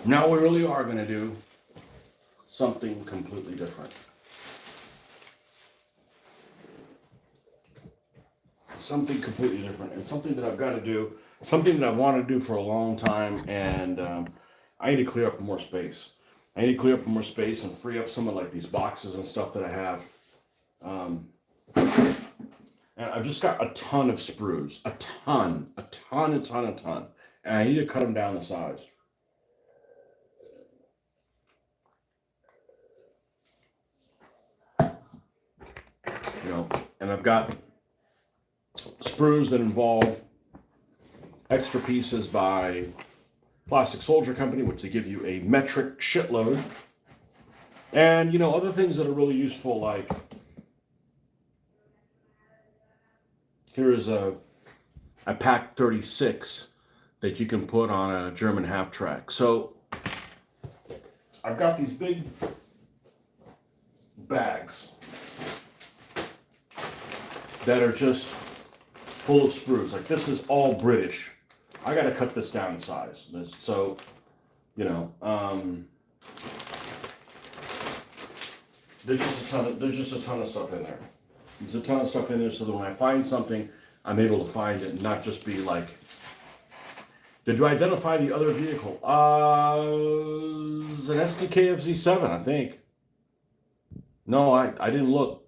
Now we really are going to do something completely different. Something completely different, and something that I've got to do, something that I've wanted to do for a long time, and I need to clear up more space. I need to clear up more space and free up some of like these boxes and stuff that I have. And I've just got a ton of sprues, a ton. And I need to cut them down to size. You know, and I've got sprues that involve extra pieces by Plastic Soldier Company, which they give you a metric shitload. And, you know, other things that are really useful, like here is a pack 36 that you can put on a German half track. So I've got these big bags that are just full of sprues. Like this is all British. I got to cut this down in size. So, you know, there's just a ton of stuff in there. There's a ton of stuff in there so that when I find something, I'm able to find it and not just be like, did you identify the other vehicle? It's an SDK FZ7, I think. No, I didn't look.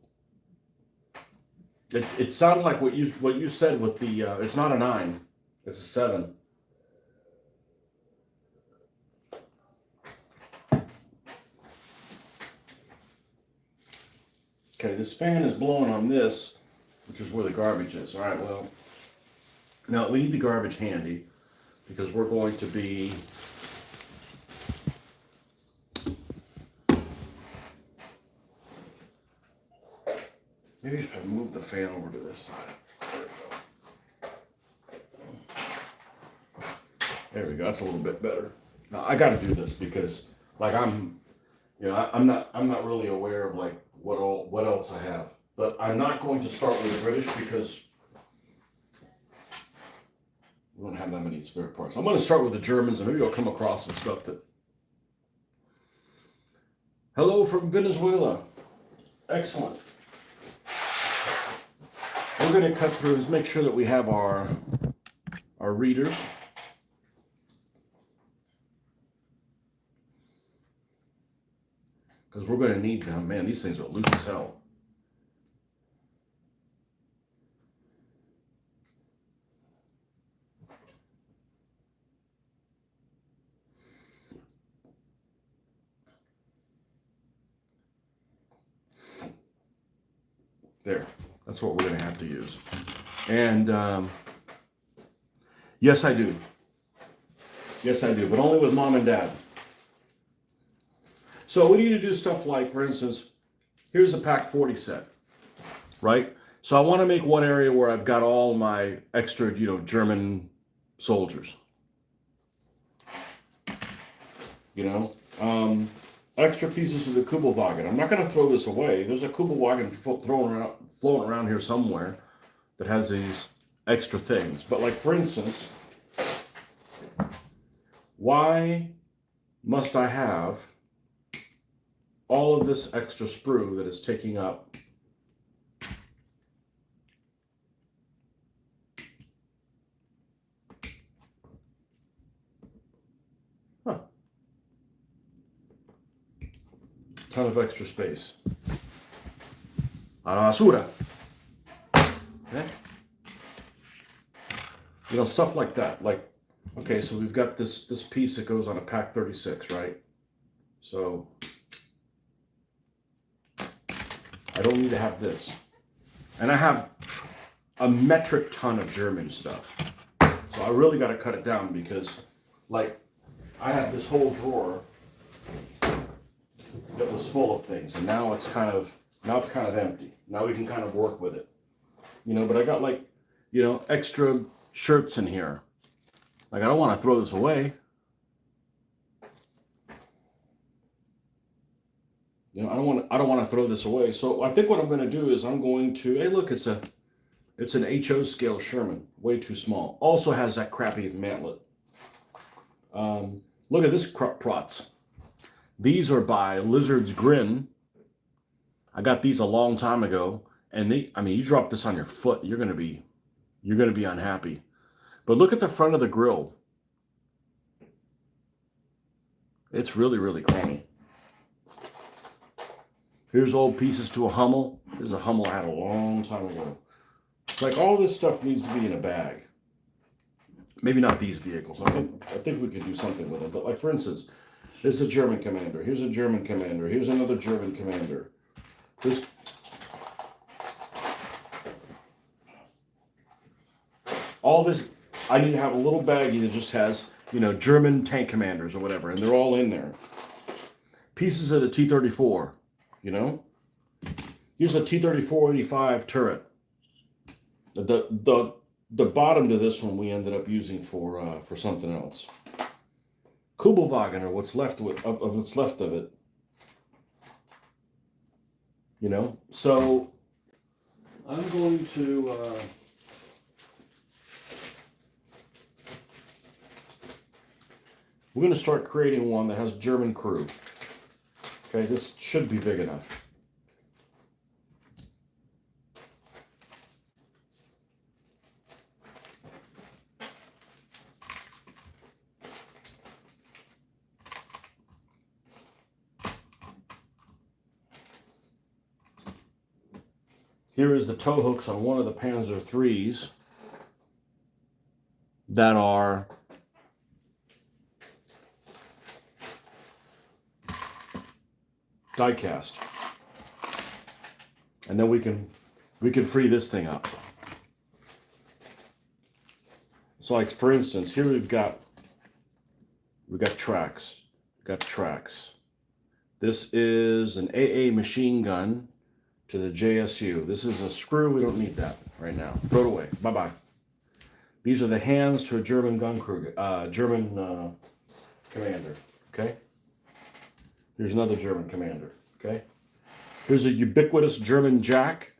It sounded like what you said with the, it's not a 9, it's a 7. Okay, this fan is blowing on this, which is where the garbage is. All right, well, now we need the garbage handy because we're going to be maybe if I move the fan over to this side. There we go. That's a little bit better. Now I got to do this because, like, I'm not really aware of like what else I have. But I'm not going to start with the British because we don't have that many spare parts. I'm going to start with the Germans, and maybe I'll come across some stuff that. Hello from Venezuela. Excellent. We're going to cut through. Let's make sure that we have our readers. Because we're going to need them. Man, these things are loose as hell. There. That's what we're going to have to use. And yes, I do. Yes, I do. But only with mom and dad. So we need to do stuff like, for instance, here's a pack 40 set, right? So I want to make one area where I've got all my extra, German soldiers. Extra pieces of the Kubelwagen. I'm not going to throw this away. There's a Kubelwagen floating around here somewhere that has these extra things. But like, for instance, why must I have all of this extra sprue that is taking up ton of extra space? A la basura. Okay? Stuff like that. Like, okay, so we've got this piece that goes on a pack 36, right? So I don't need to have this. And I have a metric ton of German stuff. So I really got to cut it down because, like, I have this whole drawer that was full of things, and now it's kind of empty. Now we can kind of work with it. But I got like, extra shirts in here. Like, I don't want to throw this away. I don't want to throw this away. So I think what I'm going to do is I'm going to, hey, look, it's an HO scale Sherman, way too small. Also has that crappy mantlet. Look at this Protz. These are by Lizard's Grin. I got these a long time ago, and I mean, you drop this on your foot, you're gonna be unhappy. But look at the front of the grill. It's really, really crummy. Here's old pieces to a Hummel. This is a Hummel I had a long time ago. It's like all this stuff needs to be in a bag. Maybe not these vehicles. I think we could do something with them. But like for instance, this is a German Commander. Here's a German Commander. Here's another German Commander. This all this, I need to have a little baggie that just has, you know, German tank commanders or whatever, and they're all in there. Pieces of the T-34, you know. Here's a T-34-85 turret. The bottom to this one we ended up using for something else. Kubelwagen, or what's left of what's left of it. You know, so I'm going to we're going to start creating one that has German crew. Okay, this should be big enough. Here is the tow hooks on one of the Panzer IIIs that are die cast. And then we can free this thing up. So like for instance, here we've got tracks. This is an AA machine gun to the JSU. This is a sprue. We don't need that right now. Throw it away. Bye-bye. These are the hands to a German gun crew, German commander. Okay. Here's another German commander. Okay. Here's a ubiquitous German jack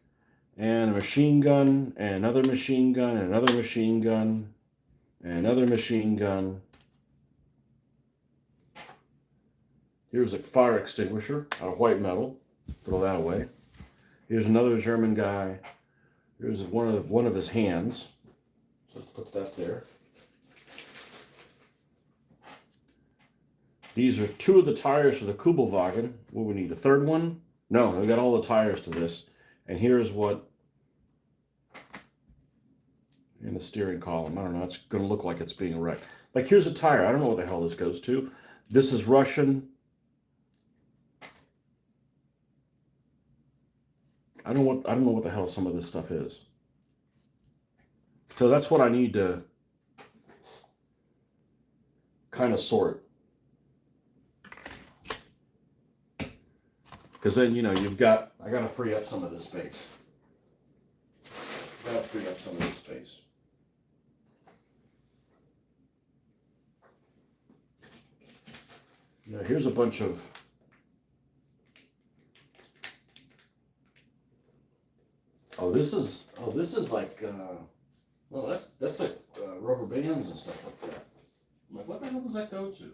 and a machine gun and another machine gun and another machine gun and another machine gun. Here's a fire extinguisher out of white metal. Throw that away. Here's another German guy. Here's one of his hands. So let's put that there. These are two of the tires for the Kubelwagen. What we need, a third one? No, we got all the tires to this. And here's what in the steering column. I don't know. It's going to look like it's being wrecked. Like here's a tire. I don't know what the hell this goes to. This is Russian. I don't know what the hell some of this stuff is. So that's what I need to kind of sort. Because then, you know, I got to free up some of this space. You know, here's a bunch of this is like, well, that's like rubber bands and stuff like that. I'm like, what the hell does that go to?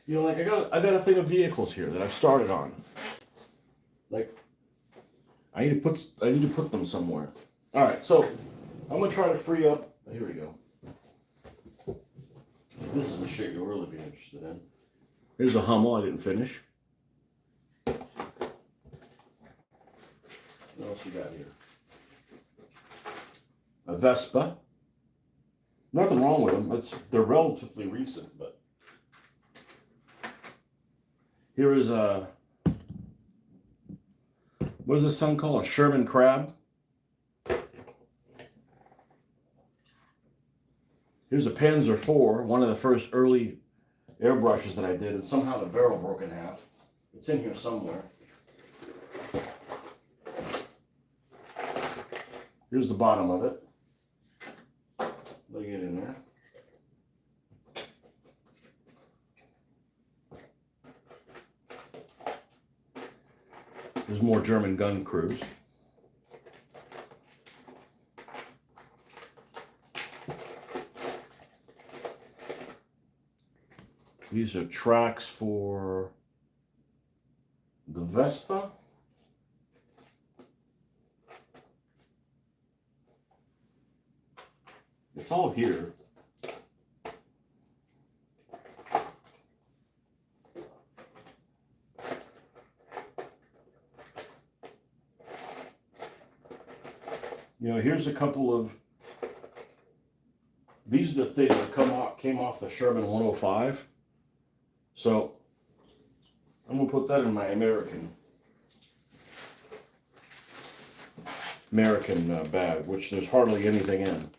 You know, like I got a thing of vehicles here that I've started on. Like, I need to put them somewhere. All right, so I'm gonna try to free up. Here we go. This is the shit you'll really be interested in. Here's a Hummel I didn't finish. What else you got here? A Vespa. Nothing wrong with them. They're relatively recent, but here is a, what is this thing called? A Sherman Crab. Here's a Panzer IV, one of the first early airbrushes that I did, and somehow the barrel broke in half. It's in here somewhere. Here's the bottom of it. Let me get in there. There's more German gun crews. These are tracks for the Vespa. It's all here. You know, here's a couple of, these are the things that came off the Sherman 105. So I'm going to put that in my American bag, which there's hardly anything in.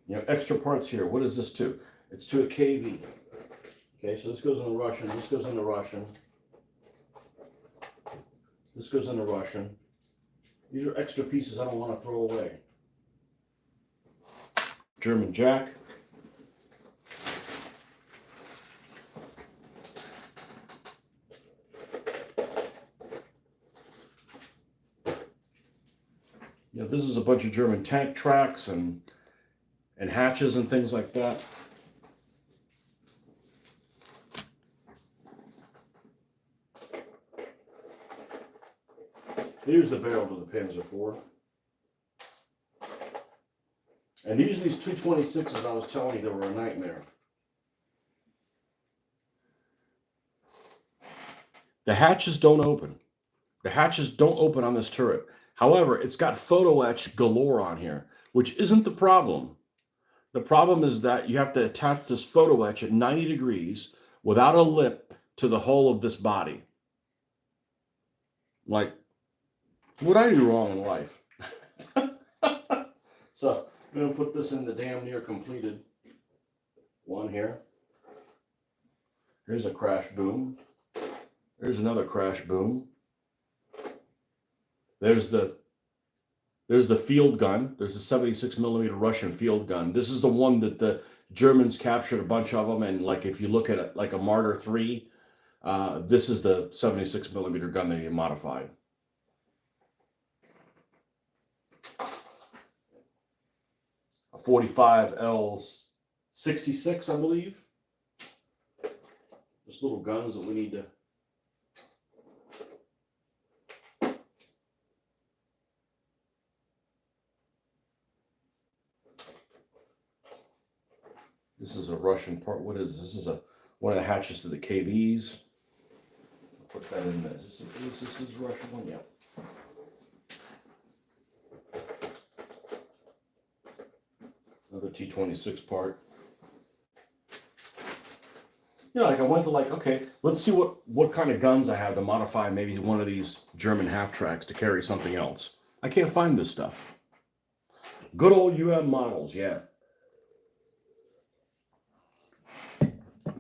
You know, extra parts here. What is this to? It's to a KV. Okay, so this goes into Russian. This goes into Russian. This goes into Russian. These are extra pieces I don't want to throw away. German jack. Yeah, this is a bunch of German tank tracks and hatches and things like that. Here's the barrel to the Panzer IV. And these 226s I was telling you, they were a nightmare. The hatches don't open. The hatches don't open on this turret. However, it's got photo etch galore on here, which isn't the problem. The problem is that you have to attach this photo etch at 90 degrees without a lip to the hull of this body. Like, what I do wrong in life? So I'm going to put this in the damn near completed one here. Here's a crash boom. There's another crash boom. There's the field gun. There's a 76 millimeter Russian field gun. This is the one that the Germans captured a bunch of them. And like, if you look at it like a Martyr 3, this is the 76 millimeter gun that he modified. A 45 L66, I believe. Just little guns that we need to. This is a Russian part. What is this? This is one of the hatches to the KVs. I'll put that in there. This is a Russian one? Yeah. Another T-26 part. You know, like I went to like, okay, let's see what kind of guns I have to modify maybe one of these German half-tracks to carry something else. I can't find this stuff. Good old models, yeah.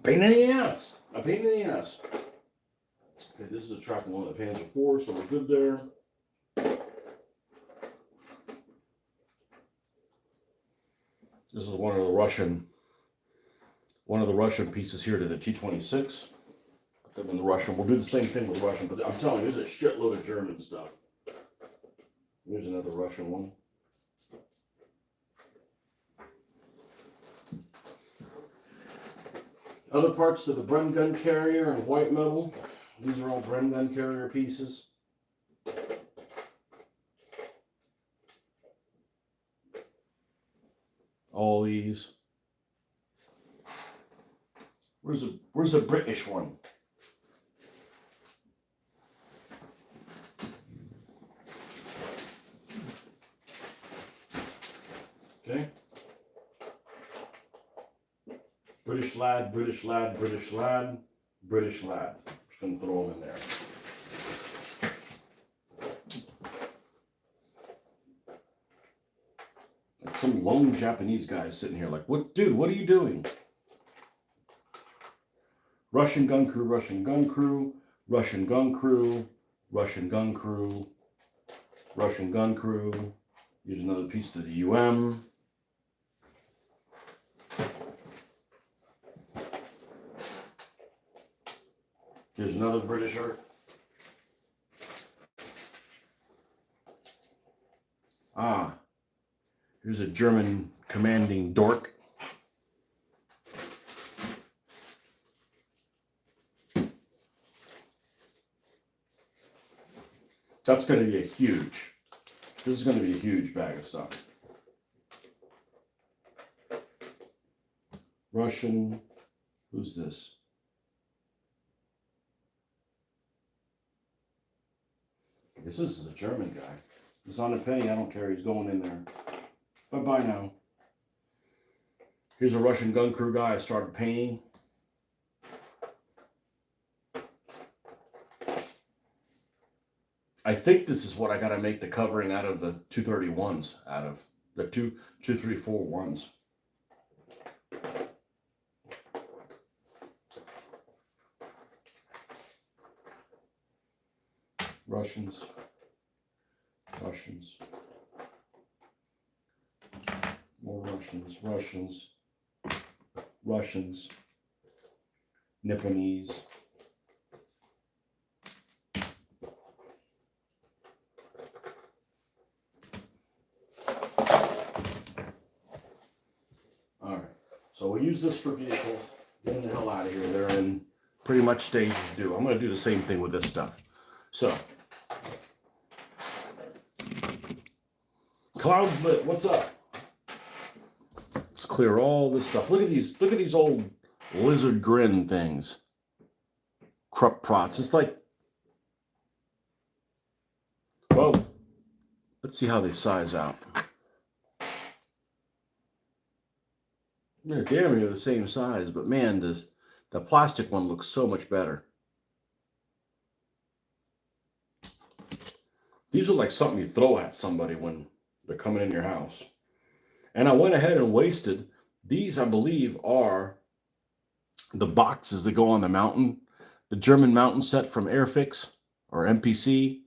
Pain in the ass. A pain in the ass. Okay, this is a track one of the Panzer IV, so we're good there. This is one of the Russian pieces here to the T-26. Put them in the Russian. We'll do the same thing with Russian, but I'm telling you, there's a shitload of German stuff. Here's another Russian one. Other parts to the Bren gun carrier in white metal. These are all Bren gun carrier pieces. All these. Where's the British one? Okay. British lad, British lad, British lad, British lad. Just gonna throw them in there. Like some lone Japanese guy sitting here like, what, dude, what are you doing? Russian gun crew, Russian gun crew, Russian gun crew, Russian gun crew, Russian gun crew. Here's another piece to the UM. Here's another Britisher. Here's Here's a German commanding dork. That's going to be this is going to be a huge bag of stuff. Russian, who's this? I guess this is a German guy. He's on a penny, I don't care, he's going in there. Bye-bye now. Here's a Russian gun crew guy I started painting. I think this is what I got to make the covering out of the 231s, out of the 234 ones. Russians, more Russians, Nipponese. All right, so we use this for vehicles. Get the hell out of here. They're in pretty much stages due. I'm going to do the same thing with this stuff. So, clouds lit. What's up? Let's clear all this stuff. Look at these old lizard grin things. Krupp prots. It's like, well, let's see how they size out. They're damn near the same size, but man, the plastic one looks so much better. These are like something you throw at somebody when they're coming in your house. And I went ahead and wasted, these I believe are the boxes that go on the mountain, the German mountain set from Airfix or MPC.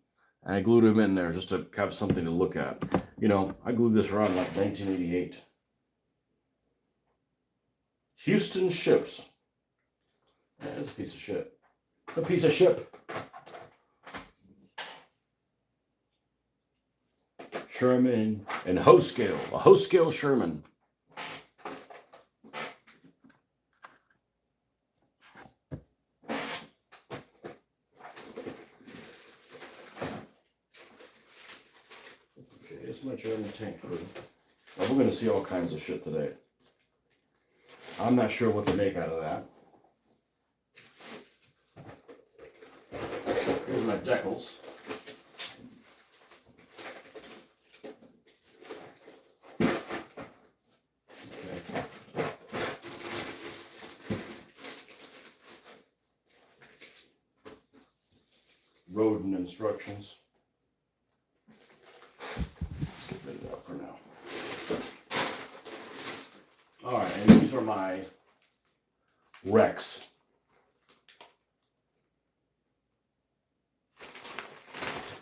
And I glued them in there just to have something to look at. You know, I glued this around like 1988. Houston ships. Yeah, that's a piece of shit. A piece of shit. Sherman and hose scale. A hose scale Sherman. Okay, this is my German tank crew. Now, we're going to see all kinds of shit today. I'm not sure what to make out of that. Here's my decals. Okay. Rodent instructions. Get rid of that for now. All right, and these are my Rex.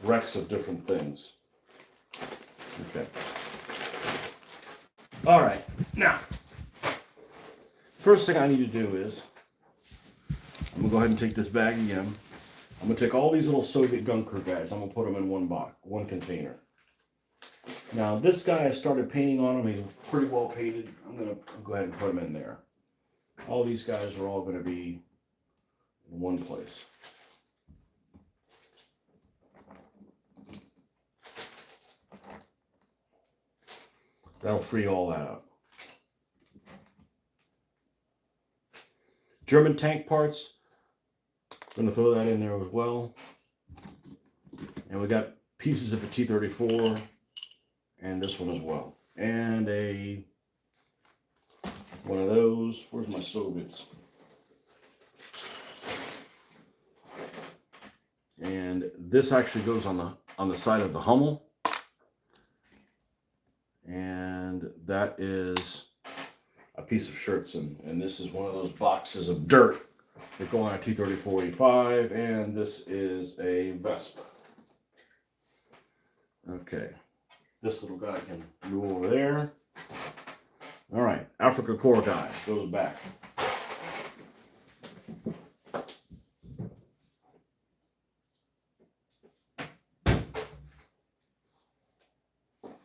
Rex of different things. Okay. All right, now, first thing I need to do is, I'm going to go ahead and take this bag again. I'm going to take all these little Soviet gun crew guys. I'm going to put them in one box, one container. Now, this guy, I started painting on him. He's pretty well painted. I'm going to go ahead and put him in there. All these guys are all going to be in one place. That'll free all that up. German tank parts. Going to throw that in there as well. And we got pieces of a T-34 and this one as well. And one of those. Where's my Soviets? And this actually goes on the side of the Hummel. And that is a piece of shirts, and this is one of those boxes of dirt that go on a T-34-85, and this is a Vespa. Okay, this little guy can go over there. All right, Africa Corps guy goes back.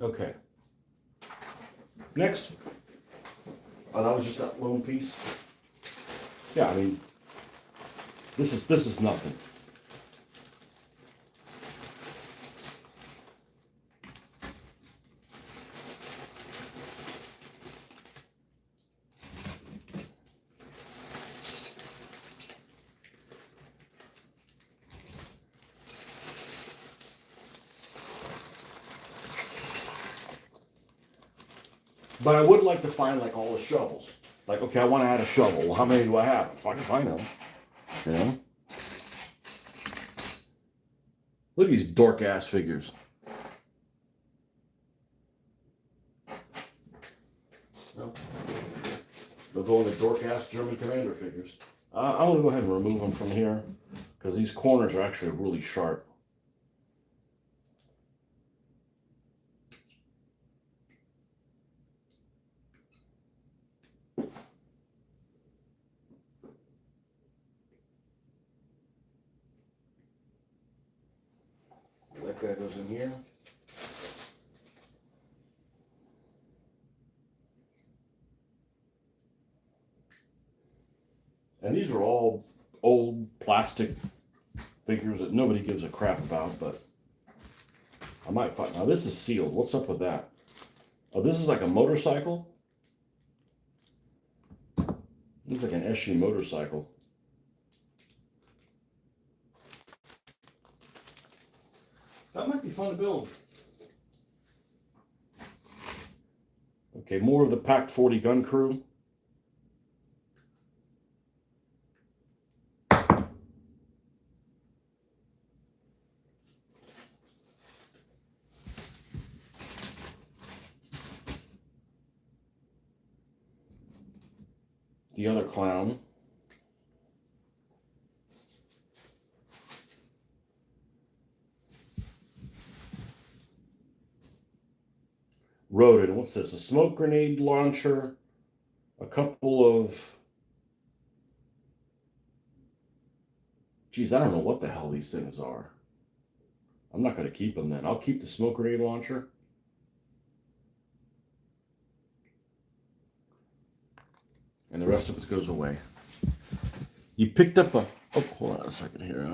Okay. Next. Oh, that was just that lone piece. Yeah, I mean, this is nothing. But I would like to find like all the shovels. Like, okay, I want to add a shovel. Well, how many do I have? If I can find them, you know. Look at these dork ass figures. No. They'll go in the dork ass German commander figures. I'm gonna go ahead and remove them from here because these corners are actually really sharp. That guy goes in here. And these are all old plastic figures that nobody gives a crap about, but I might find. Now this is sealed. What's up with that? Oh, this is like a motorcycle? Looks like an SU motorcycle. That might be fun to build. Okay, more of the Pack 40 gun crew. The other clown. Rodent. What's this? A smoke grenade launcher. A couple of... Geez, I don't know what the hell these things are. I'm not going to keep them then. I'll keep the smoke grenade launcher. And the rest of it goes away. You picked up a... Oh, hold on a second here.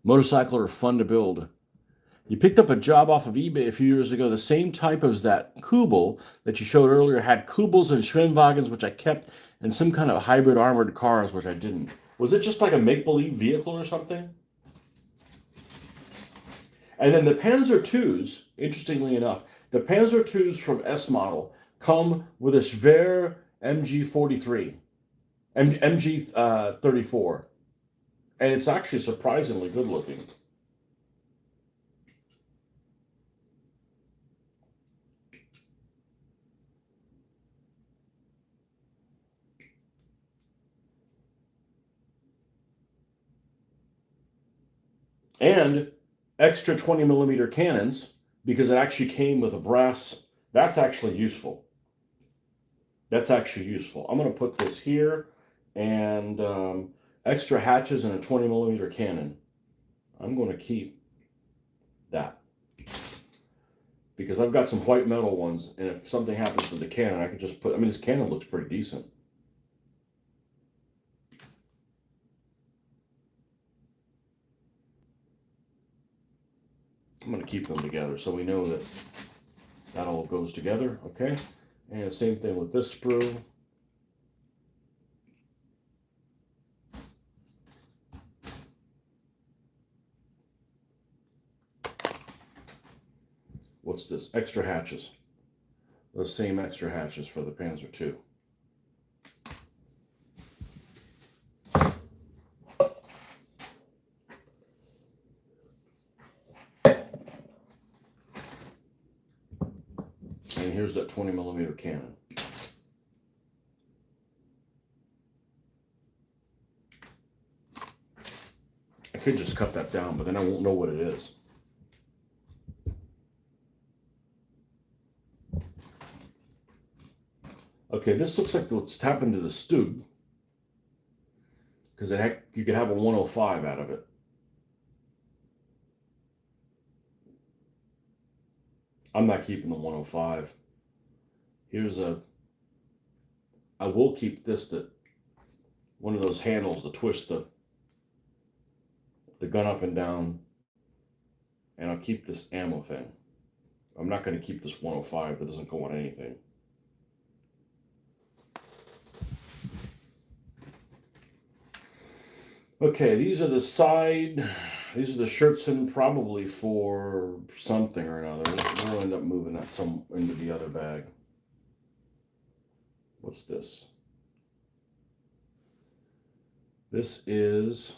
Motorcycle are fun to build. You picked up a job off of eBay a few years ago. The same type as that Kubel that you showed earlier had Kubels and Schwimmwagens, which I kept, and some kind of hybrid armored cars, which I didn't. Was it just like a make-believe vehicle or something? And then the Panzer IIs, interestingly enough, the Panzer IIs from S model come with a Schwer MG43, MG34, and it's actually surprisingly good looking. And extra 20mm cannons, because it actually came with a brass. That's actually useful. That's actually useful. I'm going to put this here, and extra hatches and a 20mm cannon. I'm going to keep that because I've got some white metal ones, and if something happens to the cannon, I could just put. I mean, this cannon looks pretty decent. I'm going to keep them together so we know that that all goes together, okay? And same thing with this sprue. What's this? Extra hatches. Those same extra hatches for the Panzer II. And here's that 20mm cannon. I could just cut that down, but then I won't know what it is. Okay, this looks like what's happened to the Stug, because you could have a 105 out of it. I'm not keeping the 105. I will keep this, one of those handles to twist the gun up and down, and I'll keep this ammo thing. I'm not going to keep this 105 that doesn't go on anything. Okay, these are the shirts in probably for something or another. We'll end up moving that into the other bag. What's this? This is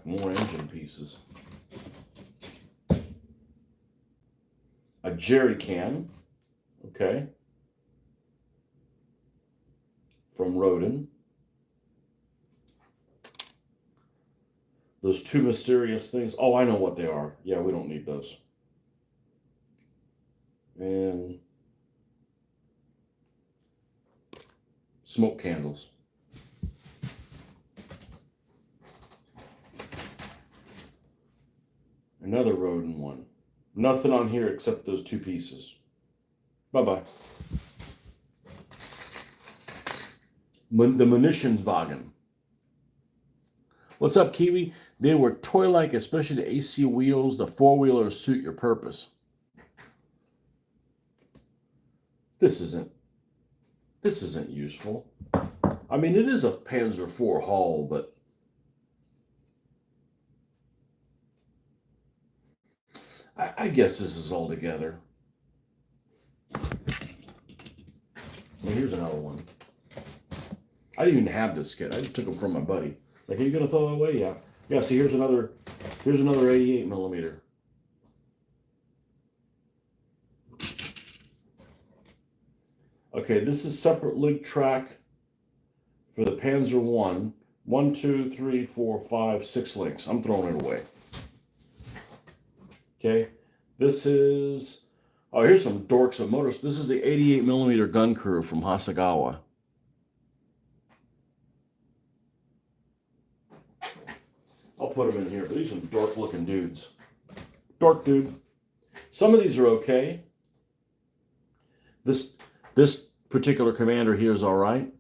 more engine pieces. A jerry can, okay, from Rodin. Those two mysterious things. Oh, I know what they are. Yeah, we don't need those. And smoke candles. Another Rodin one. Nothing on here except those two pieces. Bye-bye. The Munitionswagen. What's up, Kiwi? They were toy-like, especially the AC wheels. The four-wheelers suit your purpose. This isn't useful. I mean, it is a Panzer IV hull, but I guess this is all together. Well, here's another one. I didn't even have this kit. I just took them from my buddy. Like, are you gonna throw that away? Yeah. Yeah. See, here's another 88 millimeter. Okay, this is separate link track for the Panzer I. 1, 2, 3, 4, 5, 6 links. I'm throwing it away. Okay, this is, oh, here's some dorks of motors. This is the 88 millimeter gun crew from Hasegawa. I'll put them in here, but these are some dork looking dudes. Dork dude. Some of these are okay. This particular commander here is all right.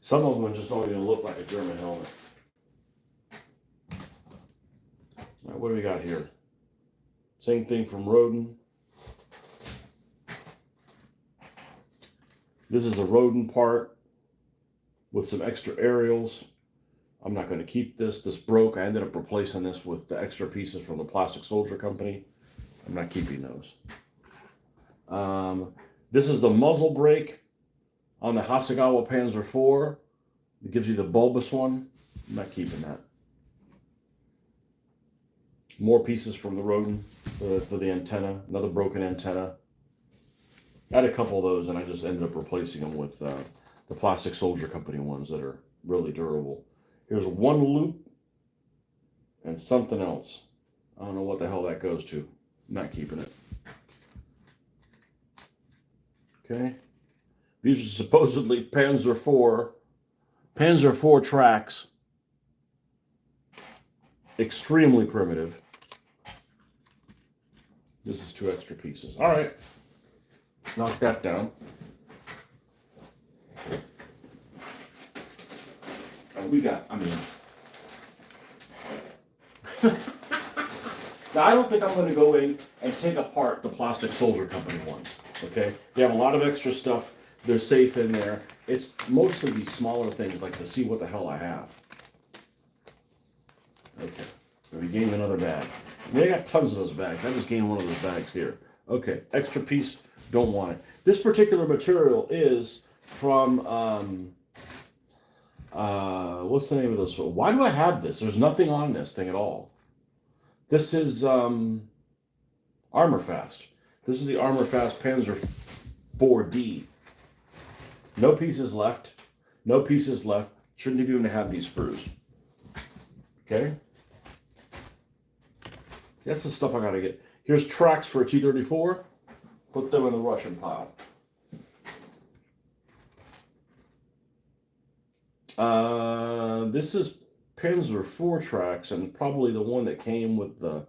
Some of them just don't even look like a German helmet. All right, what do we got here? Same thing from Rodin. This is a Rodin part with some extra aerials. I'm not going to keep this. This broke. I ended up replacing this with the extra pieces from the Plastic Soldier Company. I'm not keeping those. This is the muzzle brake on the Hasegawa Panzer IV. It gives you the bulbous one. I'm not keeping that. More pieces from the Rodin for the antenna. Another broken antenna. I had a couple of those, and I just ended up replacing them with the Plastic Soldier Company ones that are really durable. Here's one loop and something else. I don't know what the hell that goes to. I'm not keeping it. Okay. These are supposedly Panzer IV tracks. Extremely primitive. This is 2 extra pieces. All right. Knock that down. We got, I mean, now I don't think I'm going to go in and take apart the Plastic Soldier Company ones, okay? They have a lot of extra stuff. They're safe in there. It's mostly these smaller things, like to see what the hell I have. Okay, so we gained another bag. I mean, I got tons of those bags. I just gained one of those bags here. Okay, extra piece, don't want it. This particular material is from, what's the name of this? Why do I have this? There's nothing on this thing at all. This is Armorfast. This is the Armorfast Panzer 4D. No pieces left. No pieces left. Shouldn't have even had these sprues. Okay? That's the stuff I gotta get. Here's tracks for a T-34. Put them in the Russian pile. This is Panzer 4 tracks, and probably the one that came with the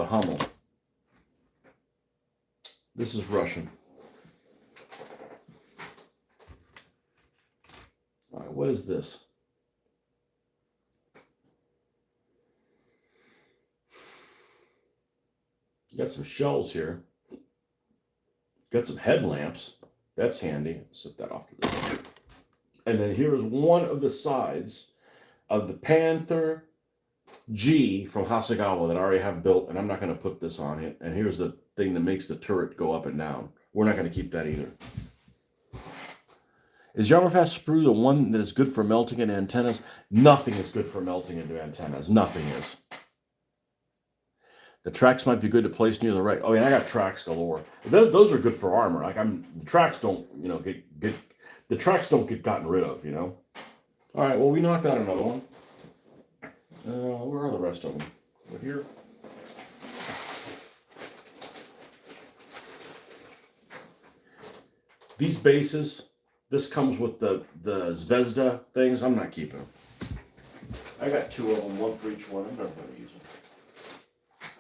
Hummel. This is Russian. All right, what is this? Got some shells here. Got some headlamps. That's handy. Set that off to the side. And then here is one of the sides of the Panther G from Hasegawa that I already have built, and I'm not going to put this on it. And here's the thing that makes the turret go up and down. We're not going to keep that either. Is Yammerfast sprue the one that is good for melting into antennas? Nothing is good for melting into antennas. Nothing is. The tracks might be good to place near the right. Oh, yeah, I got tracks galore. Those are good for armor. Like the tracks don't, the tracks don't get gotten rid of, All right, well, we knocked out another one. Where are the rest of them? Over here. These bases, this comes with the Zvezda things. I'm not keeping them. I got 2 of them, 1 for each one. I'm never going to use them.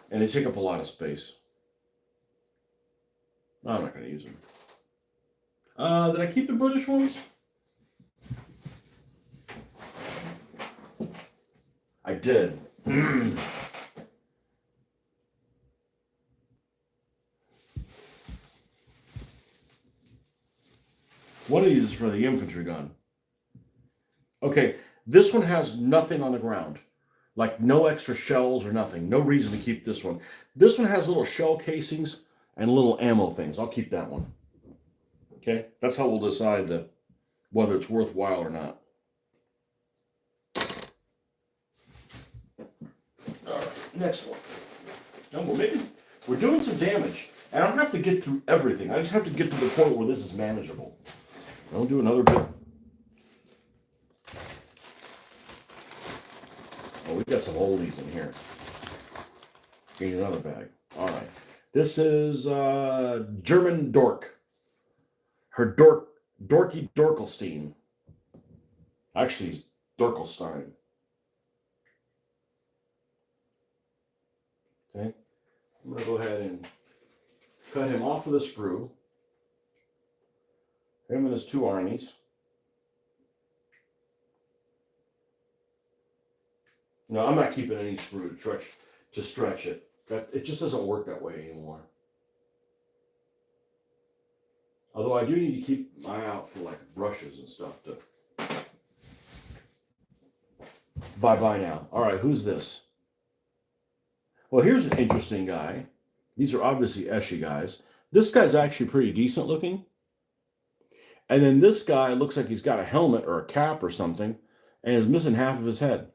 And they take up a lot of space. No, I'm not going to use them. Did I keep the British ones? I did. One of these is for the infantry gun. Okay, this one has nothing on the ground. Like no extra shells or nothing. No reason to keep this one. This one has little shell casings and little ammo things. I'll keep that one. Okay, that's how we'll decide whether it's worthwhile or not. All right, next one. Now we're doing some damage. And I don't have to get through everything. I just have to get to the point where this is manageable. I'll do another bit. Oh, we got some oldies in here. Need another bag. All right. This is German Dork. Her Dorky Dorkelstein. Actually, it's Dorkelstein. Okay. I'm going to go ahead and cut him off of the sprue. Him and his 2 armies. No, I'm not keeping any sprue to stretch it. It just doesn't work that way anymore. Although I do need to keep my eye out for like brushes and stuff to. Bye now. All right, who's this? Well, here's an interesting guy. These are obviously Eschi guys. This guy's actually pretty decent looking. And then this guy looks like he's got a helmet or a cap or something and is missing half of his head.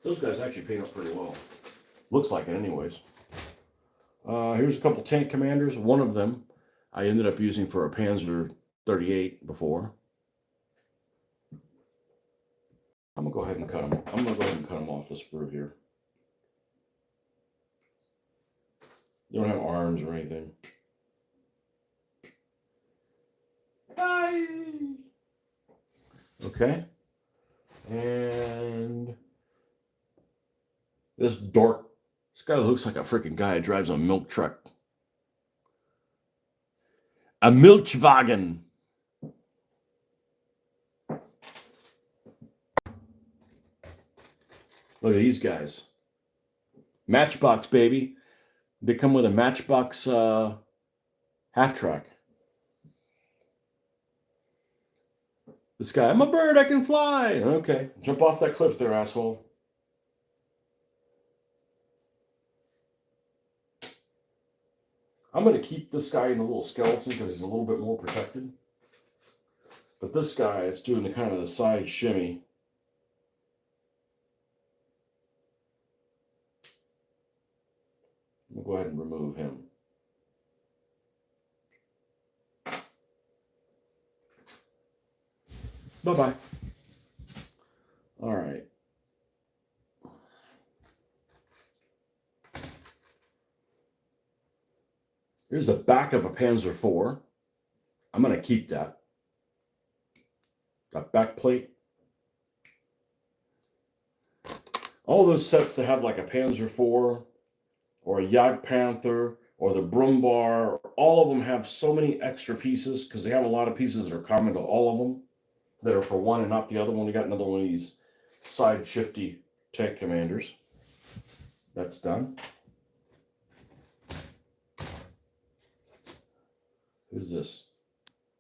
Those guys actually paint up pretty well. Looks like it anyways. Here's a couple tank commanders. One of them I ended up using for a Panzer 38 before. I'm going to go ahead and cut them. I'm going to go ahead and cut them off the sprue here. They don't have arms or anything. Bye. Okay. And this guy looks like a freaking guy who drives a milk truck. A Milchwagen. Look at these guys. Matchbox, baby. They come with a Matchbox half-track. This guy, I'm a bird, I can fly. Okay, jump off that cliff there, asshole. I'm going to keep this guy in the little skeleton because he's a little bit more protected. But this guy is doing the kind of the side shimmy. We'll go ahead and remove him. Bye-bye. All right. Here's the back of a Panzer IV. I'm going to keep that. Got back plate. All those sets that have like a Panzer IV or a Jagdpanther or the Brumbar, all of them have so many extra pieces because they have a lot of pieces that are common to all of them that are for one and not the other one. We got another one of these side shifty tank commanders. That's done. Who's this?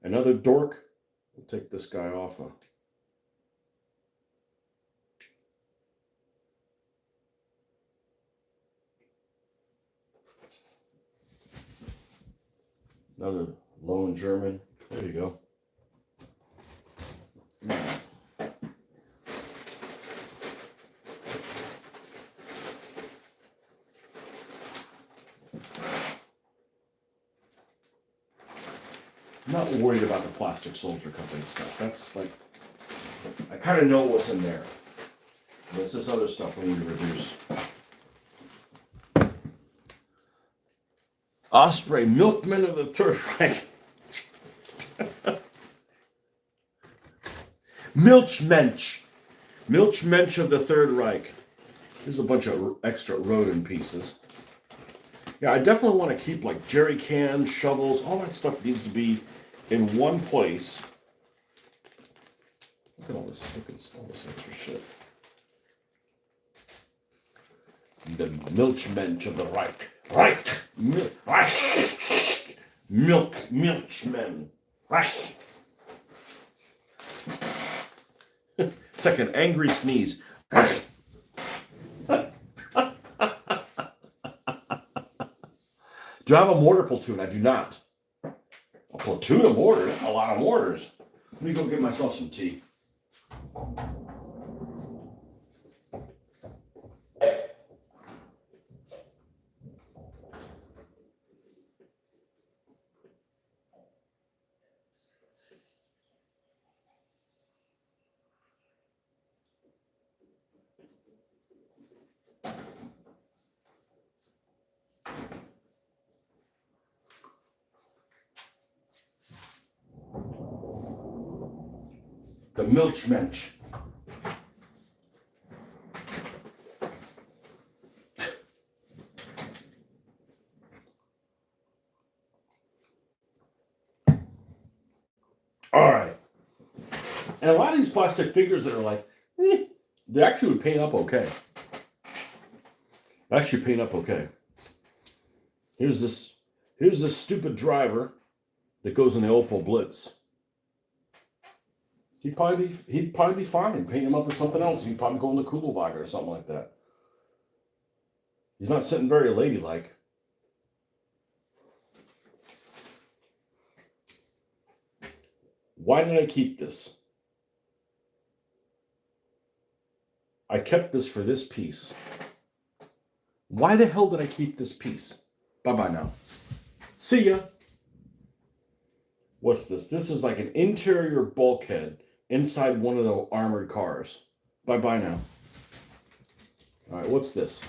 Another dork? We'll take this guy off. Another lone German. There you go. I'm not worried about the Plastic Soldier Company stuff. That's like, I kind of know what's in there. There's this other stuff we need to reduce. Osprey, milkman of the Third Reich. Milchmensch. Milchmensch of the Third Reich. There's a bunch of extra Rodin pieces. Yeah, I definitely want to keep like jerry cans, shovels, all that stuff needs to be in one place. Look at all this extra shit. The Milchmensch of the Reich. Milchman. Reich. It's like an angry sneeze. Do I have a mortar platoon? I do not. A platoon of mortar? That's a lot of mortars. Let me go get myself some tea. The Milchmensch. All right. And a lot of these plastic figures that are like, they actually would paint up okay. Actually paint up okay. Here's this stupid driver that goes in the Opel Blitz. He'd probably be fine. Paint him up with something else. He'd probably go in the Kugelwagen or something like that. He's not sitting very ladylike. Why did I keep this? I kept this for this piece. Why the hell did I keep this piece? Bye-bye now. See ya. What's this? This is like an interior bulkhead inside one of the armored cars. Bye-bye now. All right, what's this?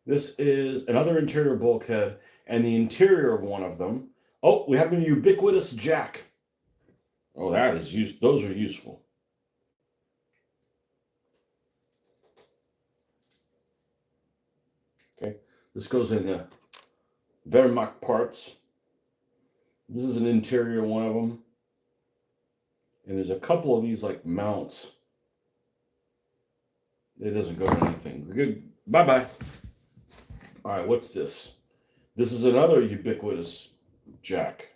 This is another interior bulkhead and the interior of one of them. Oh, we have a ubiquitous jack. Oh, that is used. Those are useful. Okay, this goes in the Wehrmacht parts. This is an interior one of them. And there's a couple of these like mounts. It doesn't go to anything. Good. Bye-bye. All right, what's this? This is another ubiquitous jack.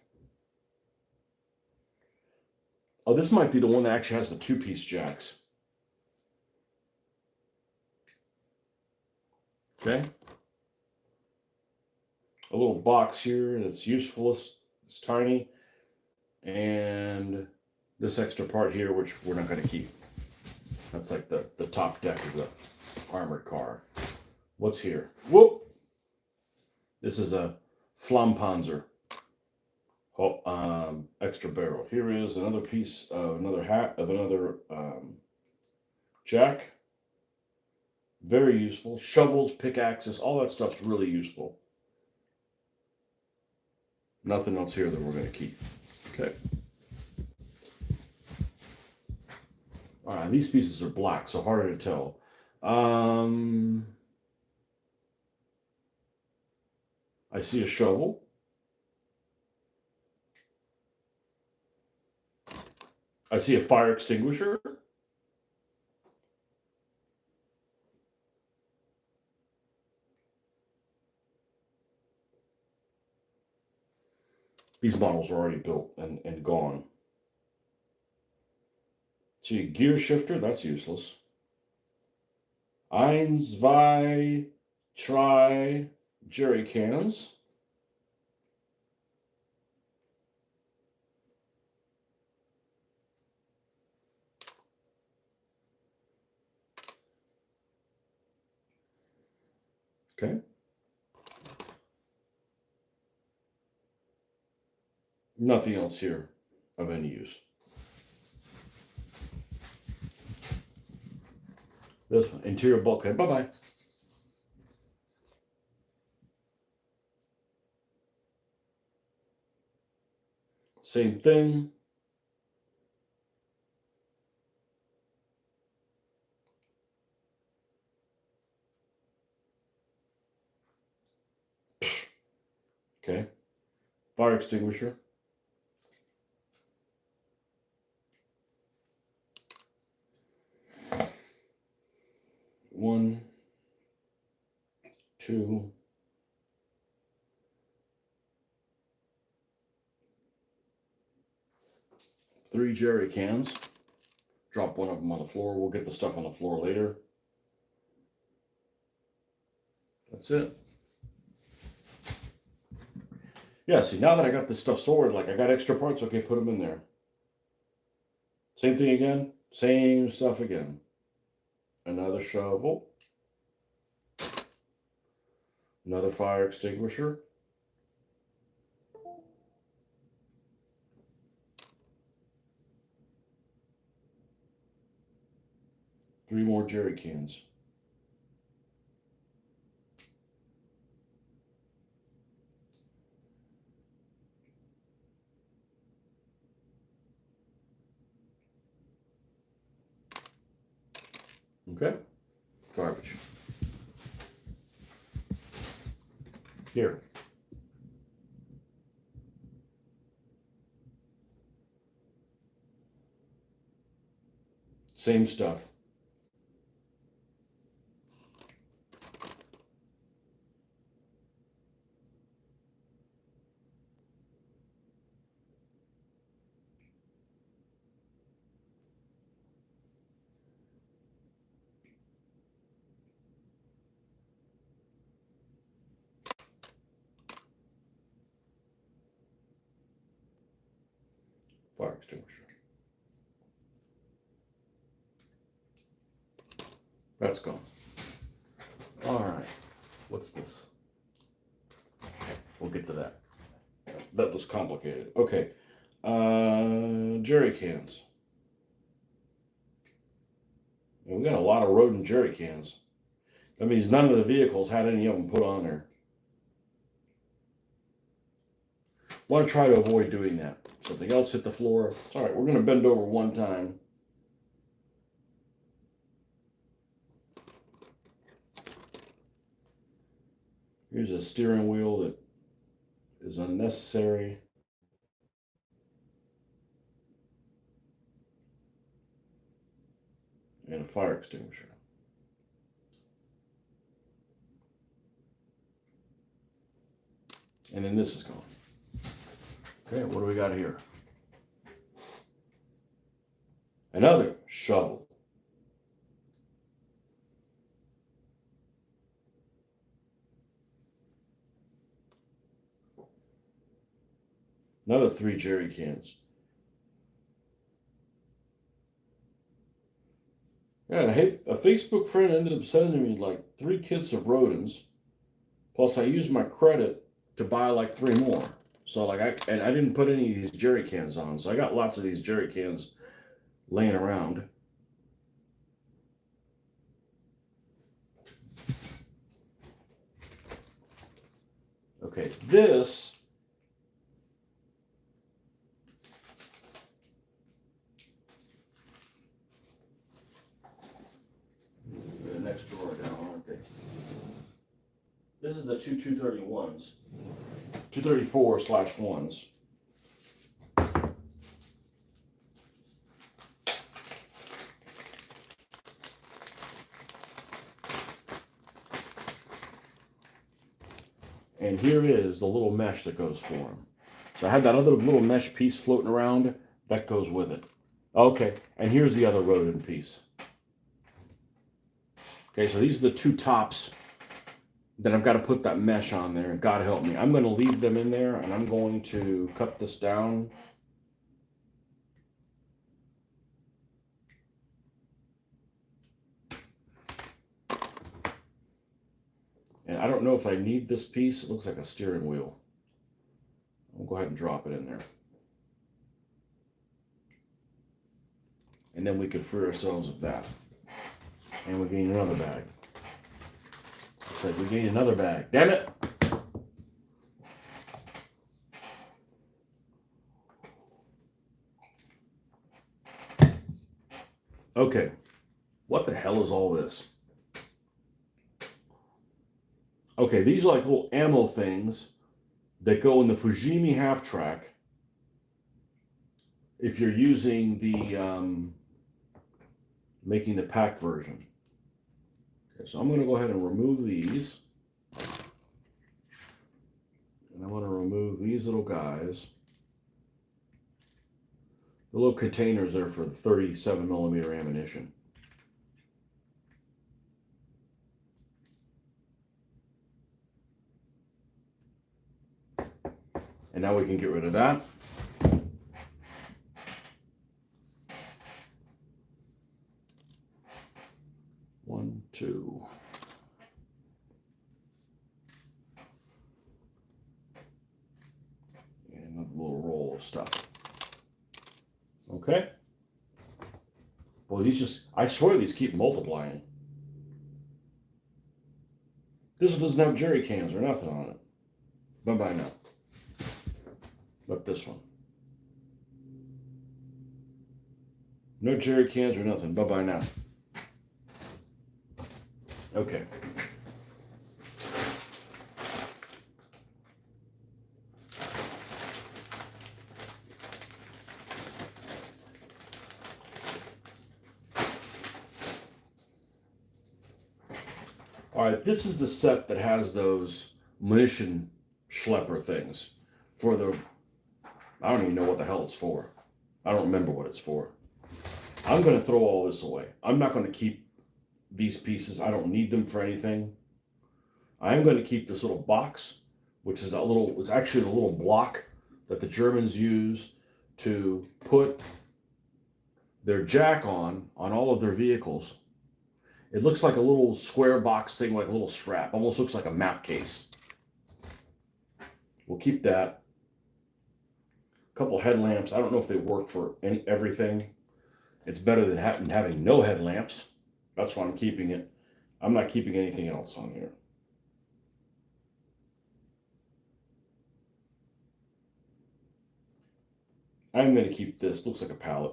Oh, this might be the one that actually has the two-piece jacks. Okay. A little box here that's useful. It's tiny. And this extra part here, which we're not going to keep. That's like the top deck of the armored car. What's here? Whoop! This is a Flammpanzer. Extra barrel. Here is another piece of another jack. Very useful. Shovels, pickaxes, all that stuff's really useful. Nothing else here that we're going to keep. Okay. All right, these pieces are black, so harder to tell. I see a shovel. I see a fire extinguisher. These models are already built and gone. See a gear shifter, that's useless. Eins, zwei, drei jerry cans. Okay. Nothing else here of any use. This one, interior bulkhead. Bye-bye. Same thing. Okay. Fire extinguisher. One, two, three jerry cans. Drop one of them on the floor. We'll get the stuff on the floor later. That's it. Yeah, see, now that I got this stuff sorted, like I got extra parts, okay, put them in there. Same thing again. Same stuff again. Another shovel. Another fire extinguisher. Three more jerry cans. Okay. Garbage. Here. Same stuff. Fire extinguisher. That's gone. All right. What's this? We'll get to that. That was complicated. Okay. Jerry cans. And we got a lot of rodent jerry cans. That means none of the vehicles had any of them put on there. Want to try to avoid doing that. Something else hit the floor. It's all right. We're going to bend over one time. Here's a steering wheel that is unnecessary. And a fire extinguisher. And then this is gone. Okay, what do we got here? Another shovel. Another 3 jerry cans. Yeah, a Facebook friend ended up sending me like 3 kits of rodents. Plus, I used my credit to buy like 3 more. So like I didn't put any of these jerry cans on. So I got lots of these jerry cans laying around. Okay, this next drawer down, aren't they? This is the two 231s. 234/1s. And here is the little mesh that goes for them. So I had that other little mesh piece floating around. That goes with it. Okay, and here's the other rodent piece. Okay, so these are the two tops that I've got to put that mesh on there. And God help me, I'm going to leave them in there, and I'm going to cut this down. And I don't know if I need this piece. It looks like a steering wheel. I'll go ahead and drop it in there. And then we can free ourselves of that. And we gain another bag. It's like we gain another bag. Damn it! Okay. What the hell is all this? Okay, these are like little ammo things that go in the Fujimi half-track if you're using the making the pack version. Okay, so I'm going to go ahead and remove these. And I want to remove these little guys. The little containers are for the 37mm ammunition. And now we can get rid of that. One, two. And another little roll of stuff. Okay. Boy, these just, I swear these keep multiplying. This one doesn't have jerry cans or nothing on it. Bye-bye now. But this one. No jerry cans or nothing. Bye-bye now. Okay. All right, this is the set that has those munition schlepper things for the, I don't even know what the hell it's for. I don't remember what it's for. I'm going to throw all this away. I'm not going to keep these pieces. I don't need them for anything. I am going to keep this little box, which is it's actually the little block that the Germans use to put their jack on all of their vehicles. It looks like a little square box thing, like a little strap. Almost looks like a map case. We'll keep that. A couple headlamps. I don't know if they work for everything. It's better than having no headlamps. That's why I'm keeping it. I'm not keeping anything else on here. I'm going to keep this. Looks like a pallet.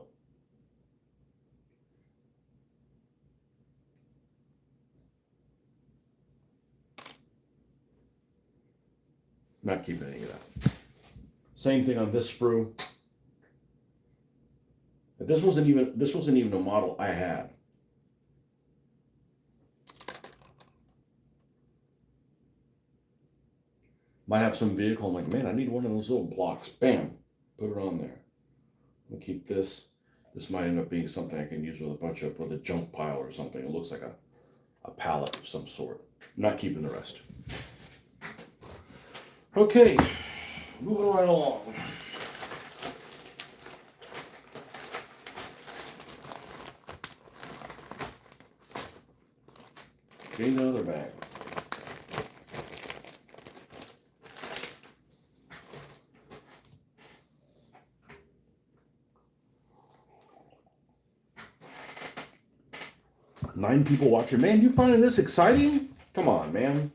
Not keeping any of that. Same thing on this sprue. This wasn't even a model I had. Might have some vehicle. I'm like, man, I need one of those little blocks. Bam, put it on there. We'll keep this. This might end up being something I can use with a junk pile or something. It looks like a pallet of some sort. I'm not keeping the rest. Okay, moving right along. Get another bag. Nine people watching. Man, you finding this exciting? Come on, man.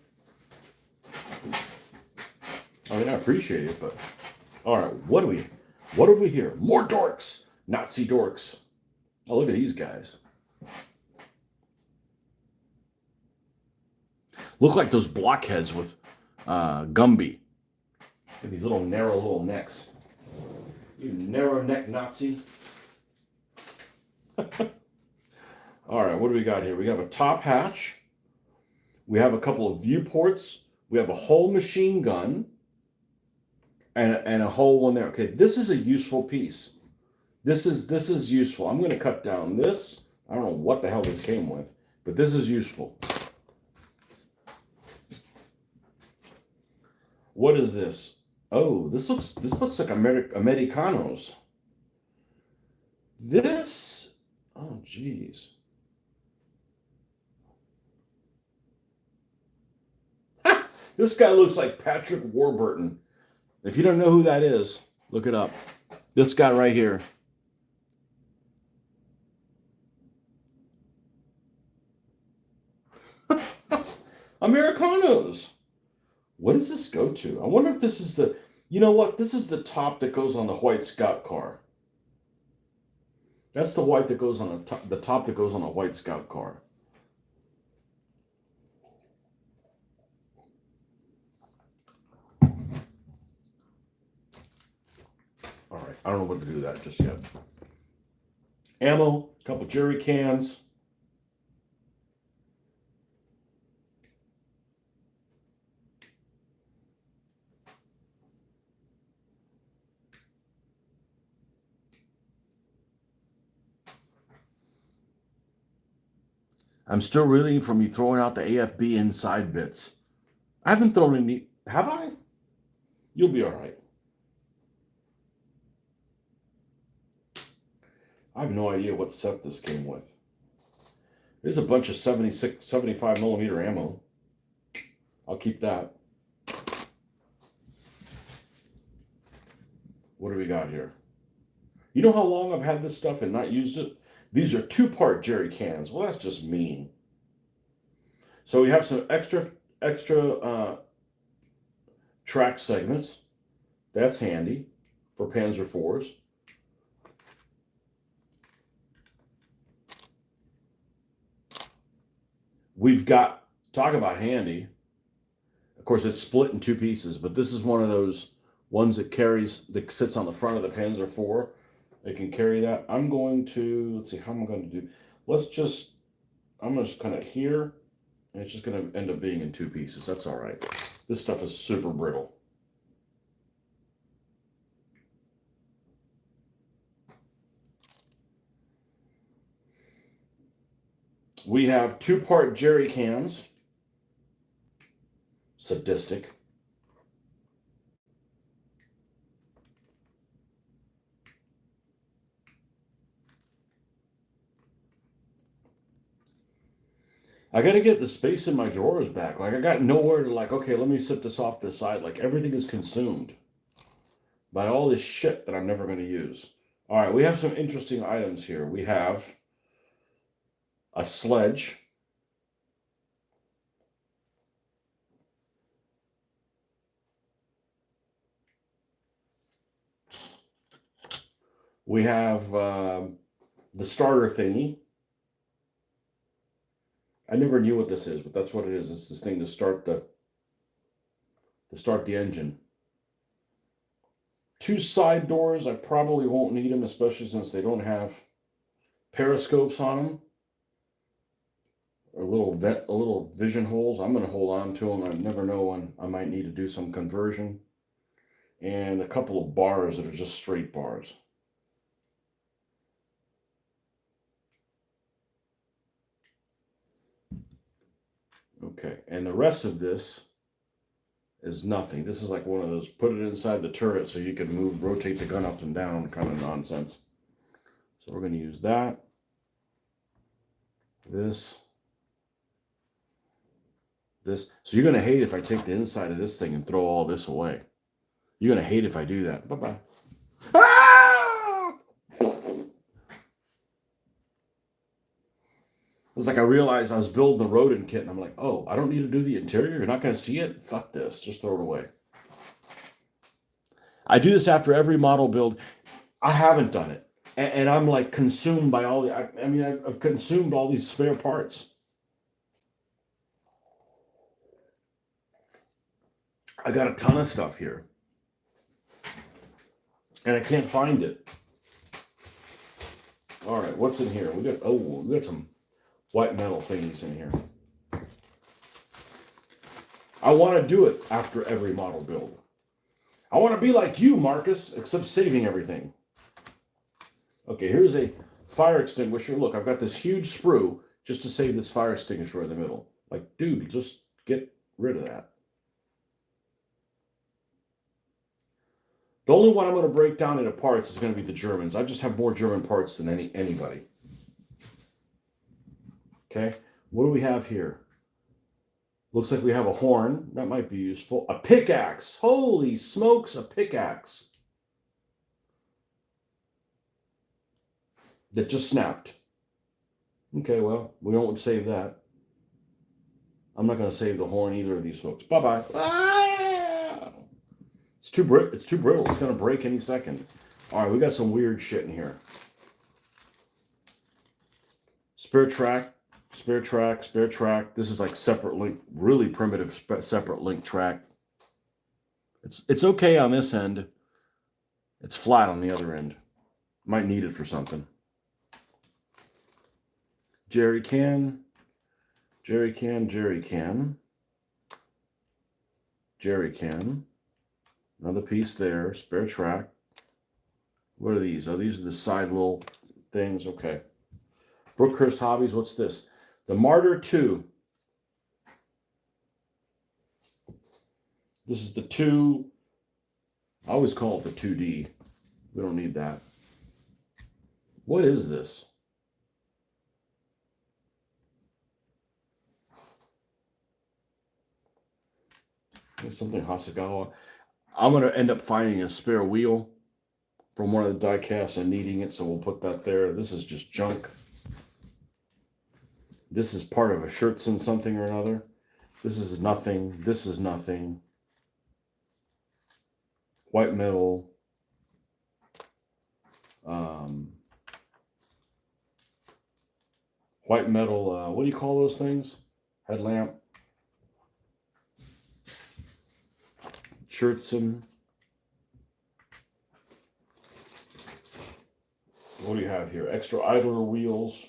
I mean, I appreciate it, but all right, what have we here? More dorks, Nazi dorks. Oh, look at these guys. Look like those blockheads with Gumby. These little narrow little necks. You narrow neck Nazi. All right, what do we got here? We have a top hatch. We have a couple of viewports. We have a whole machine gun. And a whole one there. Okay, this is a useful piece. This is useful. I'm going to cut down this. I don't know what the hell this came with, but this is useful. What is this? Oh, this looks like Americanos. This, oh geez. Ha! This guy looks like Patrick Warburton. If you don't know who that is, look it up. This guy right here. Americanos. What does this go to? I wonder if this is the, you know what? This is the top that goes on the White Scout car. That's the white that goes on the top that goes on a White Scout car. All right, I don't know what to do with that just yet. Ammo, a couple jerry cans. I'm still reeling from you throwing out the AFB inside bits. I haven't thrown any, have I? You'll be all right. I have no idea what set this came with. There's a bunch of 75 millimeter ammo. I'll keep that. What do we got here? You know how long I've had this stuff and not used it? These are 2-part jerry cans. Well, that's just mean. So we have some extra track segments. That's handy for Panzer IVs. We've got, talk about handy. Of course, it's split in 2 pieces, but this is one of those ones that sits on the front of the Panzer IV. It can carry that. I'm going to, let's see, how am I going to do? I'm just kind of here, and it's just going to end up being in 2 pieces. That's all right. This stuff is super brittle. We have 2-part jerry cans. Sadistic. I got to get the space in my drawers back. Like, I got nowhere to, like, okay, let me set this off to the side. Like, everything is consumed by all this shit that I'm never going to use. All right, we have some interesting items here. We have a sledge. We have the starter thingy. I never knew what this is, but that's what it is. It's this thing to start the engine. 2 side doors. I probably won't need them, especially since they don't have periscopes on them. Or little vision holes. I'm going to hold on to them. I never know when I might need to do some conversion. And a couple of bars that are just straight bars. Okay, and the rest of this is nothing. This is like one of those put it inside the turret so you can rotate the gun up and down kind of nonsense. So we're going to use that. This. So you're going to hate if I take the inside of this thing and throw all this away. You're going to hate if I do that. Bye-bye. Ah! It was like I realized I was building the rodent kit, and I'm like, oh, I don't need to do the interior? You're not going to see it? Fuck this. Just throw it away. I do this after every model build. I haven't done it. And I'm like consumed by all the... I've consumed all these spare parts. I got a ton of stuff here. And I can't find it. All right, what's in here? We got some white metal things in here. I want to do it after every model build. I want to be like you, Marcus, except saving everything. Okay, here's a fire extinguisher. Look, I've got this huge sprue just to save this fire extinguisher in the middle. Like, dude, just get rid of that. The only one I'm going to break down into parts is going to be the Germans. I just have more German parts than anybody. Okay, what do we have here? Looks like we have a horn. That might be useful. A pickaxe. Holy smokes, a pickaxe. That just snapped. Okay, well, we won't save that. I'm not going to save the horn either of these folks. Bye-bye. Ah! It's too brittle. It's going to break any second. All right, we got some weird shit in here. Spare track. This is like separate link, really primitive separate link track. It's okay on this end. It's flat on the other end. Might need it for something. Jerry can. Another piece there. Spare track. What are these? Oh, these are the side little things. Okay. Brookhurst Hobbies. What's this? The Martyr 2. This is the 2. I always call it the 2D. We don't need that. What is this? It's something Hasegawa. I'm going to end up finding a spare wheel from one of the die casts and needing it, so we'll put that there. This is just junk. This is part of a Schertzen something or another. This is nothing. This is nothing. White metal. White metal, what do you call those things? Headlamp. Schertzen. What do you have here? Extra idler wheels.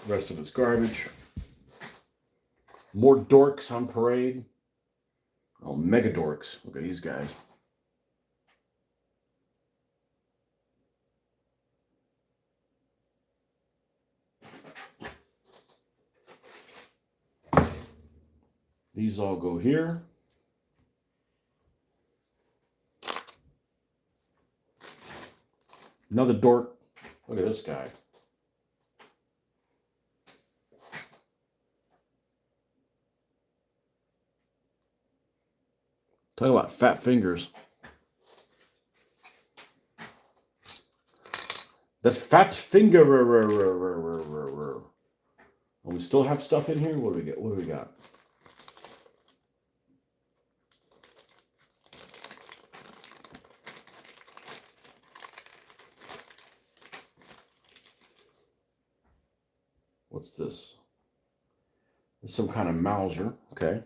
Rest of it's garbage. More dorks on parade. Oh, mega dorks. Look at these guys. These all go here. Another dork. Look at this guy. Talk about fat fingers. The fat finger. Oh, we still have stuff in here? What do we get? What do we got? What's this? It's some kind of Mauser. Okay.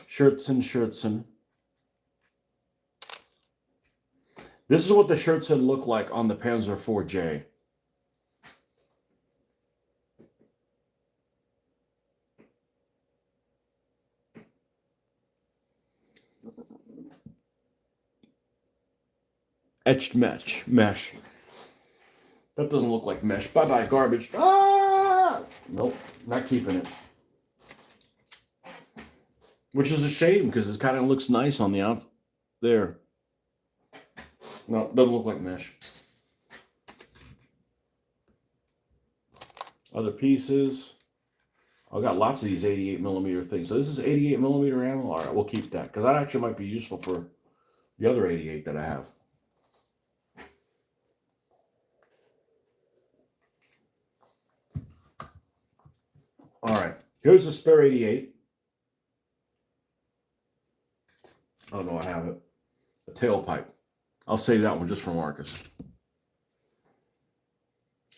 Schertzen. This is what the Schertzen look like on the Panzer IV-J. Etched mesh. That doesn't look like mesh. Bye-bye, garbage. Ah! Nope, not keeping it. Which is a shame, because it kind of looks nice on the out there. No, doesn't look like mesh. Other pieces. I've got lots of these 88mm things. So this is 88mm ammo. All right, we'll keep that, because that actually might be useful for The other 88 that I have. All right, here's the spare 88. Oh no, I have it. A tailpipe. I'll save that one just for Marcus.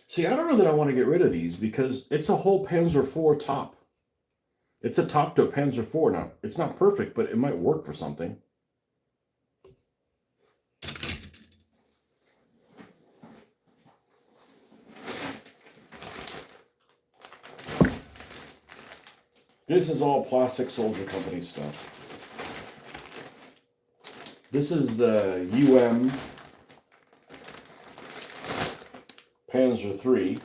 See, I don't know that I want to get rid of these because it's a whole Panzer IV top. It's a top to a Panzer IV. Now, it's not perfect, but it might work for something. This is all Plastic Soldier Company stuff. This is the UM Panzer III.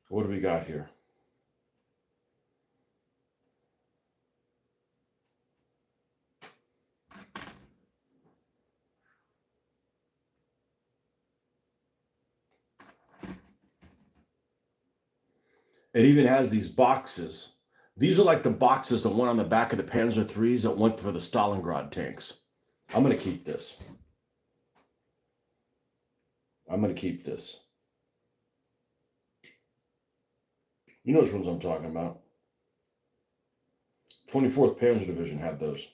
What do we got here? It even has these boxes. These are like the boxes that went on the back of the Panzer IIIs that went for the Stalingrad tanks. I'm going to keep this. I'm going to keep this. You know which ones I'm talking about. 24th Panzer Division had those.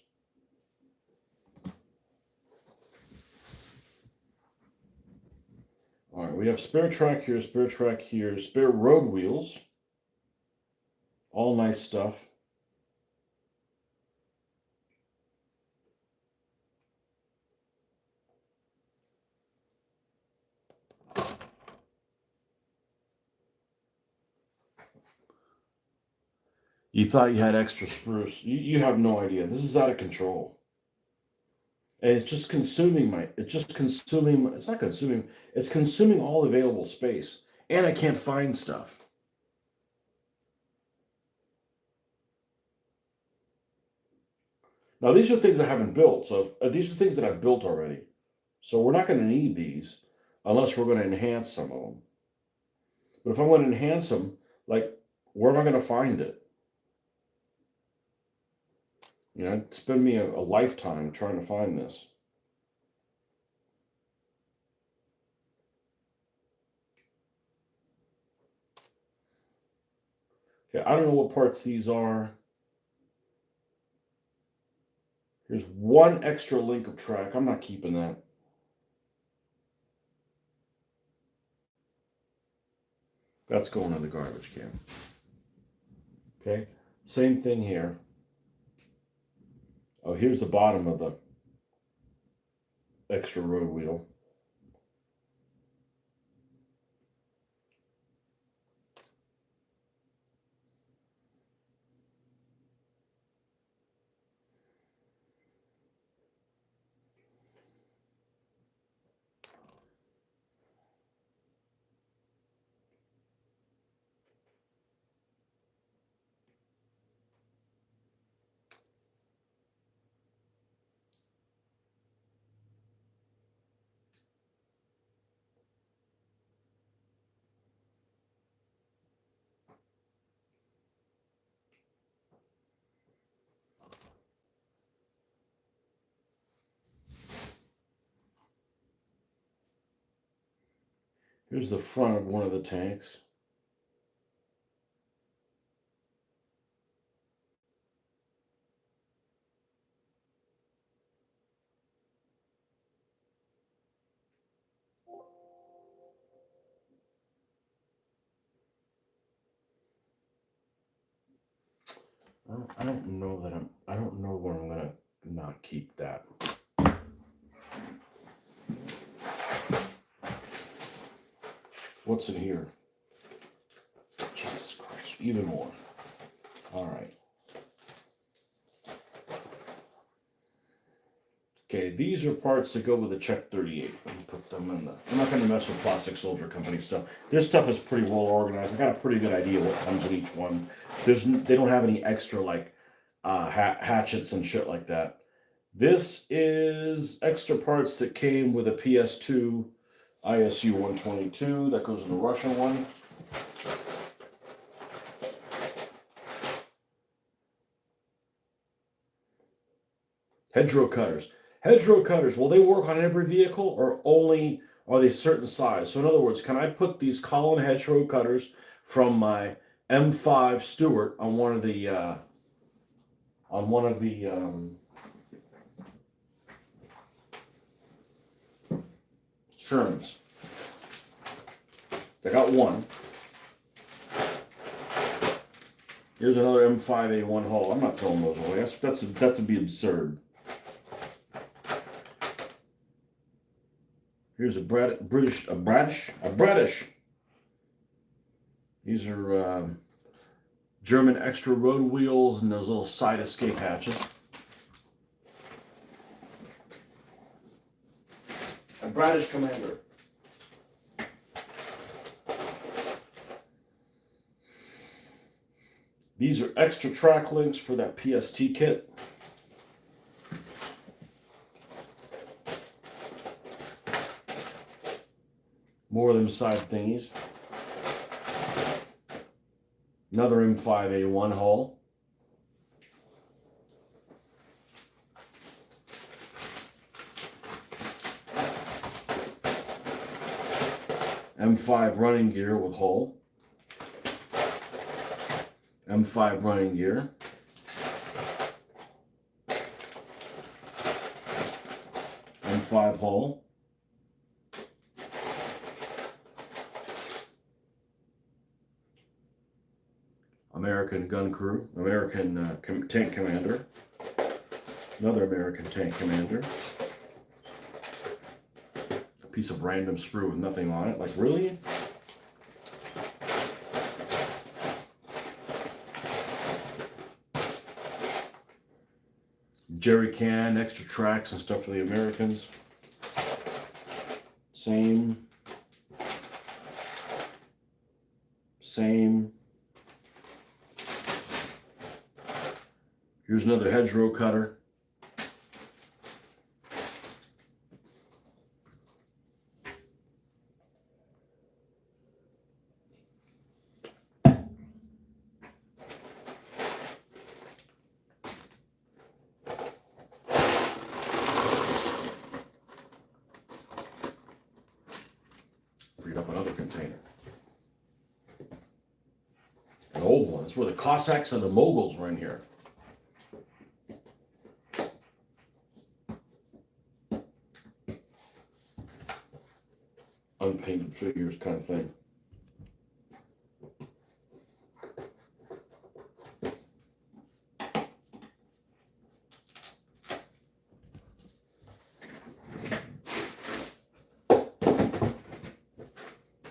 All right, we have spare track here, spare road wheels. All nice stuff. You thought you had extra spruce. You have no idea. This is out of control. And it's just consuming it's consuming all available space. And I can't find stuff. Now, these are things I haven't built. So these are things that I've built already. So we're not going to need these unless we're going to enhance some of them. But if I want to enhance them, like, where am I going to find it? You know, it'd spend me a lifetime trying to find this. Okay, I don't know what parts these are. Here's one extra link of track. I'm not keeping that. That's going in the garbage can. Okay, same thing here. Oh, here's the bottom of the extra road wheel. Here's the front of one of the tanks. I don't know where I'm gonna not keep that. What's in here? Jesus Christ, even more. All right. Okay, these are parts that go with the Czech 38. Let me put them in the... I'm not going to mess with Plastic Soldier Company stuff. This stuff is pretty well organized. I got a pretty good idea what comes in each one. They don't have any extra, like, hatchets and shit like that. This is extra parts that came with a PS2 ISU 122. That goes in the Russian one. Hedgerow cutters. Hedgerow cutters, will they work on every vehicle or only are they certain size? So in other words, can I put these Colin hedgerow cutters from my M5 Stewart on one of the Shermans? I got one. Here's another M5A1 hull. I'm not throwing those away. That would be absurd. Here's a British. These are German extra road wheels and those little side escape hatches. A British Commander. These are extra track links for that PST kit. More of them side thingies. Another M5A1 hull. M5 running gear with hull. M5 running gear. M5 hull. American gun crew, American tank commander, another American tank commander, a piece of random sprue with nothing on it. Like, really? Jerry can, extra tracks and stuff for the Americans. Same. Here's another hedgerow cutter. Freed up another container. An old one. It's where the Cossacks and the Moguls were in here. Unpainted figures kind of thing.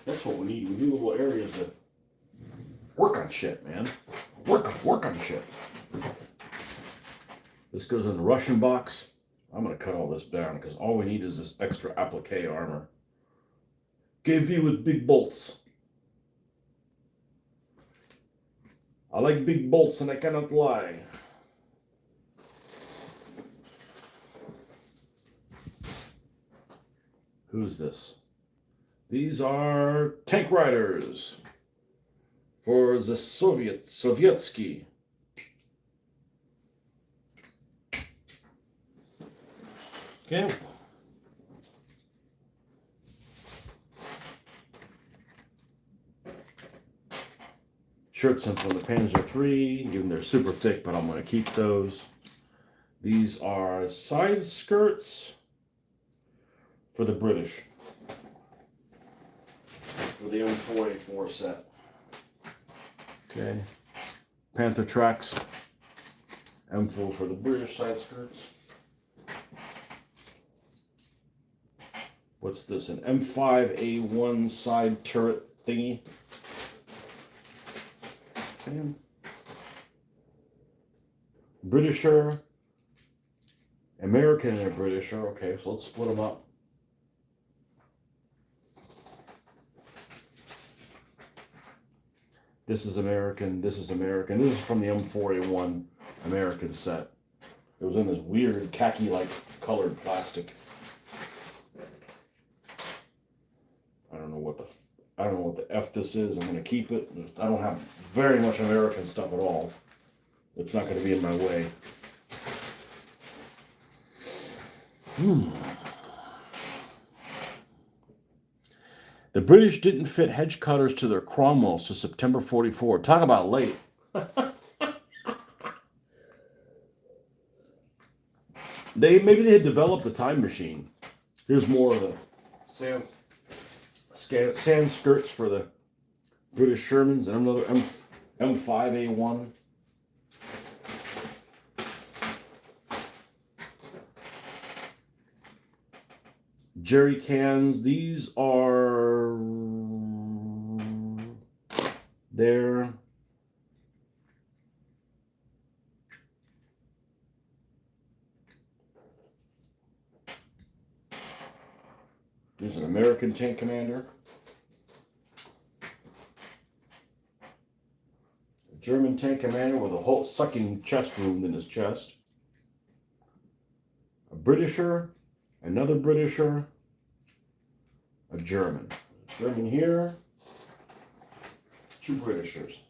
That's what we need. We need little areas to work on shit, man. Work on shit. This goes in the Russian box. I'm gonna cut all this down because all we need is this extra applique armor. KV with big bolts. I like big bolts and I cannot lie. Who's this? These are tank riders for the Sovietsky. Okay. Shirts in from the Panzer III, even they're super thick, but I'm going to keep those. These are side skirts for the British, for the M4A4 set. Okay, Panther tracks, M4 for the British side skirts. What's this? An M5A1 side turret thingy. Britisher, American and a Britisher. Okay, so let's split them up. This is American, this is American. This is from the M4A1 American set. It was in this weird khaki-like colored plastic. I don't know what the F this is. I'm going to keep it. I don't have very much American stuff at all. It's not going to be in my way. The British didn't fit hedge cutters to their Cromwells to September 44. Talk about late. Maybe they had developed a time machine. Here's more of the sand skirts for the British Shermans and another M5A1. Jerry cans. These are there. There's an American tank commander. A German tank commander with a whole sucking chest wound in his chest. A Britisher, another Britisher, a German. German here, two Britishers.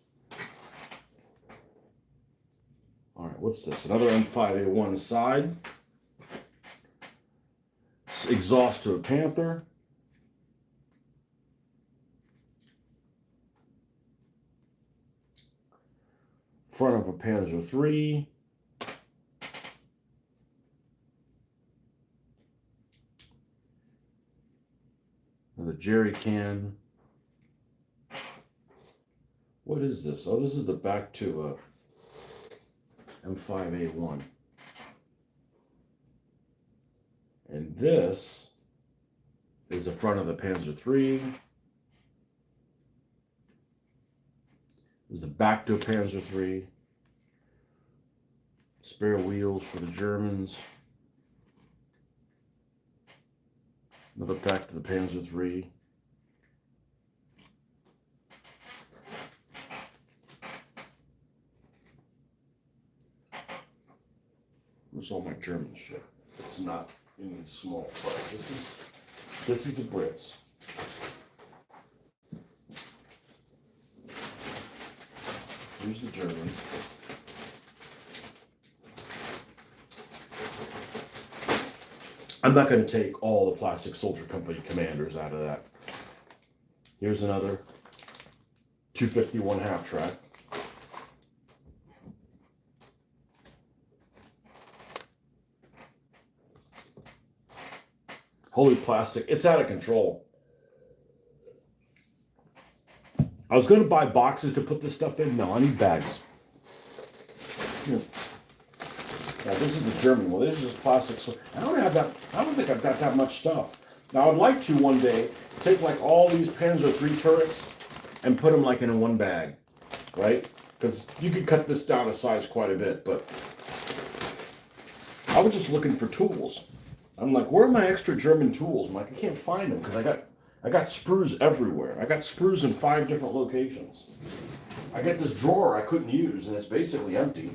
All right, what's this? Another M5A1 side. Exhaust to a Panther. Front of a Panzer III. Another jerry can. What is this? Oh, this is the back to a M5A1. And this is the front of the Panzer III. This is the back to a Panzer III. Spare wheels for the Germans. Another back to the Panzer III. Where's all my German shit? It's not in small parts. This is the Brits. Here's the Germans. I'm not going to take all the Plastic Soldier Company commanders out of that. Here's another 251 half-track. Holy plastic, it's out of control. I was going to buy boxes to put this stuff in. No, I need bags. Here. Now this is the German one. This is just plastic. So I don't have that. I don't think I've got that much stuff. Now I'd like to one day take like all these Panzer III turrets and put them like in one bag, right? Because you could cut this down a size quite a bit. But I was just looking for tools. I'm like, where are my extra German tools? I'm like, I can't find them because I got sprues everywhere. I got sprues in 5 different locations. I got this drawer I couldn't use, and it's basically empty.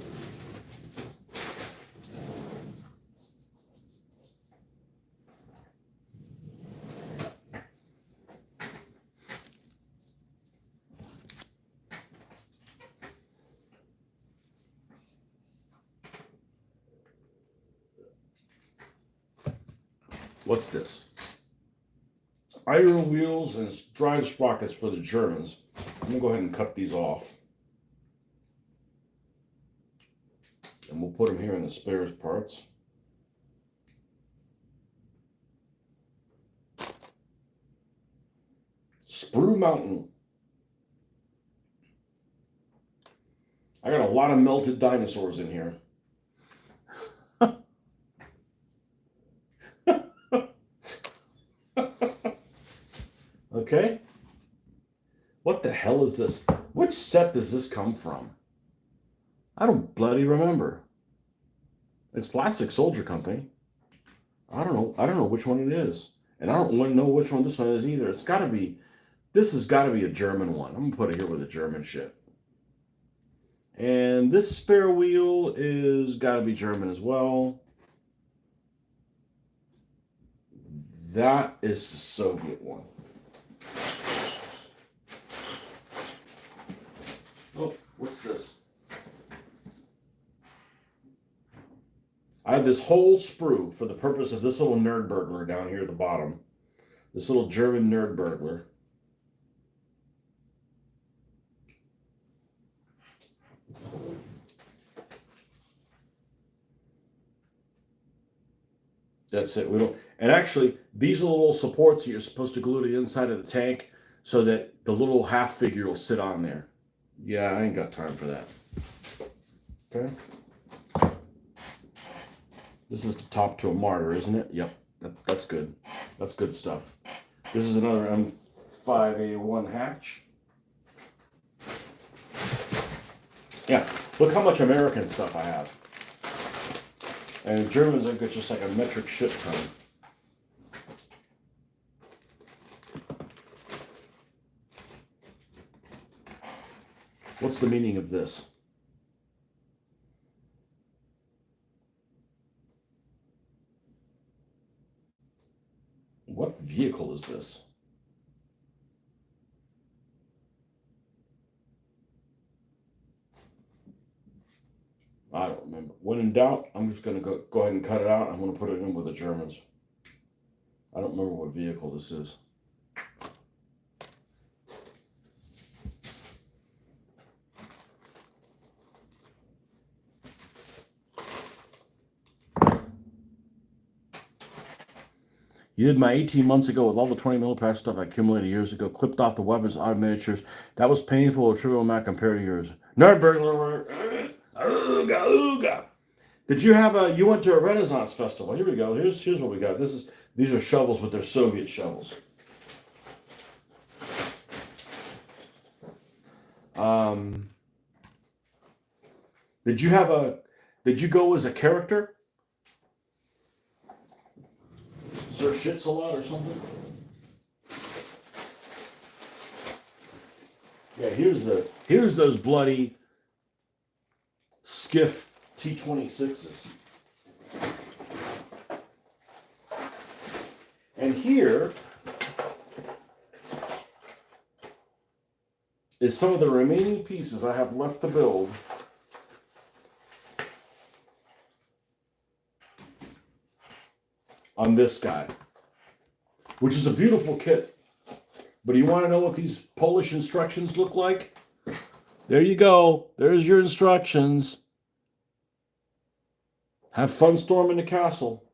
What's this? Idler wheels and drive sprockets for the Germans. I'm going to go ahead and cut these off. And we'll put them here in the spares parts. Sprue Mountain. I got a lot of melted dinosaurs in here. Okay. What the hell is this? Which set does this come from? I don't bloody remember. It's Plastic Soldier Company. I don't know which one it is. And I don't know which one this one is either. This has got to be a German one. I'm going to put it here with a German shit. And this spare wheel is got to be German as well. That is the Soviet one. Oh, what's this? I have this whole sprue for the purpose of this little nerd burglar down here at the bottom. This little German nerd burglar. That's it. We don't. And actually, these are the little supports that you're supposed to glue to the inside of the tank so that the little half figure will sit on there. Yeah, I ain't got time for that. Okay. This is the top to a martyr, isn't it? Yep. That's good. That's good stuff. This is another M5A1 hatch. Yeah. Look how much American stuff I have. And Germans have got just like a metric shit ton. What's the meaning of this? What vehicle is this? I don't remember. When in doubt, I'm just going to go ahead and cut it out. I'm going to put it in with the Germans. I don't remember what vehicle this is. You did my 18 months ago with all the 20 millipack stuff I accumulated years ago, clipped off the weapons, auto miniatures. That was painful or trivial amount compared to yours. Nerd burglar. Ooga, ooga. Did you have a? You went to a Renaissance festival. Here we go. Here's what we got. These are shovels, but they're Soviet shovels. Did you have a? Did you go as a character? Sir Shits-a-lot or something? Yeah, here's those bloody skiff T-26s. And here is some of the remaining pieces I have left to build. On this guy, which is a beautiful kit. But do you want to know what these Polish instructions look like? There you go. There's your instructions. Have fun storming the castle.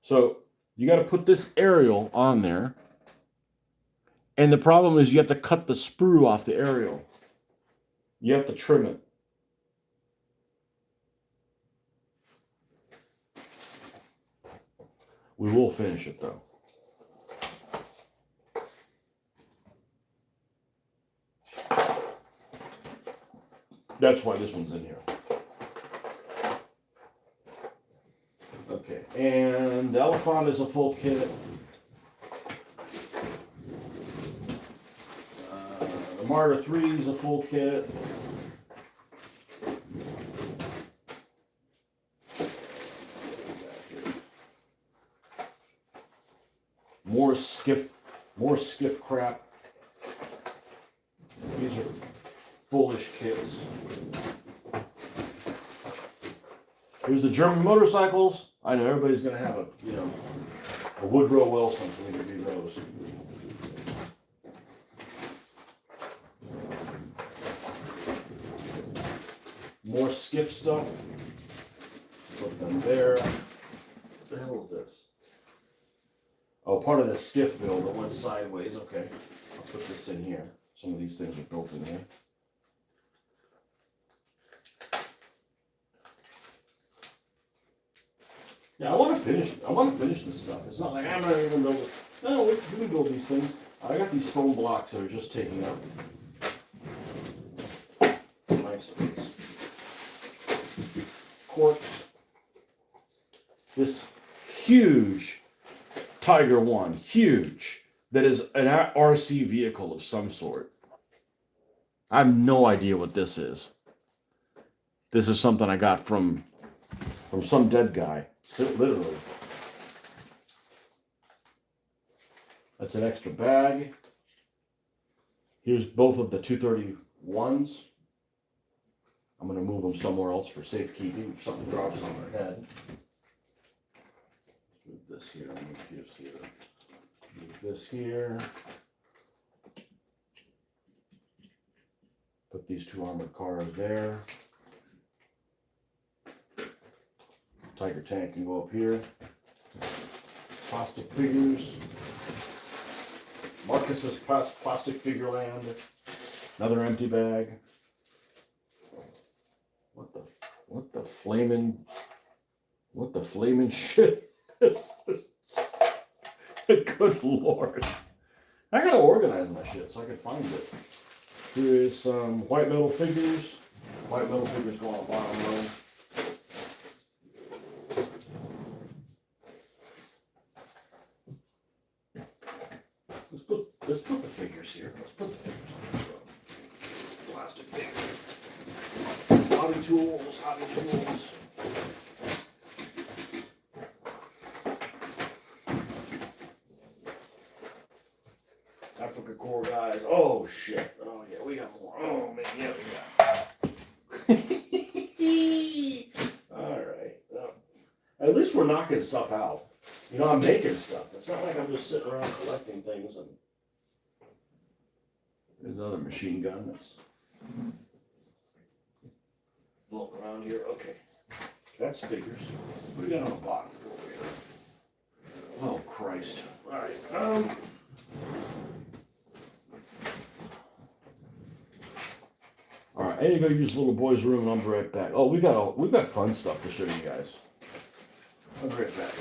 So you got to put this aerial on there. And the problem is you have to cut the sprue off the aerial. You have to trim it. We will finish it though. That's why this one's in here. Okay, and the Elephant is a full kit. Martyr 3 is a full kit. More skiff crap. These are foolish kits. Here's the German motorcycles. I know everybody's gonna have a Woodrow Wilson when you do those. More skiff stuff. Put them there. What the hell is this? Oh, part of the skiff build that went sideways. Okay. I'll put this in here. Some of these things are built in here. Yeah, I want to finish this stuff. It's not like I'm not even build it. No, we can build these things. I got these foam blocks that are just taking up my space. Quartz. This huge Tiger One, huge. That is an RC vehicle of some sort. I have no idea what this is. This is something I got from some dead guy. Literally. That's an extra bag. Here's both of the 231s. I'm going to move them somewhere else for safekeeping if something drops on their head. Move this here, move this here. Move this here. Put these two armored cars there. Tiger tank can go up here. Plastic figures. Marcus's plastic figure land. Another empty bag. What the flaming shit is this? Good Lord. I gotta organize my shit so I can find it. Here is some white metal figures. White metal figures go on the bottom row. Let's put the figures here. Let's put the figures on this row. Plastic figures. Hobby tools, hobby tools. Africa Core guys. Oh shit. Oh yeah, we got more. Oh man, yeah, we got. Alright. At least we're knocking stuff out. You know, I'm making stuff. It's not like I'm just sitting around collecting things. And there's another machine gun that's floating around here. Okay. That's figures. What do we got on the bottom over here? Oh Christ. Alright. Alright, I need to go use the little boy's room and I'll be right back. Oh, we've got fun stuff to show you guys. I'll be right back.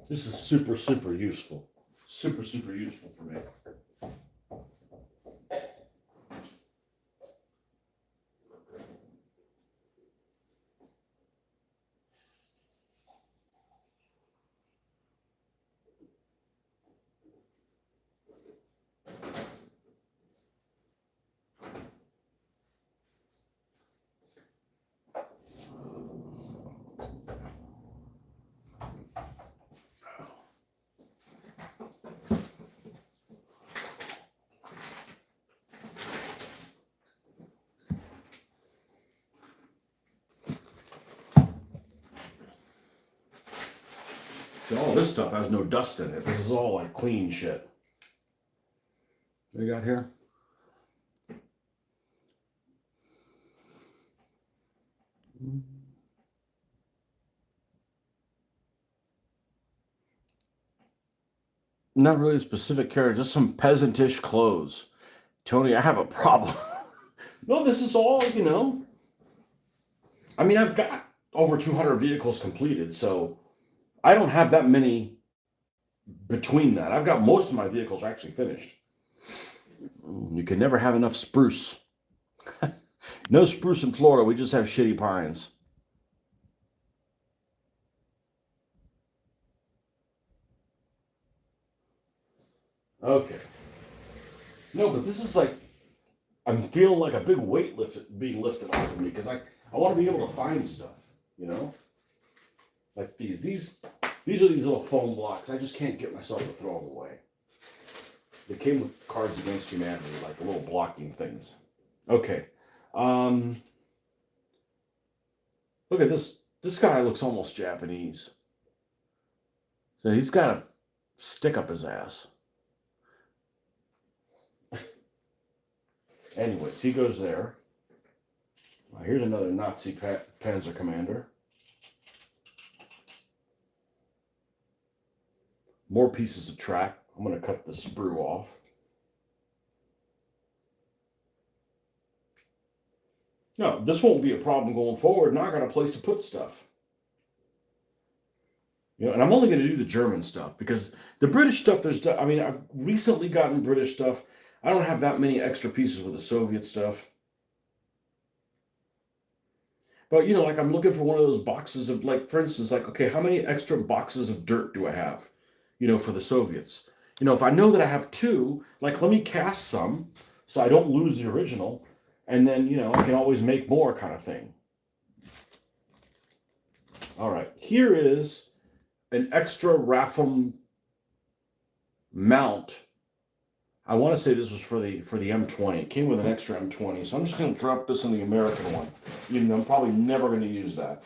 This is super, super useful. Super, super useful for me. All this stuff has no dust in it. This is all like clean shit. What you got here? Not really a specific character, just some peasantish clothes. Tony, I have a problem. No, this is all, you know. I mean, I've got over 200 vehicles completed, so I don't have that many between that. I've got most of my vehicles actually finished. You can never have enough spruce. No spruce in Florida. We just have shitty pines. Okay. No, but this is like, I'm feeling like a big weight being lifted off of me because I want to be able to find stuff, you know? Like these. These are these little foam blocks. I just can't get myself to throw them away. They came with Cards Against Humanity, like the little blocking things. Okay. Look at this. This guy looks almost Japanese. So he's got a stick up his ass. Anyways, he goes there. Here's another Nazi Panzer Commander. More pieces of track. I'm going to cut the sprue off. No, this won't be a problem going forward. Now I got a place to put stuff. You know, and I'm only going to do the German stuff because the British stuff, I mean, I've recently gotten British stuff. I don't have that many extra pieces with the Soviet stuff. But, you know, like I'm looking for one of those boxes of, like, for instance, like, okay, how many extra boxes of dirt do I have, you know, for the Soviets? You know, if I know that I have two, like, let me cast some so I don't lose the original. And then, you know, I can always make more kind of thing. All right, here is an extra RAFM mount. I want to say this was for the M20. It came with an extra M20, so I'm just going to drop this in the American one. You know, I'm probably never going to use that.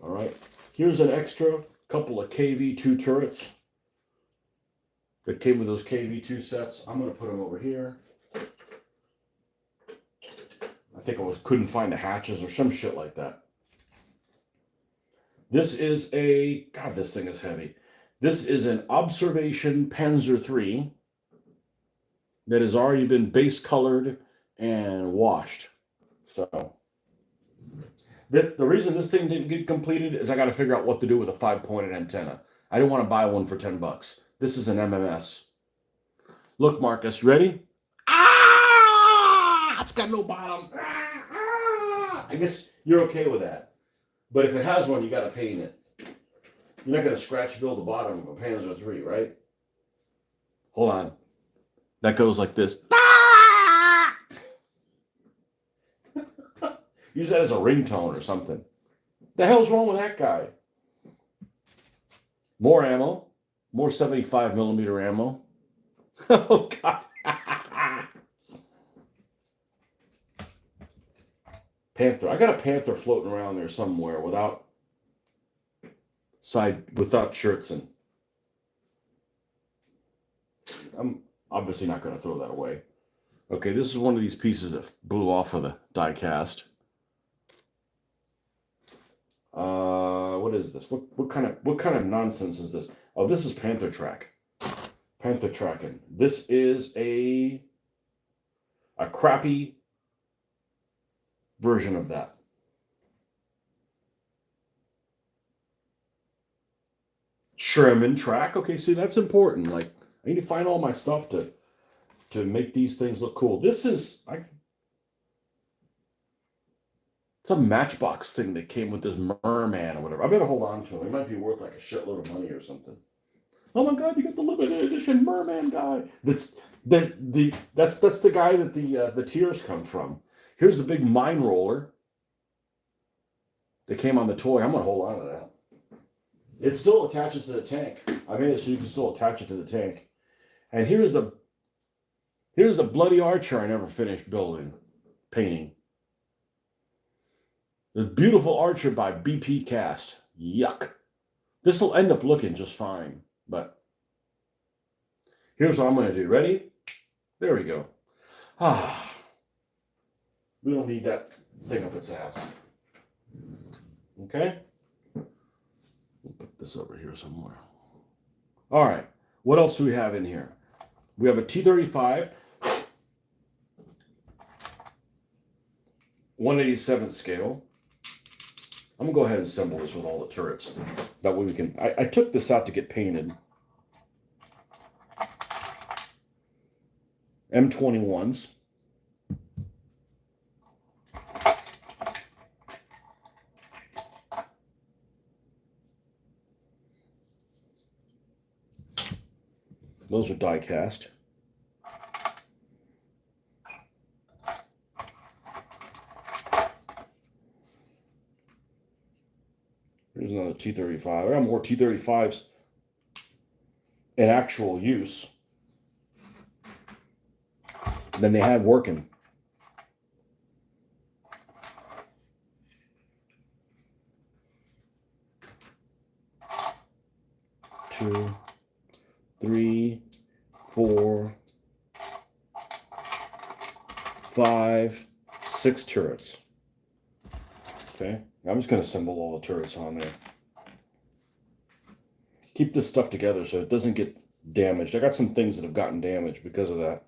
All right, here's an extra couple of KV2 turrets that came with those KV2 sets. I'm going to put them over here. I think couldn't find the hatches or some shit like that. This is God, this thing is heavy. This is an Observation Panzer III that has already been base colored and washed. So the reason this thing didn't get completed is I got to figure out what to do with a 5-pointed antenna. I didn't want to buy one for $10. This is an MMS. Look, Marcus, ready? Ah! It's got no bottom. Ah! I guess you're okay with that. But if it has one, you got to paint it. You're not going to scratch build the bottom of a Panzer III, right? Hold on. That goes like this. Use that as a ringtone or something. The hell's wrong with that guy? More ammo. More 75 millimeter ammo. Oh, God. Panther. I got a Panther floating around there somewhere without shirts in. I'm obviously not going to throw that away. Okay, this is one of these pieces that blew off of the die cast. What is this? What kind of nonsense is this? Oh, this is Panther track. Panther tracking. This is a crappy version of that. Sherman track. Okay, see, that's important. Like, I need to find all my stuff to make these things look cool. This is it's a Matchbox thing that came with this merman or whatever. I better hold on to it. It might be worth like a shitload of money or something. Oh my God, you got the limited edition merman guy. That's the guy that the tears come from. Here's the big mine roller that came on the toy. I'm gonna hold on to that. It still attaches to the tank. I made it so you can still attach it to the tank. And here's a bloody archer I never finished painting. The beautiful archer by BP Cast. Yuck. This will end up looking just fine, but here's what I'm going to do. Ready? There we go. We don't need that thing up its ass. Okay? We'll put this over here somewhere. All right. What else do we have in here? We have a T-35, 1/87th scale. I'm going to go ahead and assemble this with all the turrets. That way we can... I took this out to get painted. M21s. Those are die cast. Here's another T35. I got more T35s in actual use than they had working. Two, three, 4, 5, 6 turrets. Okay, I'm just going to assemble all the turrets on there. Keep this stuff together so it doesn't get damaged. I got some things that have gotten damaged because of that.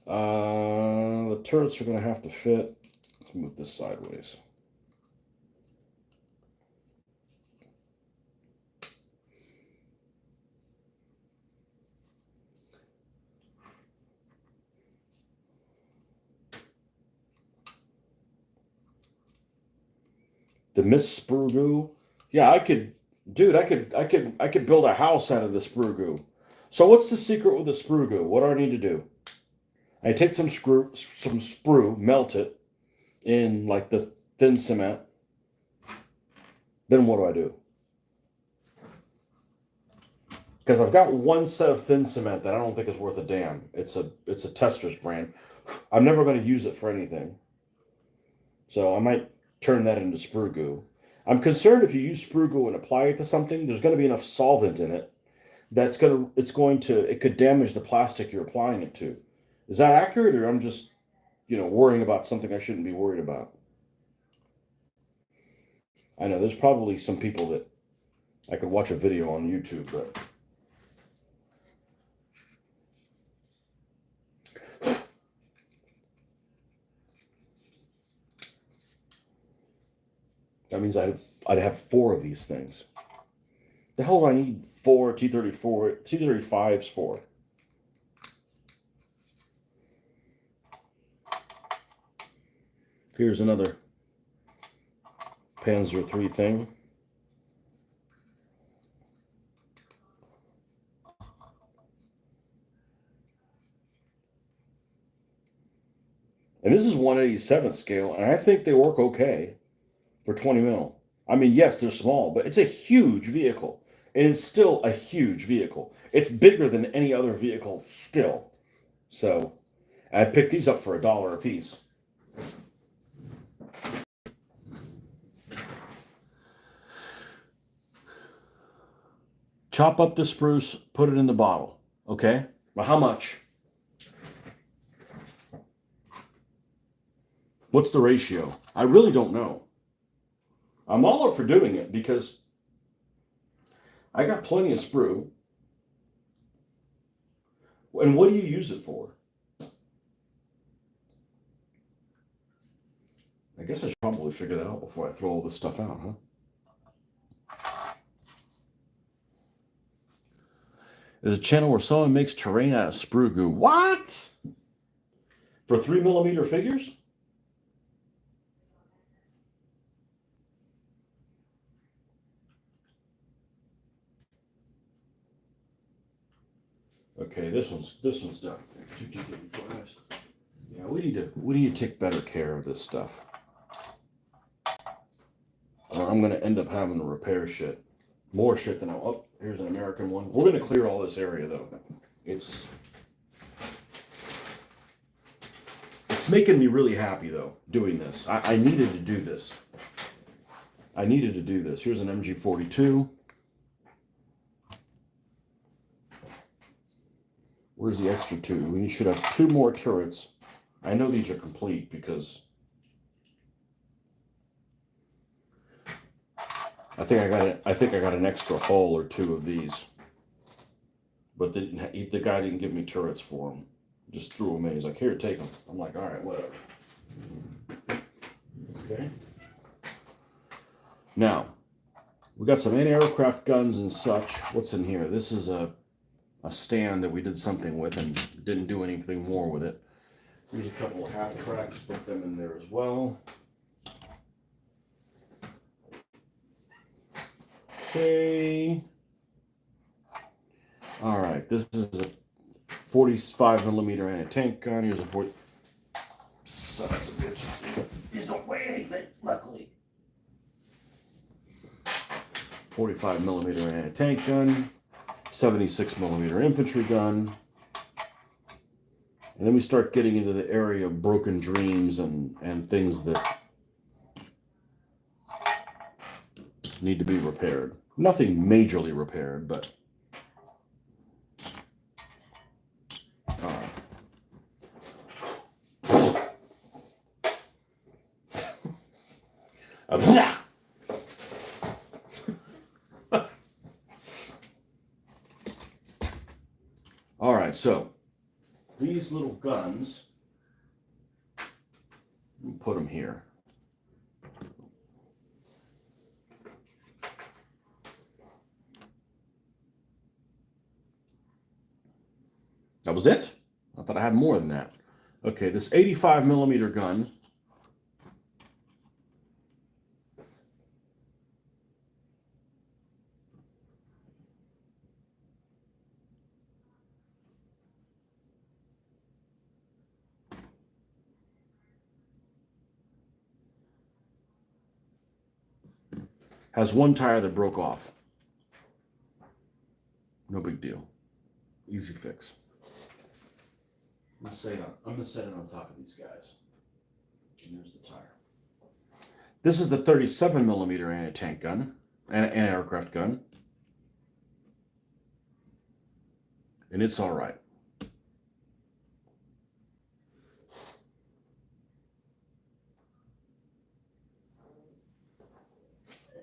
The turrets are going to have to fit. Let's move this sideways. The Miss Sprue goo. Yeah, I could, dude. I could build a house out of the sprue goo. So what's the secret with the sprue goo? What do I need to do? I take some sprue, melt it in like the thin cement. Then what do I do? Because I've got one set of thin cement that I don't think is worth a damn. It's a Tester's brand. I'm never going to use it for anything. So I might turn that into sprue goo. I'm concerned if you use sprue goo and apply it to something, there's going to be enough solvent in it it could damage the plastic you're applying it to. Is that accurate, or I'm just, worrying about something I shouldn't be worried about? I know there's probably some people that I could watch a video on YouTube, but that means I'd have 4 of these things. The hell do I need 4 T35s for? Here's another Panzer III thing. And this is 1/87 scale, and I think they work okay for 20 mil. I mean, yes, they're small, but it's a huge vehicle. And it's still a huge vehicle. It's bigger than any other vehicle still. So I picked these up for $1 a piece. Chop up the spruce, put it in the bottle. Okay? Well, how much? What's the ratio? I really don't know. I'm all up for doing it because I got plenty of sprue. And what do you use it for? I guess I should probably figure that out before I throw all this stuff out, huh? There's a channel where someone makes terrain out of sprue goo. What? For 3mm figures? Okay, this one's done. 2 T35s. Yeah, we need to take better care of this stuff. Or I'm gonna end up having to repair shit. More shit than here's an American one. We're gonna clear all this area though. It's making me really happy though, doing this. I needed to do this. Here's an MG42. Where's the extra 2? We should have 2 more turrets. I know these are complete because I think I got an extra hull or 2 of these. But the guy didn't give me turrets for them. Just threw them in. He's like, here, take them. I'm like, all right, whatever. Okay. Now, we got some anti-aircraft guns and such. What's in here? This is a stand that we did something with and didn't do anything more with it. Here's a couple of half-tracks. Put them in there as well. Okay. All right. This is 45 millimeter anti-tank gun. Here's a 40. Sons of bitches. These don't weigh anything, luckily. 45 millimeter anti-tank gun. 76 millimeter infantry gun. And then we start getting into the area of broken dreams and things that need to be repaired. Nothing majorly repaired, but all right, so these little guns, put them here. That was it? I thought I had more than that. Okay, this 85 millimeter gun has one tire that broke off. No big deal. Easy fix. I'm gonna set it on top of these guys. And there's the tire. This is the 37 millimeter anti-tank gun, an aircraft gun. And it's all right. And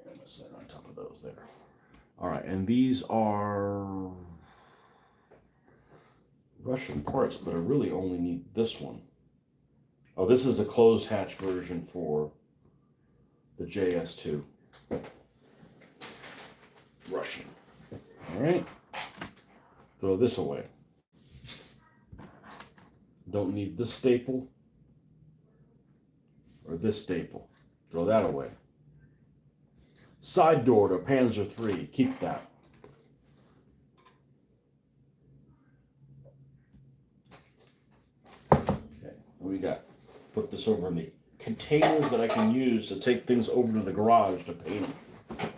I'm gonna set it on top of those there. All right, and these are Russian parts, but I really only need this one. Oh, this is a closed hatch version for the JS2. Russian. All right. Throw this away. Don't need this staple or this staple. Throw that away. Side door to Panzer III. Keep that. We got put this over in the containers that I can use to take things over to the garage to paint them.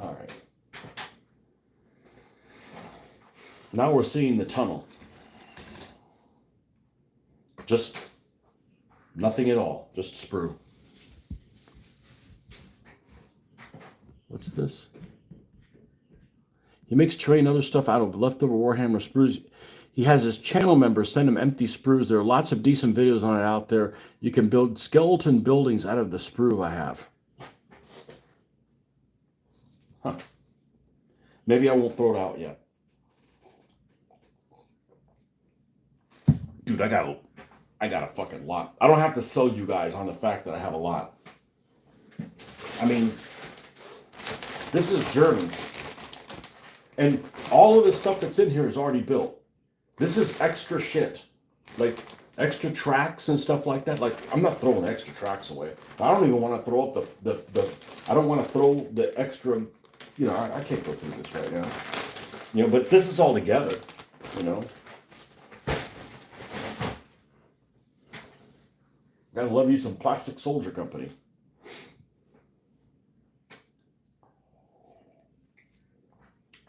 All right. Now we're seeing the tunnel. Just nothing at all. Just sprue. What's this? He makes tray and other stuff out of leftover Warhammer sprues. He has his channel members send him empty sprues. There are lots of decent videos on it out there. You can build skeleton buildings out of the sprue I have. Huh. Maybe I won't throw it out yet. Dude, I got a fucking lot. I don't have to sell you guys on the fact that I have a lot. I mean, this is Germans. And all of the stuff that's in here is already built. This is extra shit, like extra tracks and stuff like that. Like, I'm not throwing extra tracks away. I don't even want to throw up I don't want to throw the extra, you know, I can't go through this right now. You know, but this is all together, you know. Gotta love you some Plastic Soldier Company.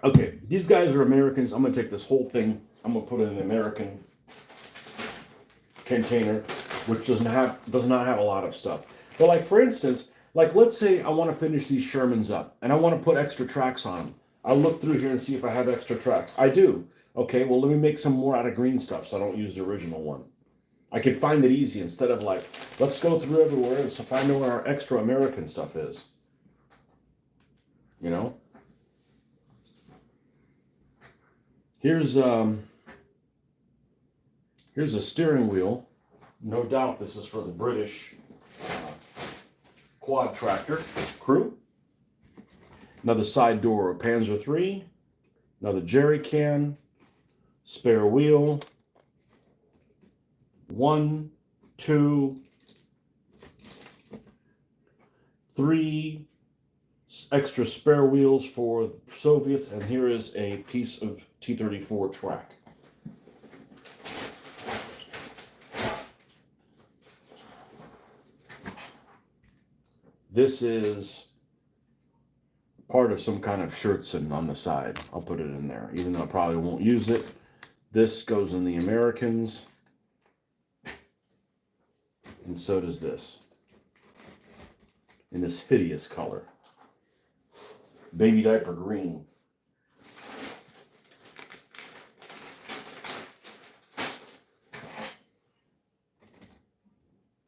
Okay, these guys are Americans. I'm gonna take this whole thing. I'm gonna put it in an American container, which does not have a lot of stuff. But like, for instance, like, let's say I want to finish these Shermans up and I want to put extra tracks on them. I'll look through here and see if I have extra tracks. I do. Okay, well, let me make some more out of green stuff so I don't use the original one. I can find it easy instead of like, let's go through everywhere and find out where our extra American stuff is. You know? Here's a steering wheel. No doubt this is for the British quad tractor crew. Another side door of Panzer III. Another jerry can. Spare wheel. 1, 2, 3 extra spare wheels for the Soviets, and here is a piece of T-34 track. This is part of some kind of shirtson on the side. I'll put it in there, even though I probably won't use it. This goes in the Americans. And so does this. In this hideous color. Baby diaper green.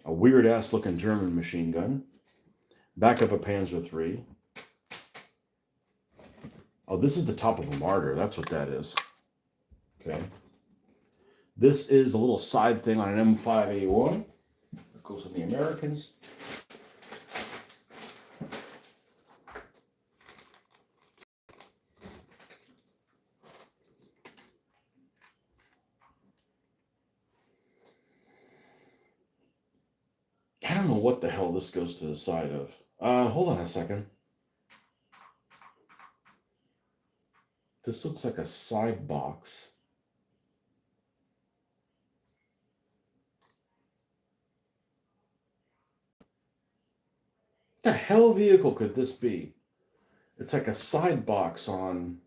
A weird ass looking German machine gun. Back of a Panzer III. Oh, this is the top of a Martyr. That's what that is. Okay. This is a little side thing on an M5A1. That goes in the Americans. I don't know what the hell this goes to the side of. Hold on a second. This looks like a side box. What the hell vehicle could this be? It's like a side box on...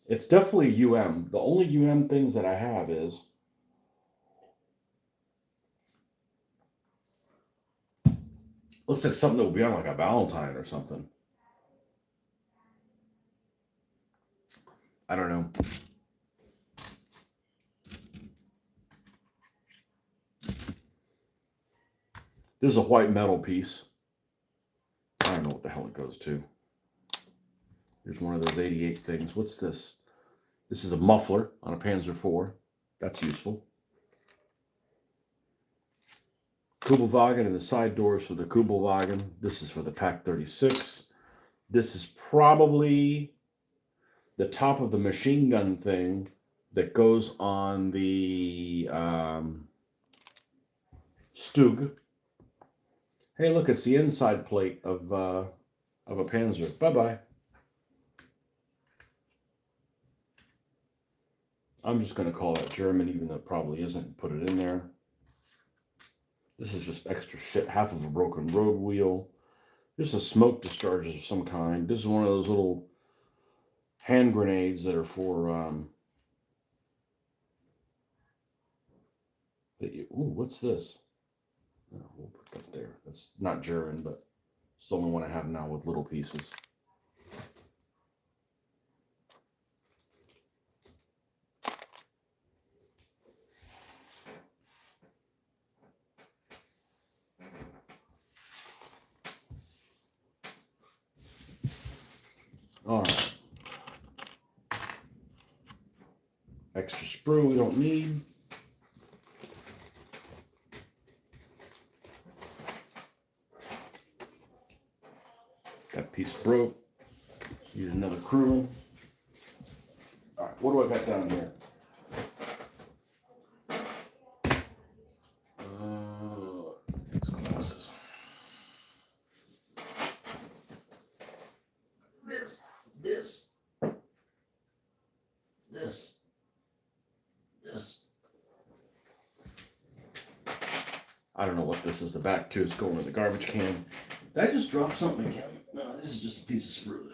It's definitely UM. The only UM things that I have is... Looks like something that would be on like a Valentine or something. I don't know. This is a white metal piece. I don't know what the hell it goes to. Here's one of those 88 things. What's this? This is a muffler on a Panzer IV. That's useful. Kubelwagen and the side doors for the Kubelwagen. This is for the Pak 36. This is probably the top of the machine gun thing that goes on the Stug. Hey, look, it's the inside plate of a Panzer. Bye-bye. I'm just going to call that German, even though it probably isn't, and put it in there. This is just extra shit. Half of a broken road wheel. There's a smoke discharge of some kind. This is one of those little hand grenades that are for... ooh, what's this? Oh, we'll put that there. That's not German, but it's the only one I have now with little pieces. All right. Extra sprue we don't need. That piece broke. Need another crew. All right, what do I got down here? Glasses. This. I don't know what this is. The back too is going in the garbage can. Did I just drop something again? No, this is just a piece of sprue.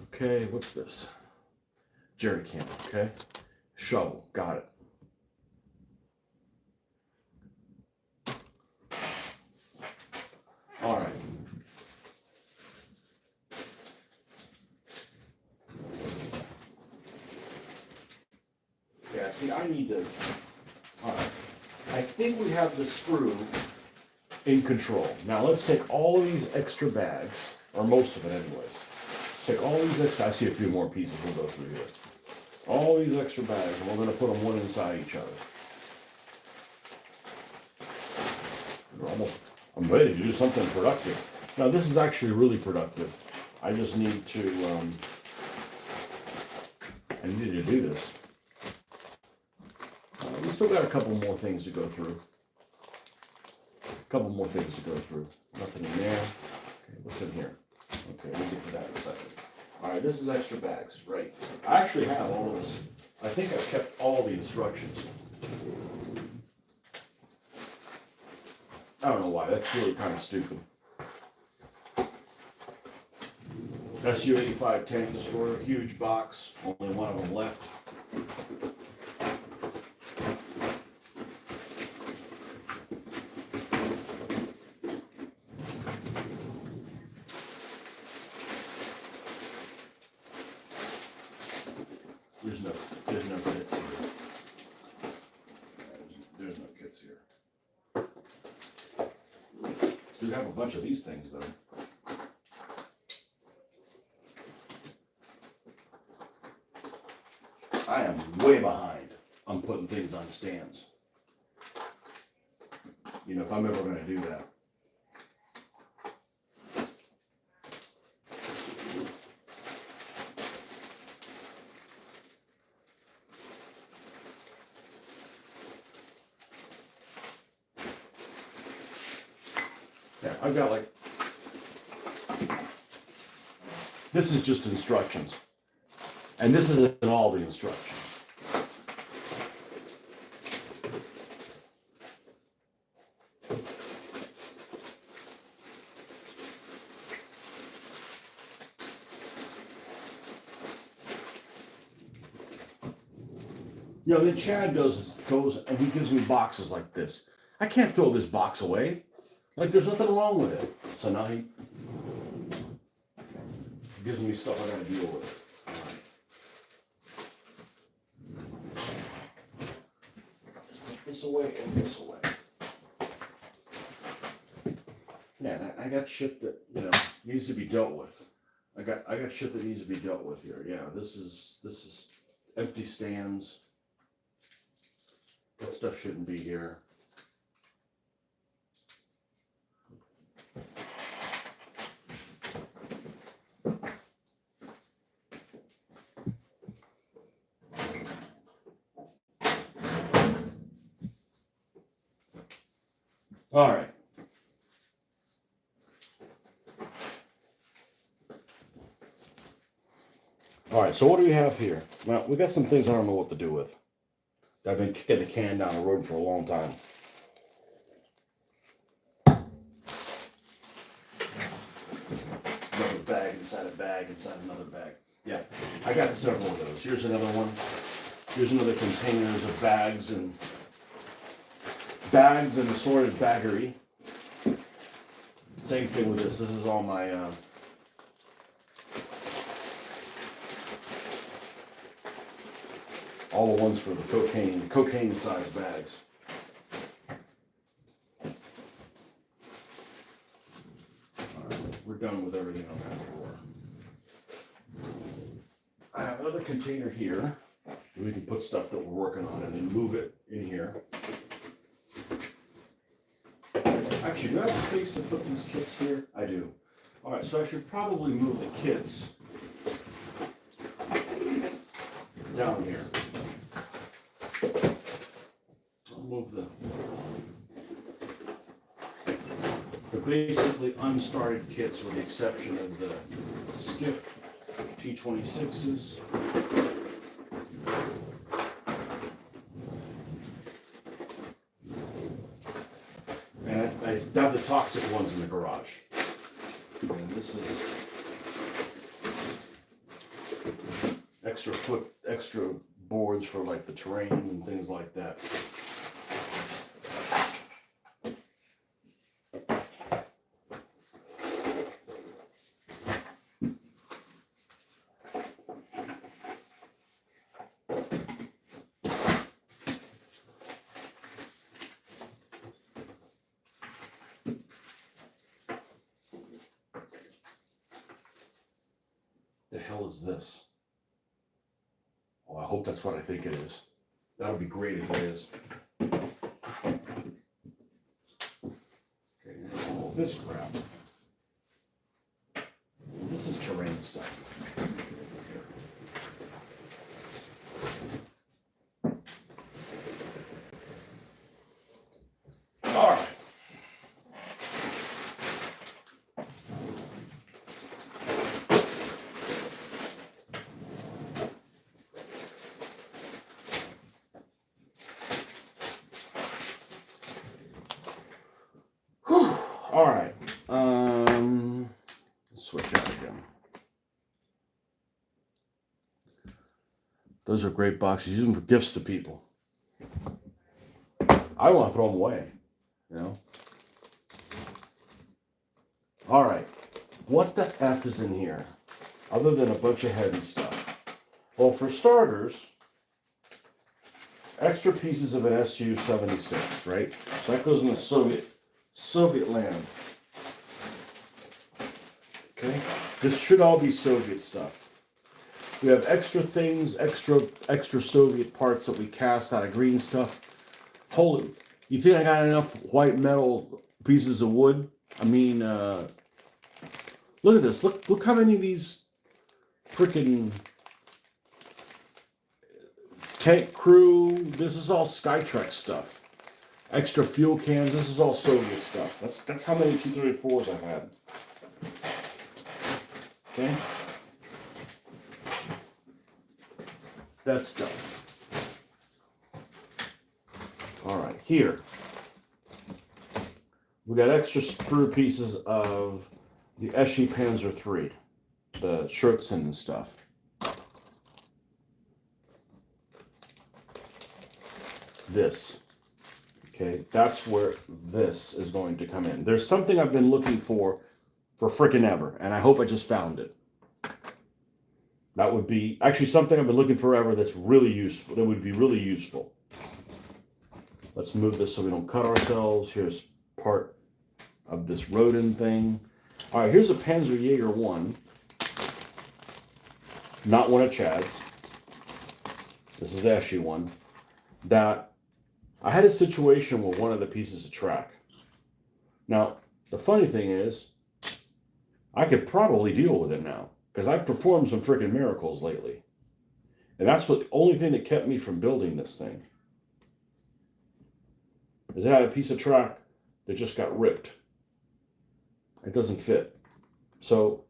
Okay, what's this? Jerry can, okay. Shovel, got it. All right. Yeah, see, I need to... All right. I think we have the sprue in control. Now let's take all of these extra bags, or most of it anyways. Let's take all these extra... I see a few more pieces we'll go through here. All these extra bags, and we're going to put them one inside each other. I'm ready to do something productive. Now this is actually really productive. I just need to... I needed to do this. We still got a couple more things to go through. Nothing in there. Okay, what's in here? Okay, we'll get to that in a second. All right, this is extra bags, right? I actually have all of this. I think I've kept all the instructions. I don't know why, that's really kind of stupid. SU-85 tank destroyer, huge box, only one of them left. There's no kits here. There's no kits here. Do have a bunch of these things though. I am way behind on putting things on stands. You know, if I'm ever going to do that. Yeah, I've got like, this is just instructions. And this isn't all the instructions. You know, then Chad goes and he gives me boxes like this. I can't throw this box away. Like there's nothing wrong with it. So now he gives me stuff I gotta deal with. This away and this away. Yeah, I got shit that, you know, needs to be dealt with. I got shit that needs to be dealt with here. Yeah, this is empty stands. That stuff shouldn't be here. All right. All right, so what do we have here? Well, we got some things I don't know what to do with. I've been kicking the can down the road for a long time. Another bag inside a bag inside another bag. Yeah, I got several of those. Here's another one. Here's another containers of bags and assorted baggery. Same thing with this. This is all my all the ones for the cocaine sized bags. All right, we're done with everything on that drawer. I have another container here. We can put stuff that we're working on and then move it in here. Actually, do I have space to put these kits here? I do. All right, so I should probably move the kits down here. I'll move the basically unstarted kits with the exception of the Skiff T26s. And I have the toxic ones in the garage. And this is extra boards for like the terrain and things like that. The hell is this? Oh, I hope that's what I think it is. That would be great if it is. Okay, all this crap. This is terrain stuff. All right. Those are great boxes. Use them for gifts to people. I want to throw them away, you know. All right. What the F is in here? Other than a bunch of heavy stuff. Well, for starters, extra pieces of an Su-76, right? So that goes in the Soviet land. Okay? This should all be Soviet stuff. We have extra things, extra Soviet parts that we cast out of green stuff. Holy, you think I got enough white metal pieces of wood? I mean, look at this. Look how many of these freaking tank crew. This is all Skytrax stuff. Extra fuel cans. This is all Soviet stuff. That's how many 234s I had. Okay. That's done. All right, here we got extra sprue pieces of the Eschi Panzer III, the Schurzen and stuff. This, okay, that's where this is going to come in. There's something I've been looking for frickin' ever, and I hope I just found it. That would be actually something I've been looking forever that's really useful. That would be really useful. Let's move this so we don't cut ourselves. Here's part of this Rodin thing. All right, here's a Panzerjäger 1. Not one of Chad's. This is the Eschi one. That I had a situation with one of the pieces of track. Now, the funny thing is, I could probably deal with it now. Because I've performed some freaking miracles lately. And that's the only thing that kept me from building this thing. Is it had a piece of track that just got ripped. It doesn't fit. So,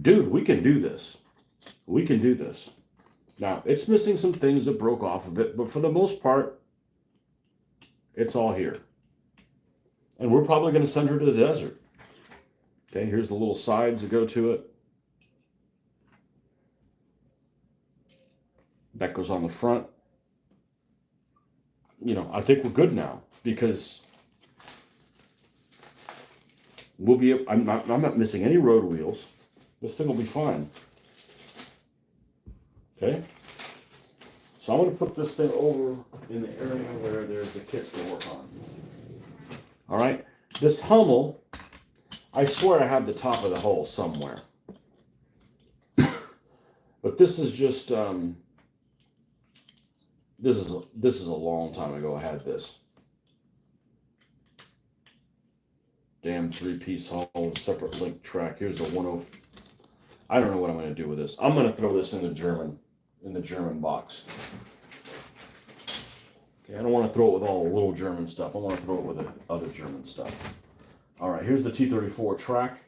dude, we can do this. We can do this. Now, it's missing some things that broke off of it, but for the most part, it's all here. And we're probably going to send her to the desert. Okay, here's the little sides that go to it. That goes on the front. You know, I think we're good now because we'll be. I'm not missing any road wheels. This thing will be fine. Okay. So I'm going to put this thing over in the area where there's the kits to work on. All right. This Hummel, I swear I have the top of the hull somewhere. But this is just. This is a long time ago I had this. Damn 3-piece hull, separate link track. Here's the 10. I don't know what I'm going to do with this. I'm going to throw this in the German box. Okay, I don't want to throw it with all the little German stuff. I want to throw it with the other German stuff. All right, here's the T-34 track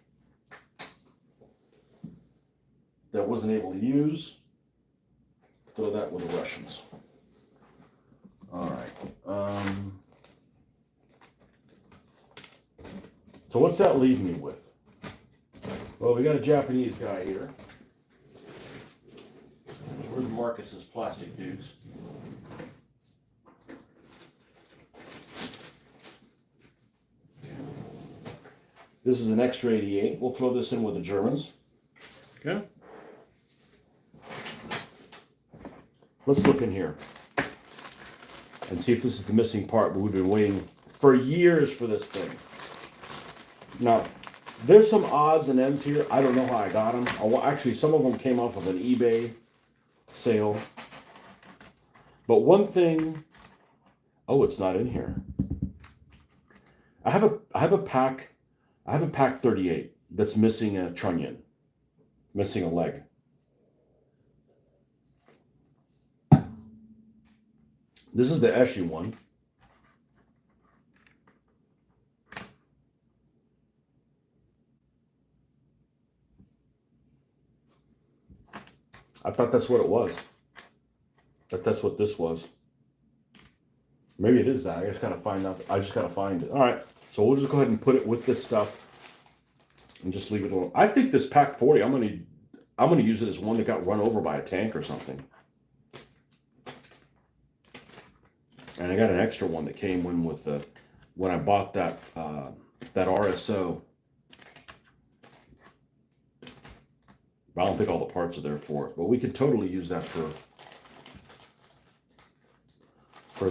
that wasn't able to use. Throw that with the Russians. All right. So what's that leave me with? Well, we got a Japanese guy here. Where's Marcus's plastic dudes? This is an extra 88. We'll throw this in with the Germans. Okay. Let's look in here and see if this is the missing part, but we've been waiting for years for this thing. Now, there's some odds and ends here. I don't know how I got them. Actually, some of them came off of an eBay sale. But one thing, oh, it's not in here. I have a pack 38 that's missing a trunnion, missing a leg. This is the Eschi one. I thought that's what it was. That's what this was. Maybe it is that. I just gotta find out. I just gotta find it. All right. So we'll just go ahead and put it with this stuff and just leave it alone. I think this pack 40. I'm gonna use it as one that got run over by a tank or something. And I got an extra one that came in with the, when I bought that, that RSO. I don't think all the parts are there for it, but we can totally use that for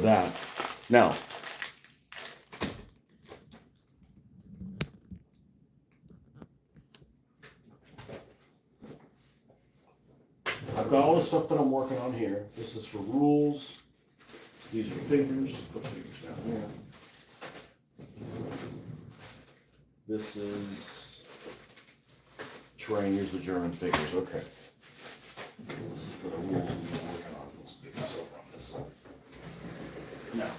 that. Now, I've got all the stuff that I'm working on here. This is for rules. These are figures. Put figures down here. This is terrain. Here's the German figures. Okay. This is for the rules we've been working on. Let's get this over on this side. Now,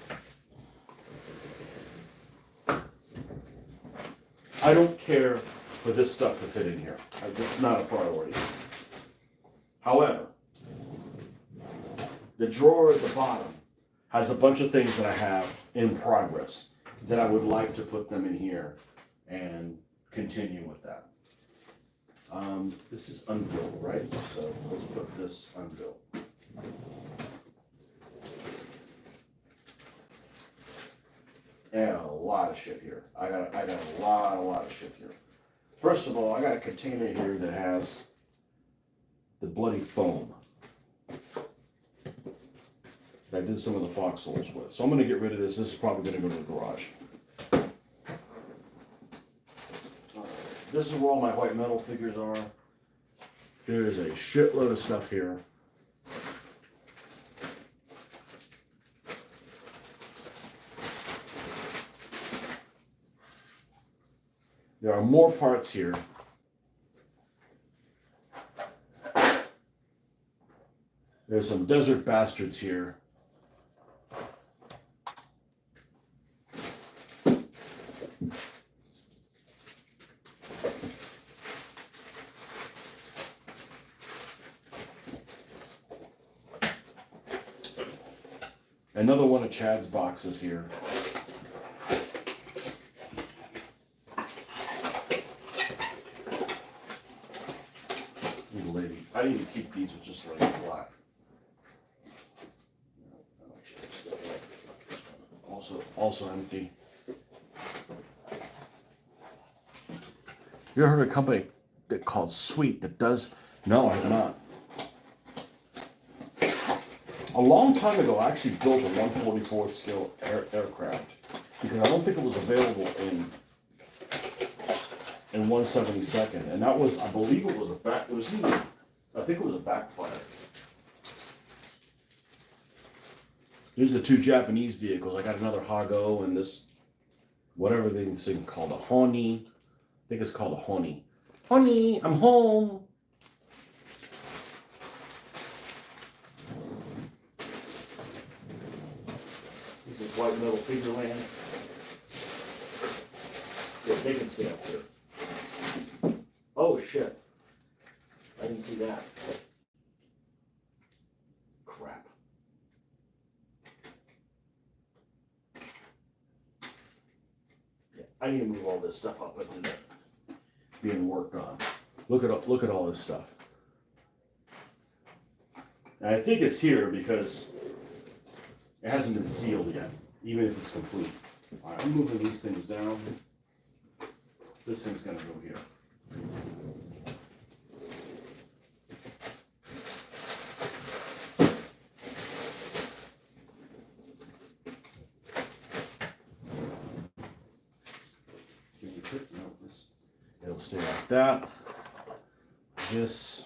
I don't care for this stuff to fit in here. It's not a priority. However, the drawer at the bottom has a bunch of things that I have in progress that I would like to put them in here and continue with that. This is unbuilt, right? So let's put this unbuilt. And a lot of shit here. I got a lot of shit here. First of all, I got a container here that has the bloody foam that I did some of the foxholes with. So I'm going to get rid of this. This is probably going to go to the garage. This is where all my white metal figures are. There's a shitload of stuff here. There are more parts here. There's some desert bastards here. Another one of Chad's boxes here. I need to keep these with just like black. Also empty. You ever heard of a company that called Sweet that does? No, I have not. A long time ago, I actually built a 144th scale aircraft because I don't think it was available in 1/72, and that was, I believe, it was a back. It was either, I think it was a backfire. Here's the two Japanese vehicles. I got another Hago and this, whatever this thing called, a Honi. I think it's called a Honi. Honey, I'm home. This is white metal figure land. Yeah, they can stay up here. Oh shit. I didn't see that. Crap. Yeah, I need to move all this stuff up into there. Being worked on. Look at all this stuff. And I think it's here because it hasn't been sealed yet, even if it's complete. All right, I'm moving these things down. This thing's gonna go here. It'll stay like that. This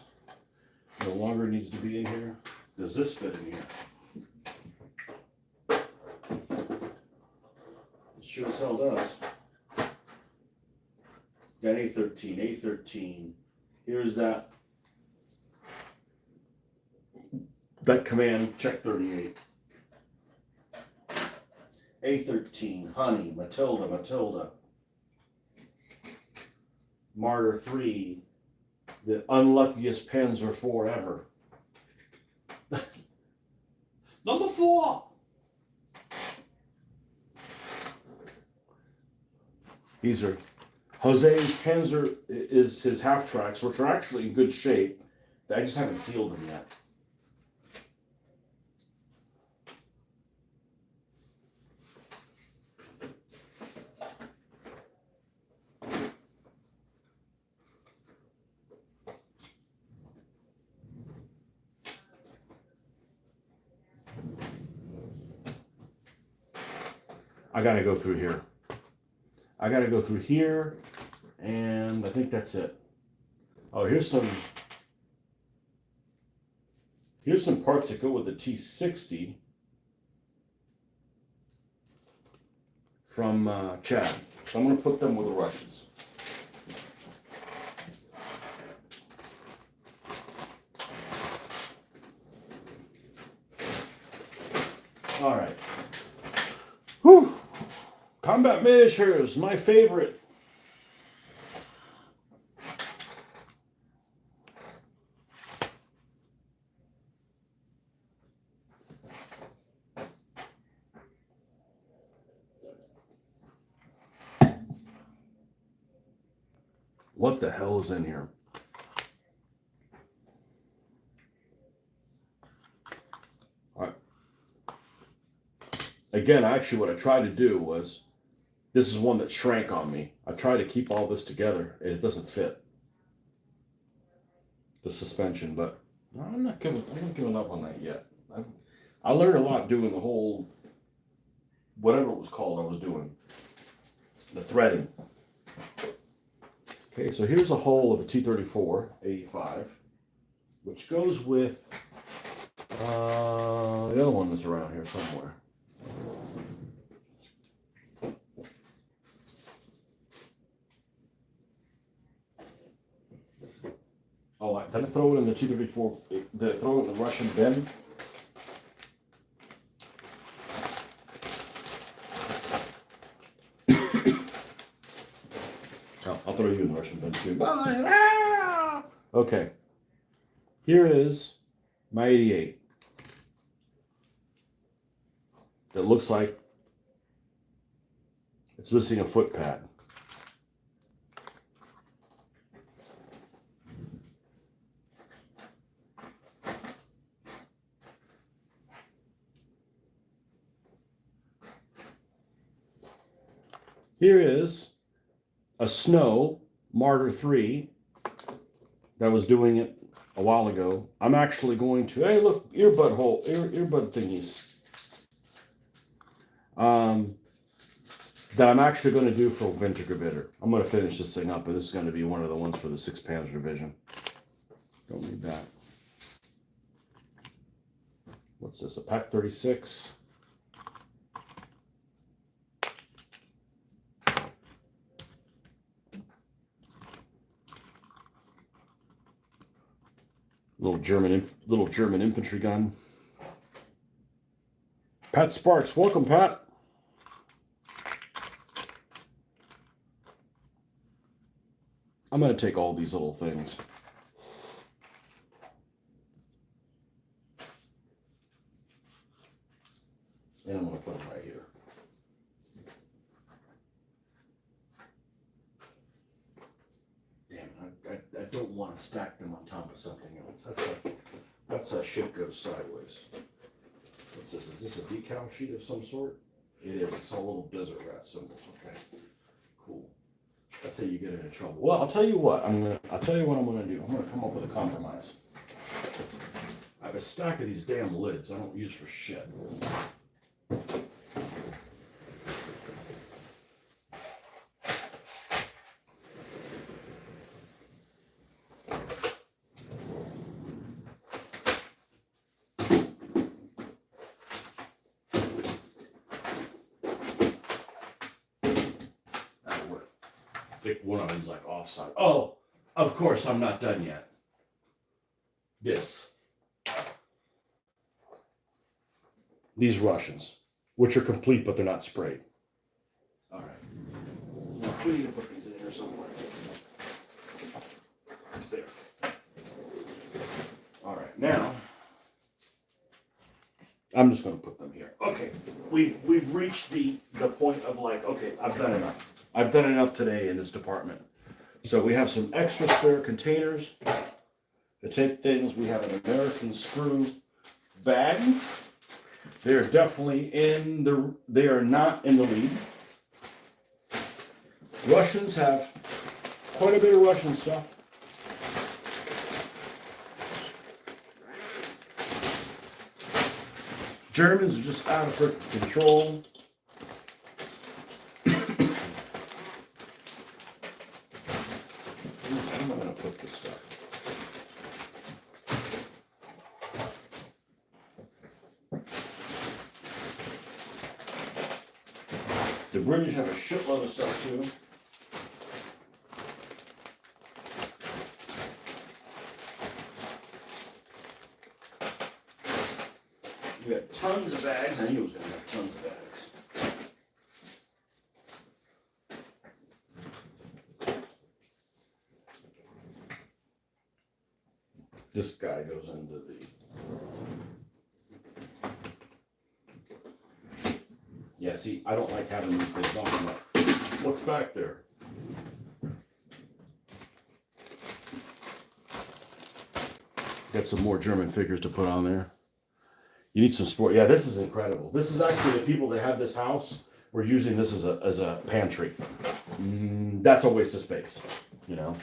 no longer needs to be in here. Does this fit in here? It sure as hell does. Got A13, A13. Here's that command, check 38. A13, Honey, Matilda. Martyr 3, the unluckiest Panzer IV ever. Number 4! These are Jose's Panzer, is his half-tracks, which are actually in good shape. I just haven't sealed them yet. I got to go through here. I got to go through here, and I think that's it. Oh, here's some parts that go with the T60 from Chad. So I'm going to put them with the Russians. All right. Whew. Combat measures, my favorite. What the hell is in here? All right. Again, actually what I tried to do was, this is one that shrank on me. I tried to keep all this together and it doesn't fit. The suspension, but I'm not giving up on that yet. I learned a lot doing the whole, whatever it was called I was doing. The threading. Okay, so here's a hole of a 234-85, which goes with, the other one is around here somewhere. Oh, did I throw it in the 234, did I throw it in the Russian bin? Oh, I'll throw you in the Russian bin too. Bye! Okay. Here is my 88. That looks like it's missing a foot pad. Here is a Snow Martyr 3 that was doing it a while ago. I'm actually going to, hey look, earbud hole, earbud thingies. That I'm actually going to do for Vintage Bitter. I'm going to finish this thing up, but this is going to be one of the ones for the 6th Panzer Division. Don't need that. What's this, a Pack 36? Little German infantry gun. Pat Sparks, welcome, Pat. I'm going to take all these little things. And I'm going to put them right here. Damn, I don't want to stack them on top of something else. That's how shit goes sideways. What's this? Is this a decal sheet of some sort? It is. It's all little desert rat symbols. Okay, cool. That's how you get into trouble. Well, I'll tell you what. I'll tell you what I'm gonna do. I'm gonna come up with a compromise. I have a stack of these damn lids I don't use for shit. One of them's like offside. Oh, of course, I'm not done yet. These Russians, which are complete, but they're not sprayed. All right. Now, we need to put these in here somewhere. There. All right. Now, I'm just going to put them here. Okay. We've reached the point of like, okay, I've done enough. I've done enough today in this department. So we have some extra spare containers to take things. We have an American sprue bag. They are definitely they are not in the lead. Russians have quite a bit of Russian stuff. Germans are just out of control. The British have a shitload of stuff too. We got tons of bags. I knew it was going to have tons of bags. This guy goes into the... Yeah, see, I don't like having these things on. I'm like, what's back there? Got some more German figures to put on there. You need some sport. Yeah, this is incredible. This is actually the people that have this house were using this as a pantry. That's a waste of space, you know.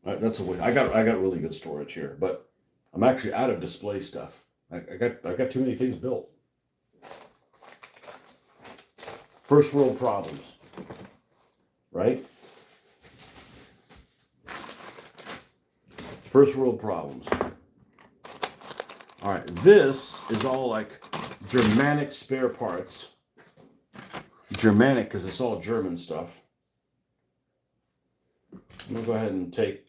That's a waste. I got really good storage here, but I'm actually out of display stuff. I got too many things built. First world problems, right? First world problems. All right, this is all like Germanic spare parts. Germanic because it's all German stuff. I'm gonna go ahead and take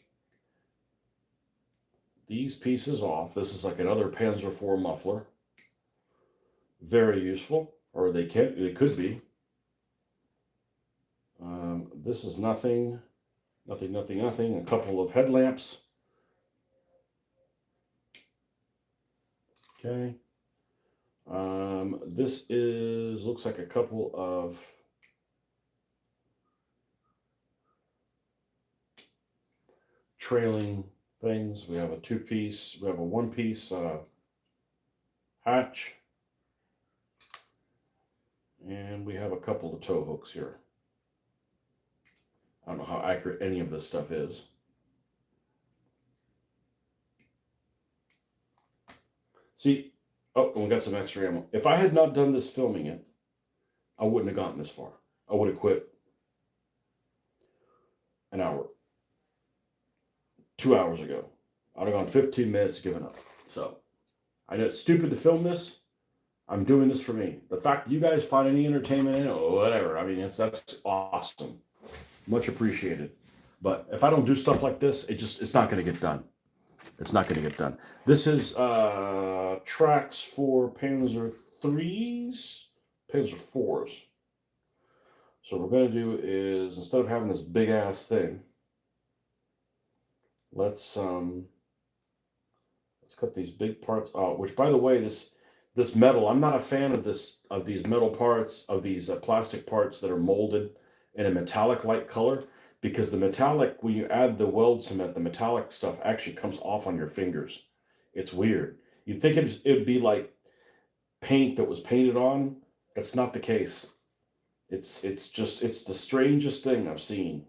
these pieces off. This is like another Panzer IV muffler. Very useful, or they could be. This is nothing. A couple of headlamps. Okay. This looks like a couple of trailing things. We have a two-piece, we have a one-piece hatch, and we have a couple of tow hooks here. I don't know how accurate any of this stuff is. See, oh, and we got some extra ammo. If I had not done this filming it, I wouldn't have gotten this far. I would have quit an hour, 2 hours ago. I'd have gone 15 minutes given up. So, I know it's stupid to film this. I'm doing this for me. The fact that you guys find any entertainment in it, or whatever, I mean, that's awesome. Much appreciated. But if I don't do stuff like this, it's not going to get done. It's not going to get done. This is tracks for Panzer IIIs, Panzer IVs. So what we're going to do is, instead of having this big ass thing, let's cut these big parts out. Which, by the way, this metal, I'm not a fan of these metal parts, of these plastic parts that are molded in a metallic light color, because the metallic, when you add the weld cement, the metallic stuff actually comes off on your fingers. It's weird. You'd think it'd be like paint that was painted on. That's not the case. It's the strangest thing I've seen.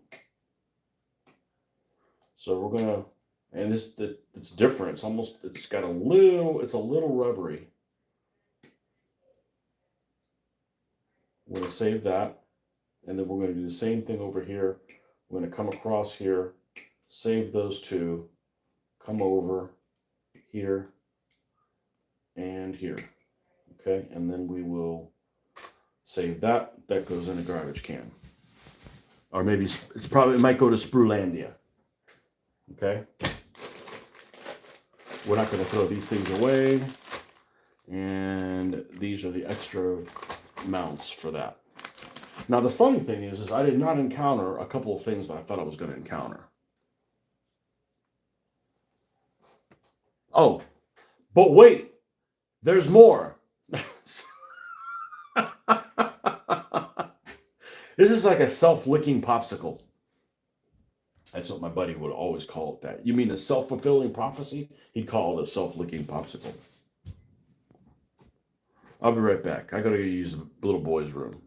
So we're gonna, and it's different. It's got a little rubbery. We're gonna save that. And then we're going to do the same thing over here. We're going to come across here, save those two, come over here and here. Okay, and then we will save that. That goes in a garbage can. Or maybe it might go to Spruelandia. Okay. We're not going to throw these things away. And these are the extra mounts for that. Now, the funny thing is I did not encounter a couple of things that I thought I was going to encounter. Oh, but wait, there's more. This is like a self-licking popsicle. That's what my buddy would always call it that. You mean a self-fulfilling prophecy? He'd call it a self-licking popsicle. I'll be right back. I got to use the little boy's room.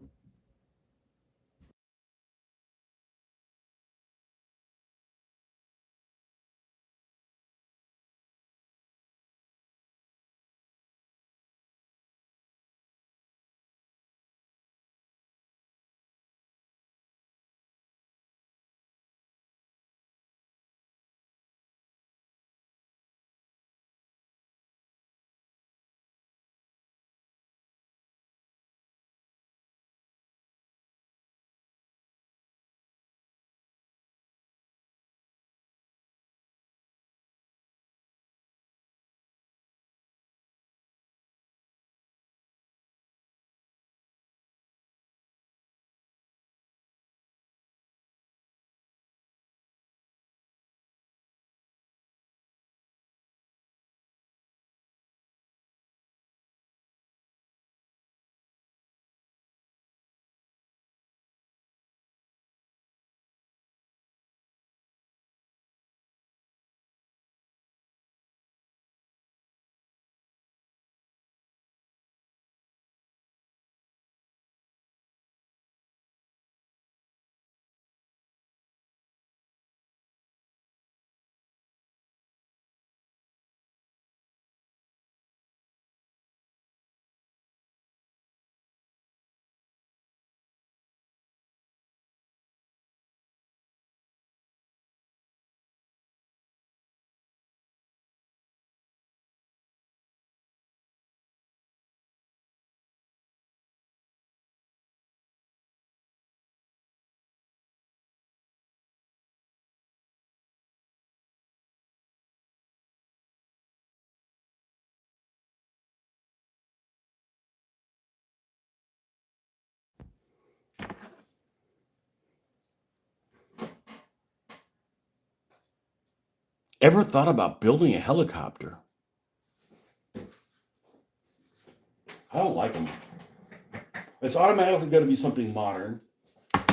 Ever thought about building a helicopter? I don't like them. It's automatically going to be something modern.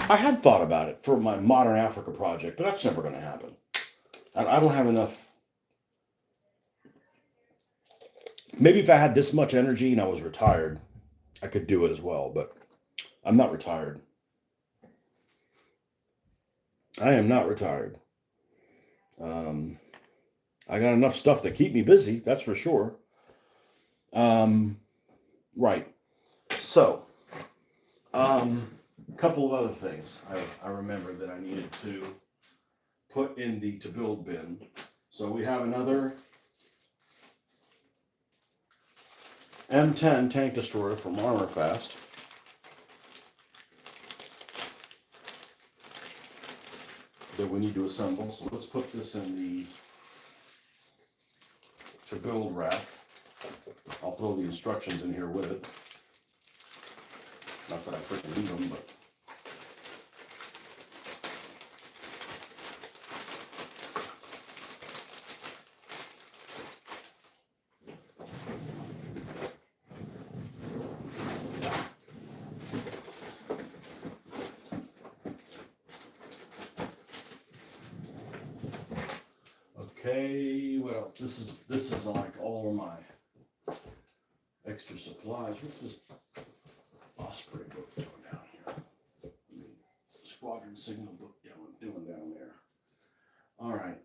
I had thought about it for my Modern Africa project, but that's never going to happen. I don't have enough. Maybe if I had this much energy and I was retired, I could do it as well, but I'm not retired. I am not retired. I got enough stuff to keep me busy, that's for sure. Right. So, a couple of other things I remember that I needed to put in the to build bin. So we have another M10 tank destroyer from Armorfast. That we need to assemble. So let's put this in the to build rack. I'll throw the instructions in here with it. Not that I freaking need them, but okay, what else? This is like all of my extra supplies. What's this Osprey book doing down here? Squadron signal book doing down there. All right,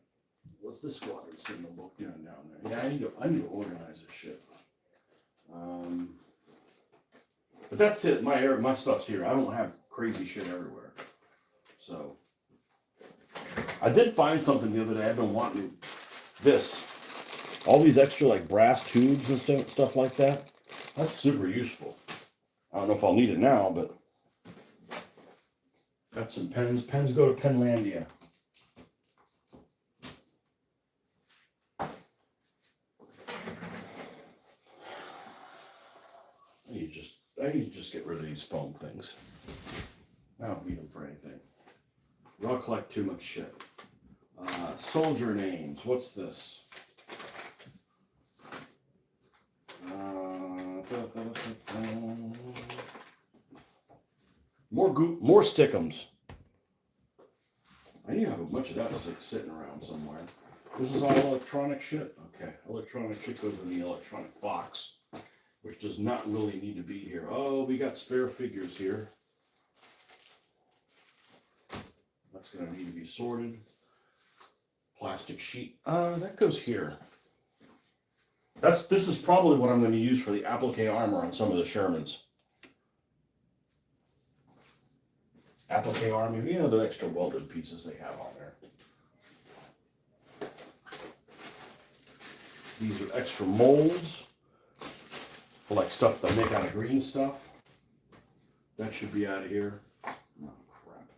what's this squadron signal book doing down there? Yeah, I need to organize this shit. But that's it. My stuff's here. I don't have crazy shit everywhere. So I did find something the other day. I've been wanting this. All these extra like brass tubes and stuff like that. That's super useful. I don't know if I'll need it now, but got some pens. Pens go to Penlandia. I need to just get rid of these foam things. I don't need them for anything. I'll collect too much shit. Soldier names. What's this? More stickums. I need to have a bunch of that sitting around somewhere. This is all electronic shit. Okay, electronic shit goes in the electronic box, which does not really need to be here. Oh, we got spare figures here. That's going to need to be sorted. Plastic sheet. That goes here. This is probably what I'm going to use for the applique armor on some of the Shermans. Applique armor, you know, the extra welded pieces they have on there. These are extra molds for like stuff that make out of green stuff. That should be out of here. Oh crap.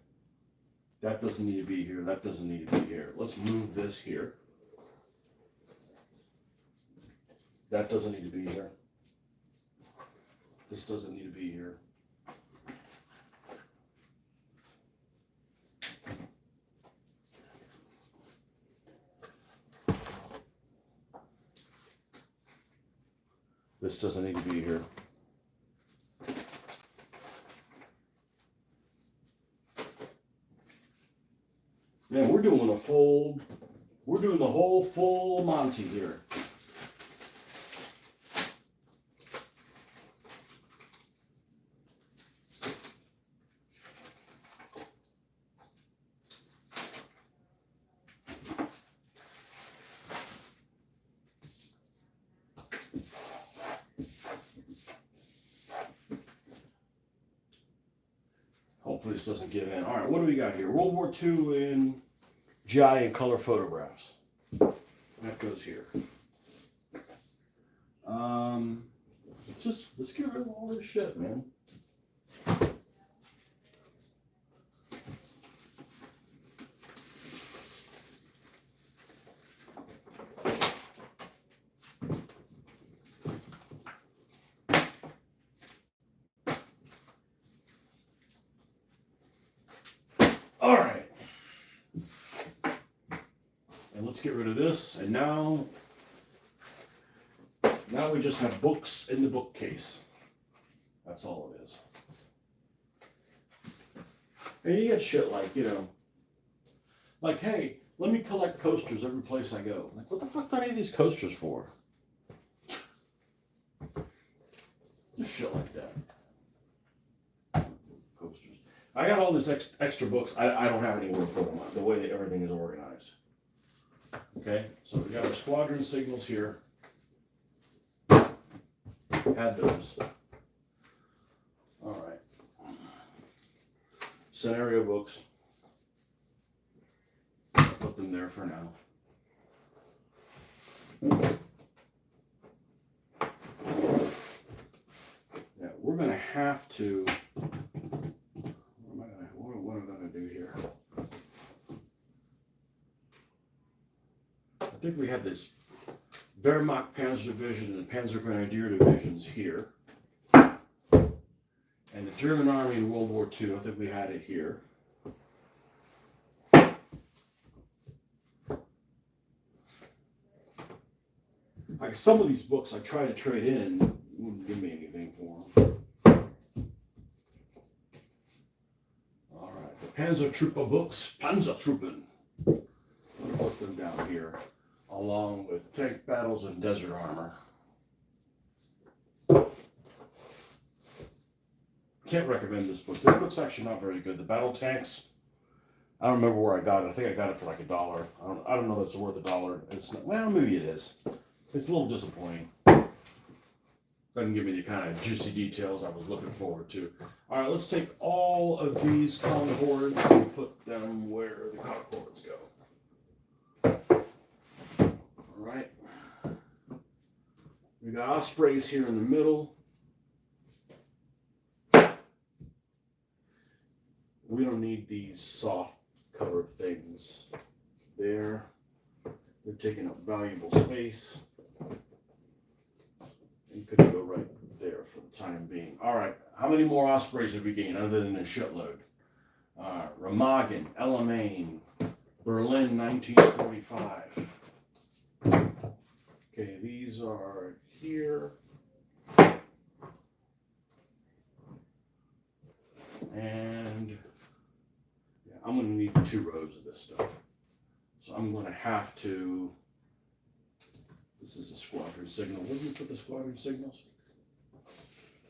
That doesn't need to be here. That doesn't need to be here. Let's move this here. That doesn't need to be here. This doesn't need to be here. This doesn't need to be here. Man, we're doing the whole full Monty here. Hopefully this doesn't get in. All right, what do we got here? World War II in GI and color photographs. That goes here. Let's get rid of all this shit, man. let's get rid of this. And now we just have books in the bookcase. That's all it is. And you get shit like, you know, like, hey, let me collect coasters every place I go. Like, what the fuck do I need these coasters for? Just shit like that. Coasters. I got all these extra books. I don't have anywhere to put them on, the way that everything is organized. Okay, so we got our squadron signals here. Had those. All right. Scenario books. I'll put them there for now. Yeah, we're going to have to. What am I going to do here? I think we had this Wehrmacht Panzer Division and Panzer Grenadier Divisions here. And the German Army in World War II, I think we had it here. Like some of these books I try to trade in, wouldn't give me anything for them. All right, the Panzertruppe books, Panzertruppen. I'll put them down here, along with tank battles and desert armor. Can't recommend this book. This book's actually not very good. The battle tanks, I don't remember where I got it. I think I got it for like $1. I don't know if it's worth $1. It's not, well, maybe it is. It's a little disappointing. Doesn't give me the kind of juicy details I was looking forward to. All right, let's take all of these concords and put them where the concords go. All right. We got ospreys here in the middle. We don't need these soft cover things there. They're taking up valuable space. You could go right there for the time being. All right, how many more ospreys have we gained other than a shitload? Remagen, Alamein, Berlin, 1945. Okay, these are here. And yeah, I'm going to need 2 rows of this stuff. So I'm going to have to, this is a squadron signal. Where do you put the squadron signals?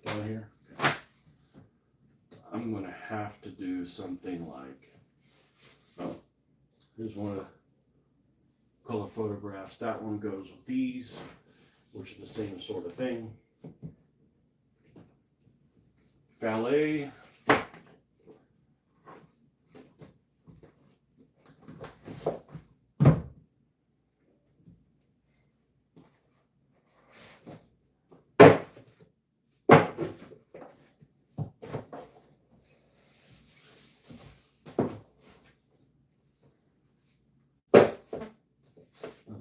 Down here? Okay. I'm going to have to do something like, oh, here's one of the color photographs. That one goes with these, which is the same sort of thing. Valet.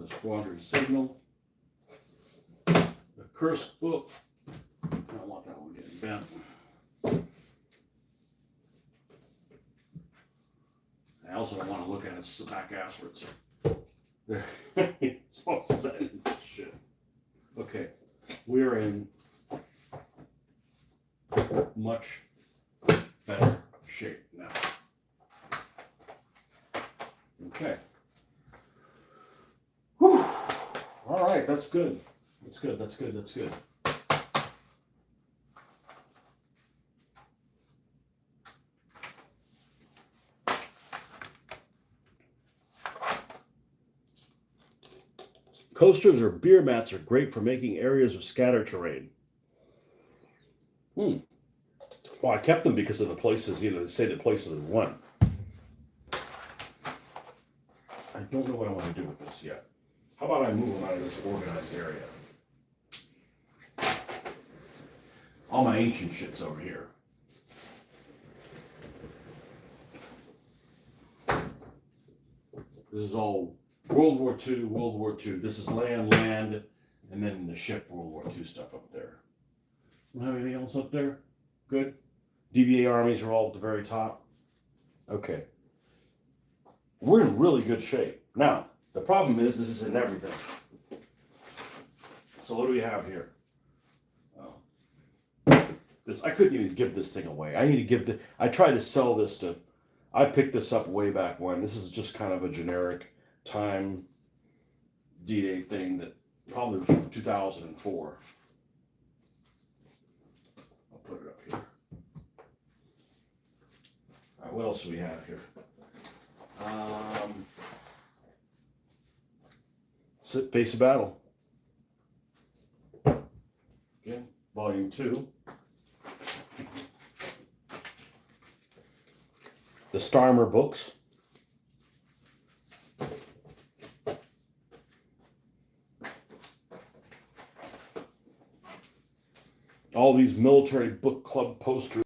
Squadron signal. The Kursk book. I don't want that one getting bent. I also don't want to look at it back afterwards. It's all set in shit. Okay, we're in much better shape now. Okay. Whew. All right, that's good. That's good. That's good. That's good. Coasters or beer mats are great for making areas of scatter terrain. Well, I kept them because of the places, you know, they say the places are one. I don't know what I want to do with this yet. How about I move them out of this organized area? All my ancient shit's over here. This is all World War II, World War II. This is land, and then the ship World War II stuff up there. Don't have anything else up there? Good. DBA armies are all at the very top. Okay. We're in really good shape. Now, The problem is this is in everything. So what do we have here? This, I couldn't even give this thing away. I tried to sell this to, I picked this up way back when. This is just kind of a generic time D-Day thing that probably was from 2004. I'll put it up here. All right, what else do we have here? Face of Battle. Okay, volume 2. The Starmer books. All these military book club posters.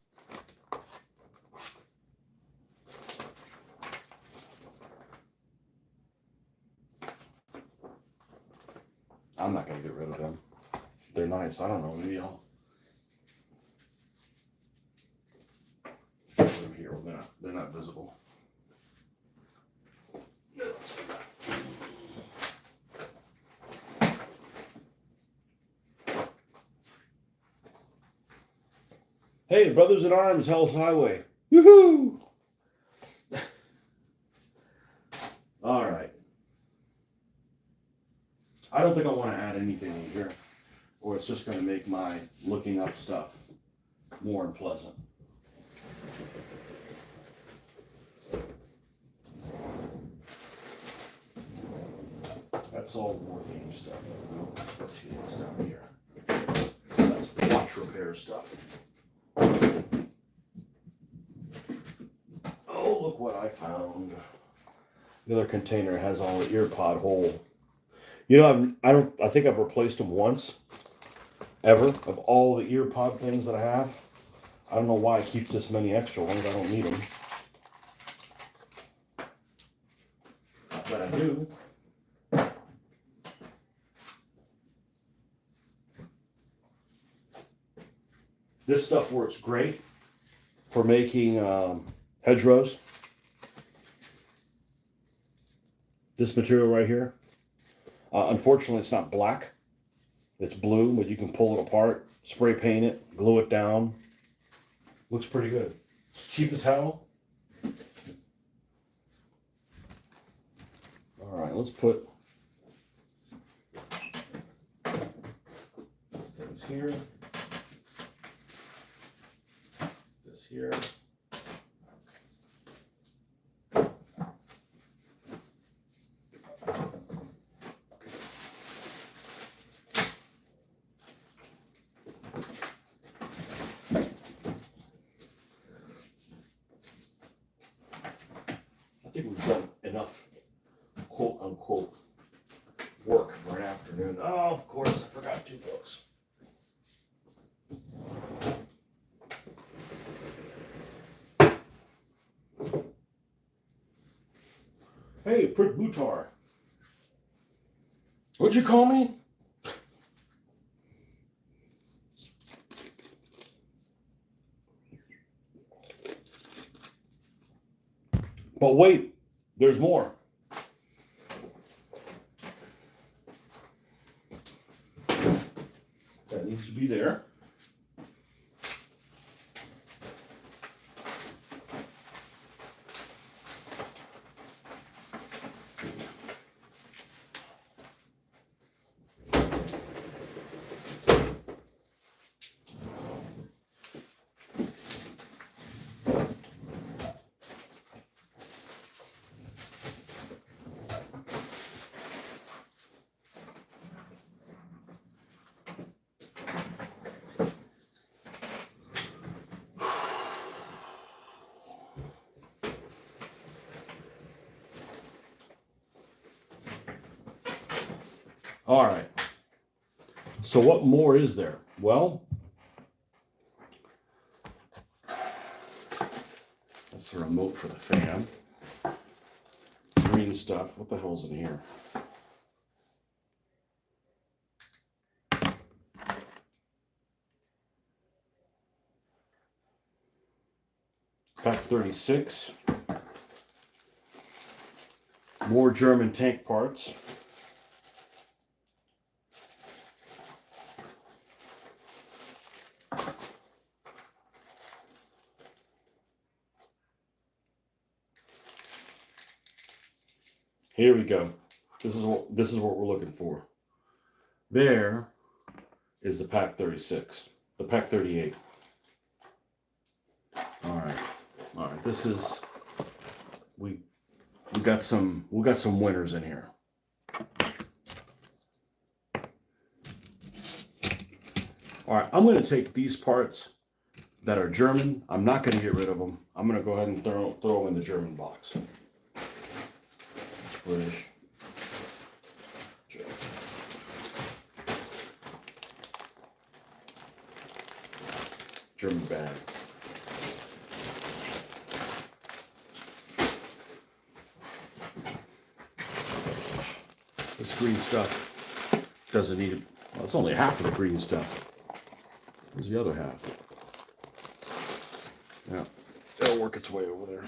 I'm not going to get rid of them. They're nice. I don't know. Maybe I'll put them here. They're not visible. Hey, Brothers in Arms, Hell's Highway. Woohoo! All right. I don't think I want to add anything in here, or it's just going to make my looking up stuff more unpleasant. That's all war game stuff. Let's see what's down here. That's watch repair stuff. Oh, look what I found. The other container has all the ear pod hole. You know, I think I've replaced them once, ever, of all the ear pod things that I have. I don't know why I keep this many extra ones. I don't need them. But I do. This stuff works great for making hedgerows. This material right here. Unfortunately, it's not black. It's blue, but you can pull it apart, spray paint it, glue it down. Looks pretty good. It's cheap as hell. All right, let's put these things here. This here. I think we've done enough quote unquote work for an afternoon. Oh, of course, I forgot 2 books. Hey, Prick Butar. What'd you call me? But wait, there's more. That needs to be there. All right. So what more is there? Well, that's the remote for the fan. Green stuff. What the hell's in here? Pack 36. More German tank parts. Here we go. This is what we're looking for. There is the Pack 36, the Pack 38. All right. This is we got some winners in here. All right, I'm going to take these parts that are German. I'm not going to get rid of them. I'm going to go ahead and throw them in the German box. British. German. German bag. This green stuff doesn't need it. Well, it's only half of the green stuff. Here's the other half. Yeah, it'll work its way over there.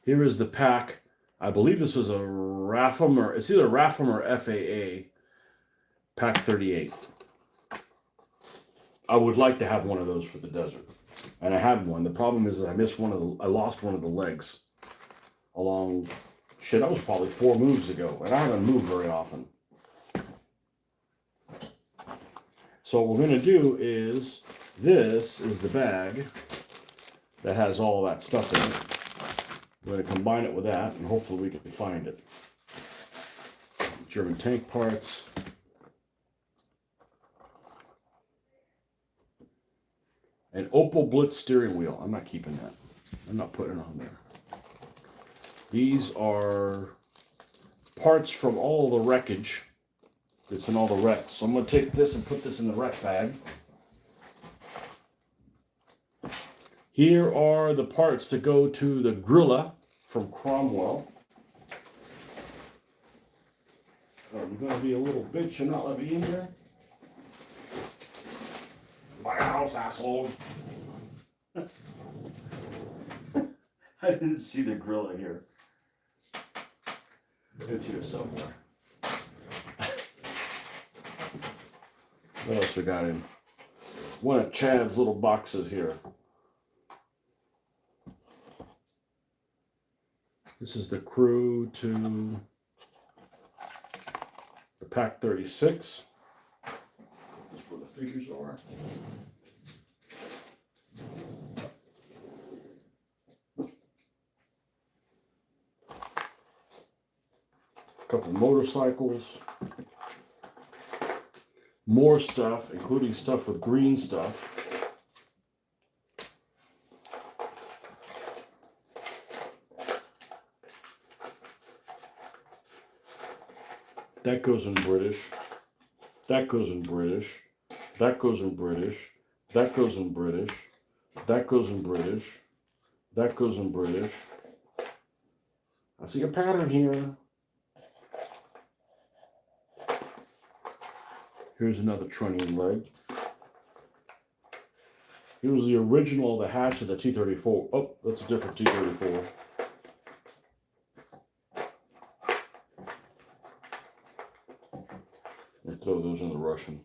Here is the pack. I believe this was a RAFM, or it's either RAFM or FAA Pack 38. I would like to have one of those for the desert, and I had one. The problem is I lost one of the legs along. Shit, that was probably 4 moves ago, and I haven't moved very often. So what we're going to do is, this is the bag that has all that stuff in it. We're going to combine it with that, and hopefully we can find it. German tank parts. An Opel Blitz steering wheel. I'm not keeping that. I'm not putting it on there. These are parts from all the wreckage that's in all the wrecks. So I'm going to take this and put this in the wreck bag. Here are the parts that go to the Grilla from Cromwell. Are you going to be a little bitch and not let me in here? My house, asshole. I didn't see the Grilla here. It's here somewhere. What else we got in? One of Chad's little boxes here. This is the crew to the Pack 36. That's where the figures are. A couple motorcycles. More stuff, including stuff with green stuff. That goes in British. That goes in British. That goes in British. That goes in British. That goes in British. That goes in British. I see a pattern here. Here's another trunnion leg. Here's the original, the hatch of the T-34. Oh, that's a different T-34. I'll throw those in the Russian.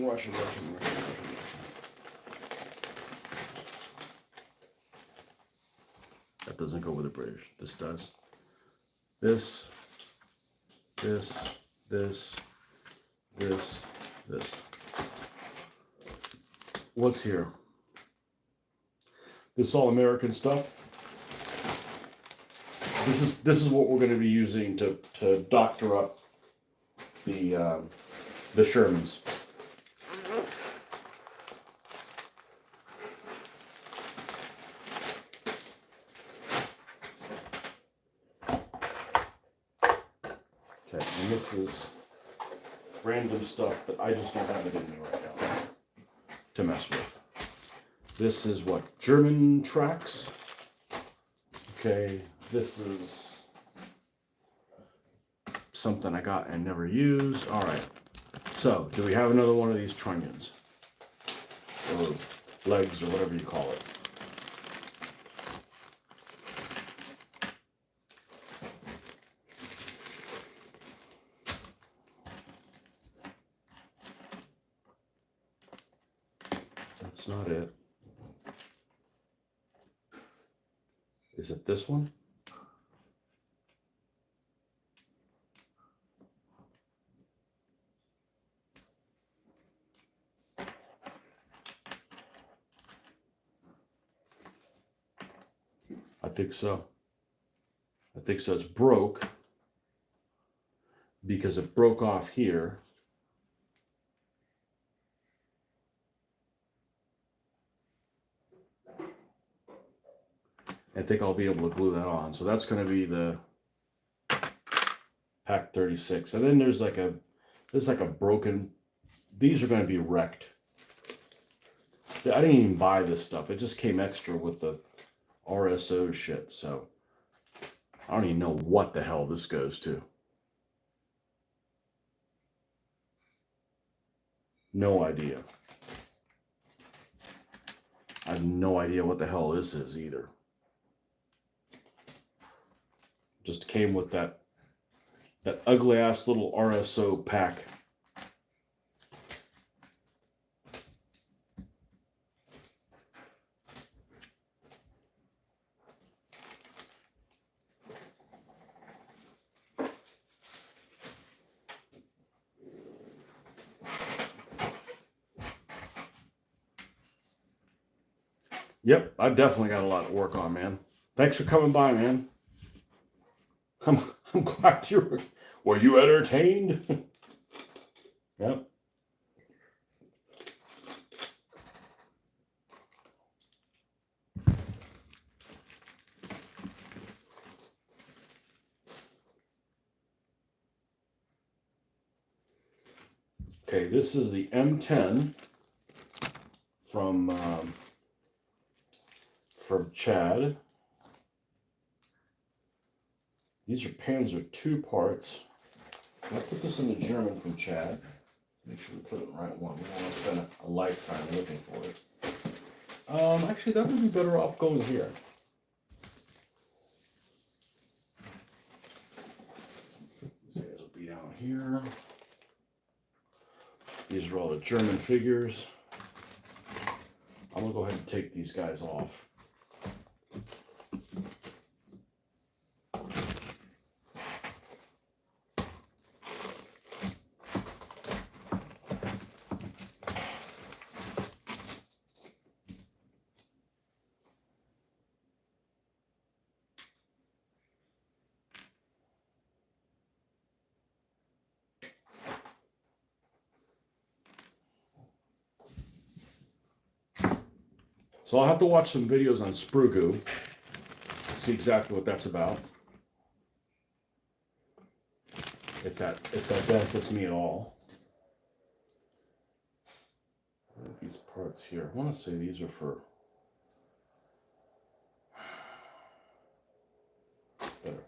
Russian. That doesn't go with the British. This does. This. What's here? This all American stuff. This is what we're going to be using to doctor up the Shermans. Okay, and this is random stuff that I just don't have it in me right now to mess with. This is what? German tracks. Okay, this is something I got and never used. All right. So, do we have another one of these trunnions? Or legs, or whatever you call it. That's not it. Is it this one? I think so. I think so. It's broke because it broke off here. I think I'll be able to glue that on. So that's going to be the pack 36. And then there's like a broken, these are going to be wrecked. I didn't even buy this stuff. It just came extra with the RSO shit. So I don't even know what the hell this goes to. No idea. I have no idea what the hell this is either. Just came with that ugly ass little RSO pack. Yep, I've definitely got a lot of work on, man. Thanks for coming by, man. I'm glad were you entertained? Yep. Okay, this is the M10 from Chad. These are Panzer II parts. I put this in the German from Chad. Make sure we put it in the right one. We don't want to spend a lifetime looking for it. Actually, that would be better off going here. These guys will be down here. These are all the German figures. I'm going to go ahead and take these guys off. So I'll have to watch some videos on sprue, see exactly what that's about. If that benefits me at all. These parts here, I want to say these are for.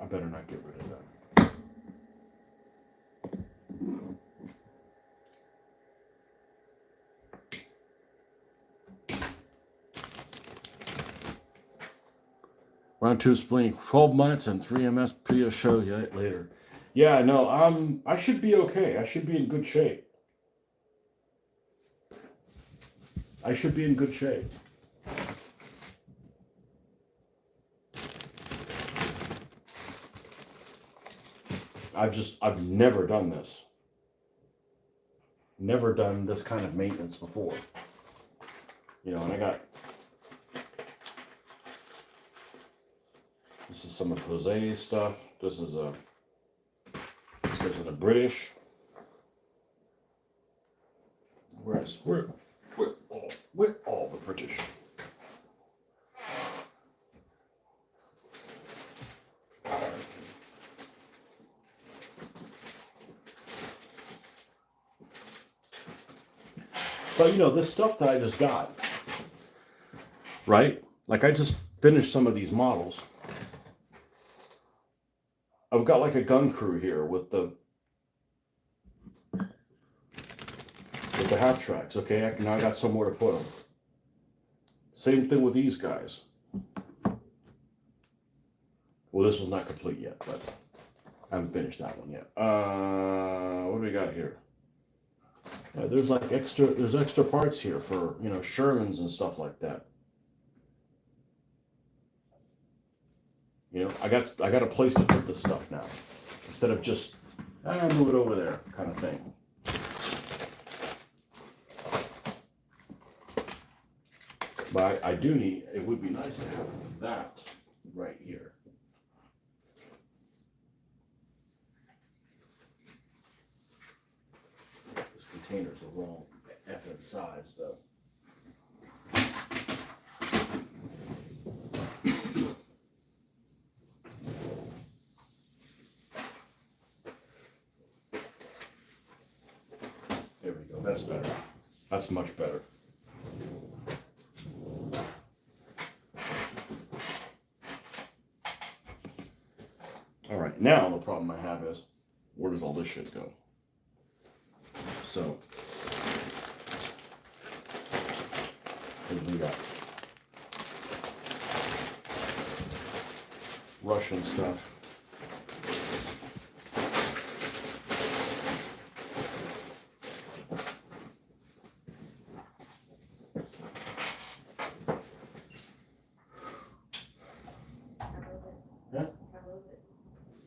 I better not get rid of them. Round 2 spleen, 12 minutes and 3 MS PO show later. Yeah, no, I should be okay. I should be in good shape. I should be in good shape. I've never done this. Never done this kind of maintenance before. You know, and I got, this is some of Jose's stuff. This goes in the British. We're all the British. But you know, this stuff that I just got, right? Like I just finished some of these models. I've got like a gun crew here with half tracks. Okay, now I got somewhere to put them. Same thing with these guys. Well, this one's not complete yet, but I haven't finished that one yet. What do we got here? Yeah, there's like extra parts here for, you know, Shermans and stuff like that. You know, I got a place to put this stuff now, instead of just move it over there kind of thing. But I do need. It would be nice to have that right here. This container's the wrong effing size, though. There we go. That's better. That's much better. All right, now the problem I have is, where does all this shit go? So, what do we got? Russian stuff.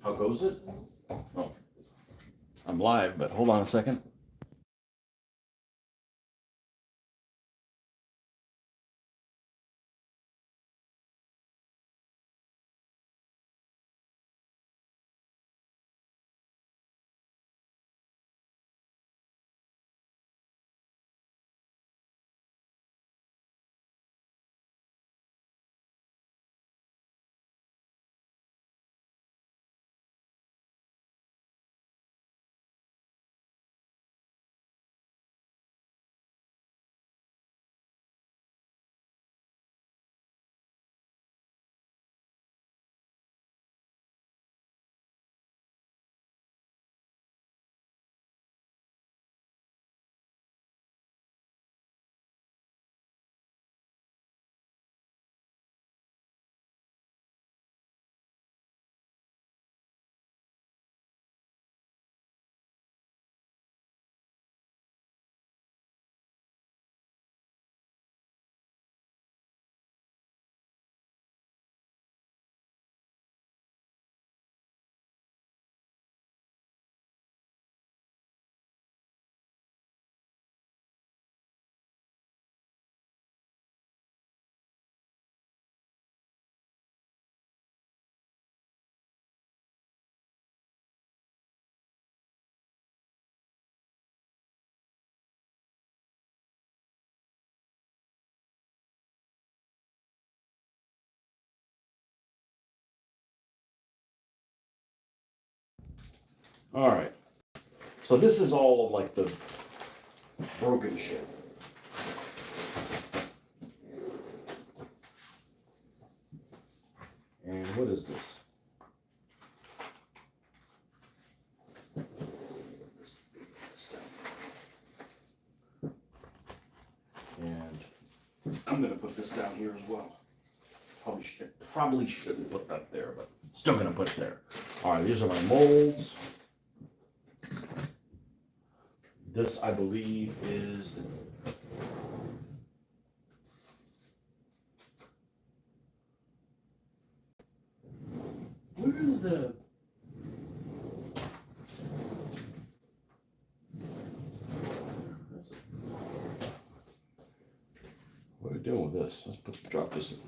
How goes it? Oh, I'm live, but hold on a second. All right. So this is all of like the broken shit. And what is this? And I'm gonna put this down here as well. Probably shouldn't put that there, but still gonna put it there. All right, these are my molds. This, I believe, is where is the what are we doing with this? Let's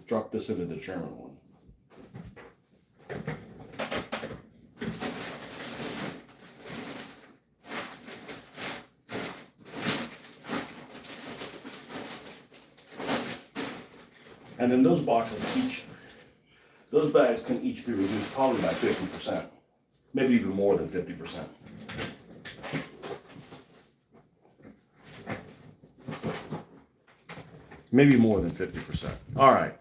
drop this into the German one. And then those boxes those bags can each be reduced probably by 50%, maybe even more than 50%. Maybe more than 50%. All right.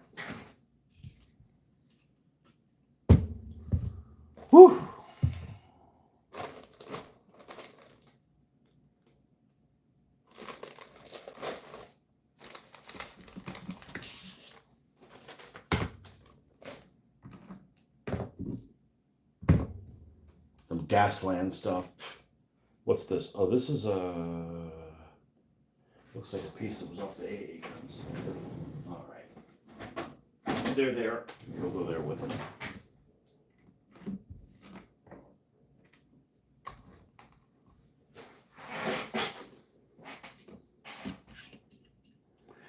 Whew. Gasland stuff. What's this? Oh, this is looks like a piece that was off the AA guns. All right. They're there. We'll go there with them.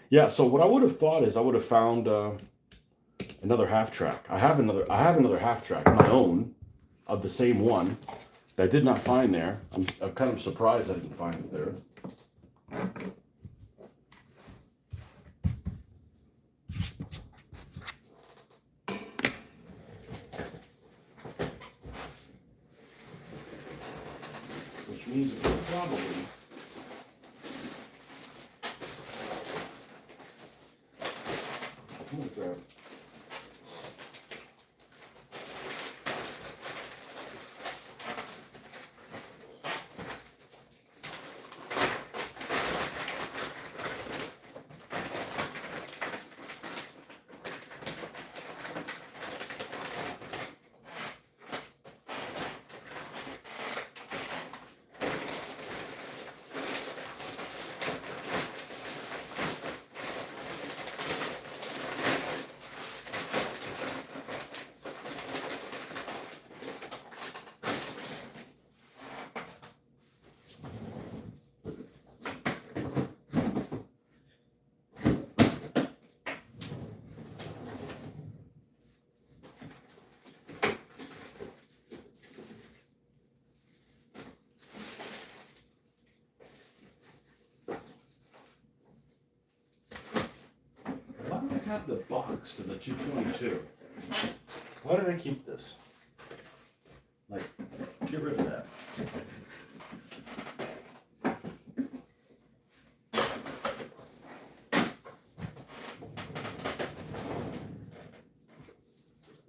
Yeah, so what I would have thought is I would have found another half track. I have another half track, my own, of the same one that I did not find there. I'm kind of surprised I didn't find it there. Which means it will probably. I'm gonna grab. I have the box to the 222. Why did I keep this? Like, get rid of that.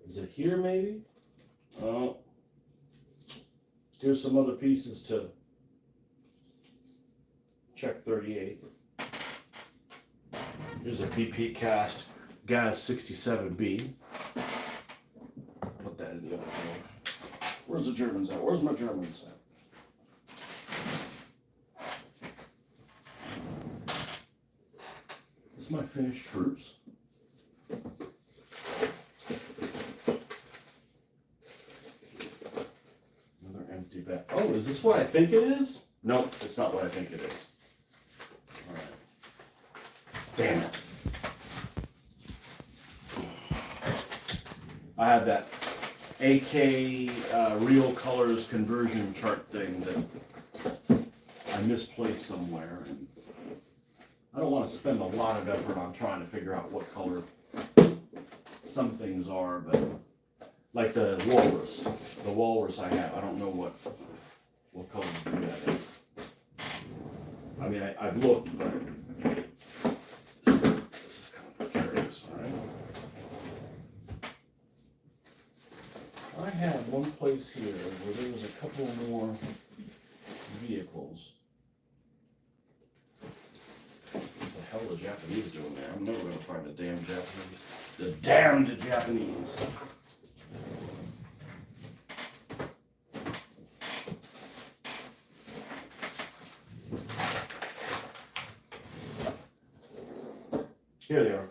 Is it here maybe? Oh. Here's some other pieces to check 38. Here's a BP cast gas 67B. Put that in the other drawer. Where's the Germans at? Where's my Germans at? This is my finished troops. Another empty bag. Oh, is this what I think it is? No, it's not what I think it is. All right. Damn it. I have that AK real colors conversion chart thing that I misplaced somewhere. And I don't want to spend a lot of effort on trying to figure out what color some things are, but like the walrus I have, I don't know what color to do that in. I mean, I've looked, but I had one place here where there was a couple more vehicles. What the hell are the Japanese doing there? I'm never going to find the damn Japanese. The damned Japanese. Here they are.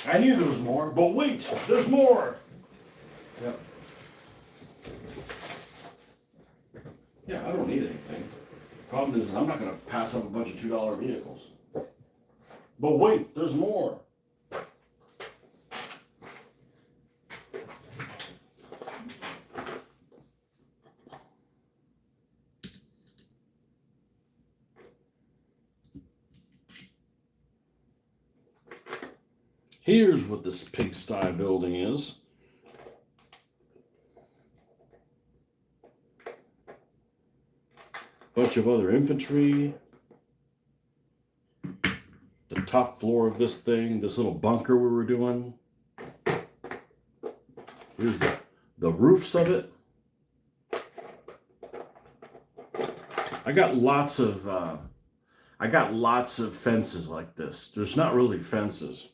I knew there was more, but wait, there's more! Yep. Yeah, I don't need anything. Problem is I'm not going to pass up a bunch of $2 vehicles. But wait, there's more. Here's what this pigsty building is. Bunch of other infantry. The top floor of this thing, this little bunker we were doing. Here's the roofs of it. I got lots of fences like this. There's not really fences.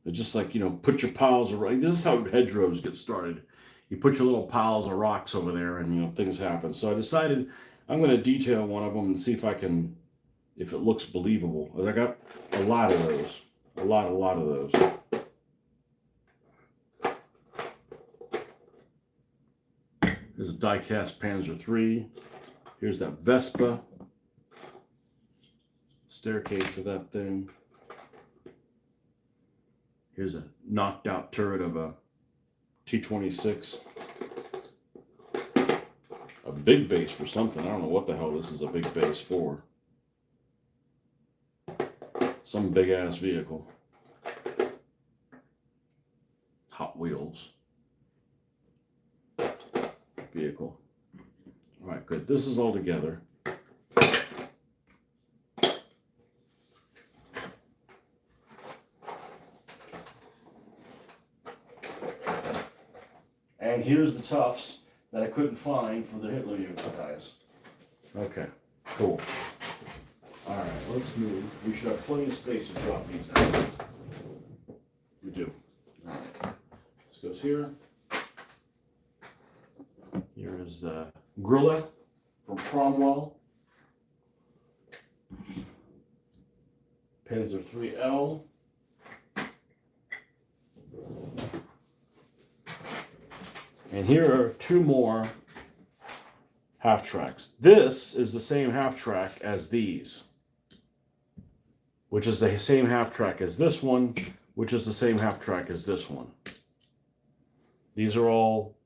They're just like, put your piles around. This is how hedgerows get started you put your little piles of rocks over there, and you know things happen. So I decided I'm going to detail one of them and see if if it looks believable. I got a lot of those, a lot of those. There's a die-cast Panzer III. Here's that Vespa. Staircase to that thing. Here's a knocked out turret of a T-26. A big base for something. I don't know what the hell this is a big base for. Some big ass vehicle. Hot Wheels vehicle. All right, good. This is all together. And here's the tufts that I couldn't find for the Hitler guys. Okay, cool. All right, let's move. We should have plenty of space to drop these down. We do. All right, this goes here. Here is the Grilla from Cromwell. Panzer IIIL. And here are two more half-tracks. This is the same half-track as these, which is the same half-track as this one, which is the same half-track as this one. These are all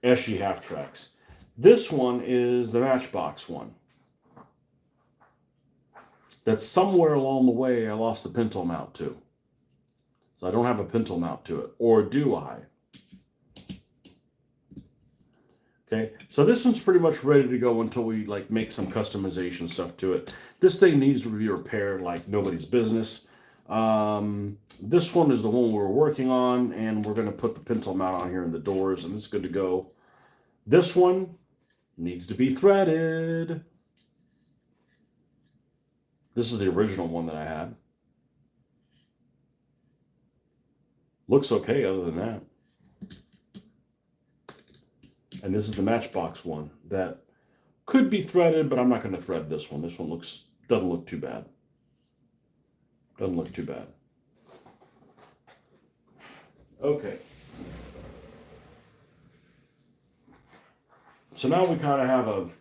Eschi half-tracks. This one is the Matchbox one. That somewhere along the way I lost the pintle mount to. So I don't have a pintle mount to it. Or do I? Okay, so this one's pretty much ready to go until we like make some customization stuff to it. This thing needs to be repaired like nobody's business. This one is the one we're working on, and we're going to put the pintle mount on here in the doors, and it's good to go. This one needs to be threaded. This is the original one that I had. Looks okay other than that. And this is the Matchbox one that could be threaded, but I'm not going to thread this one. This one doesn't look too bad. Doesn't look too bad. Okay. So now we kind of have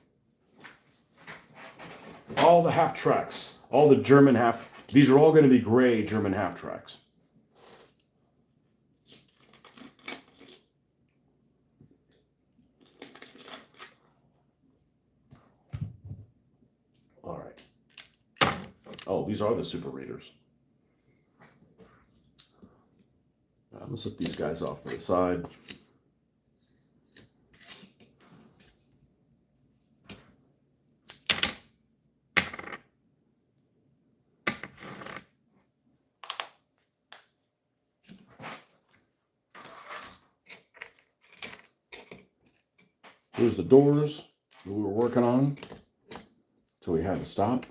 all the half tracks, all the German these are all going to be gray German half tracks. All right. Oh, these are the Super Raiders. I'm going to set these guys off to the side. Here's the doors that we were working on, so we had to stop.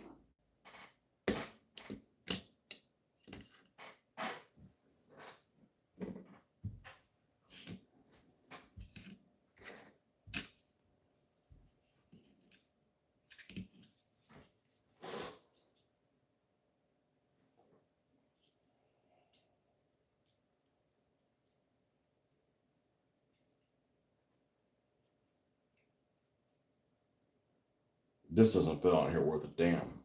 This doesn't fit on here worth a damn.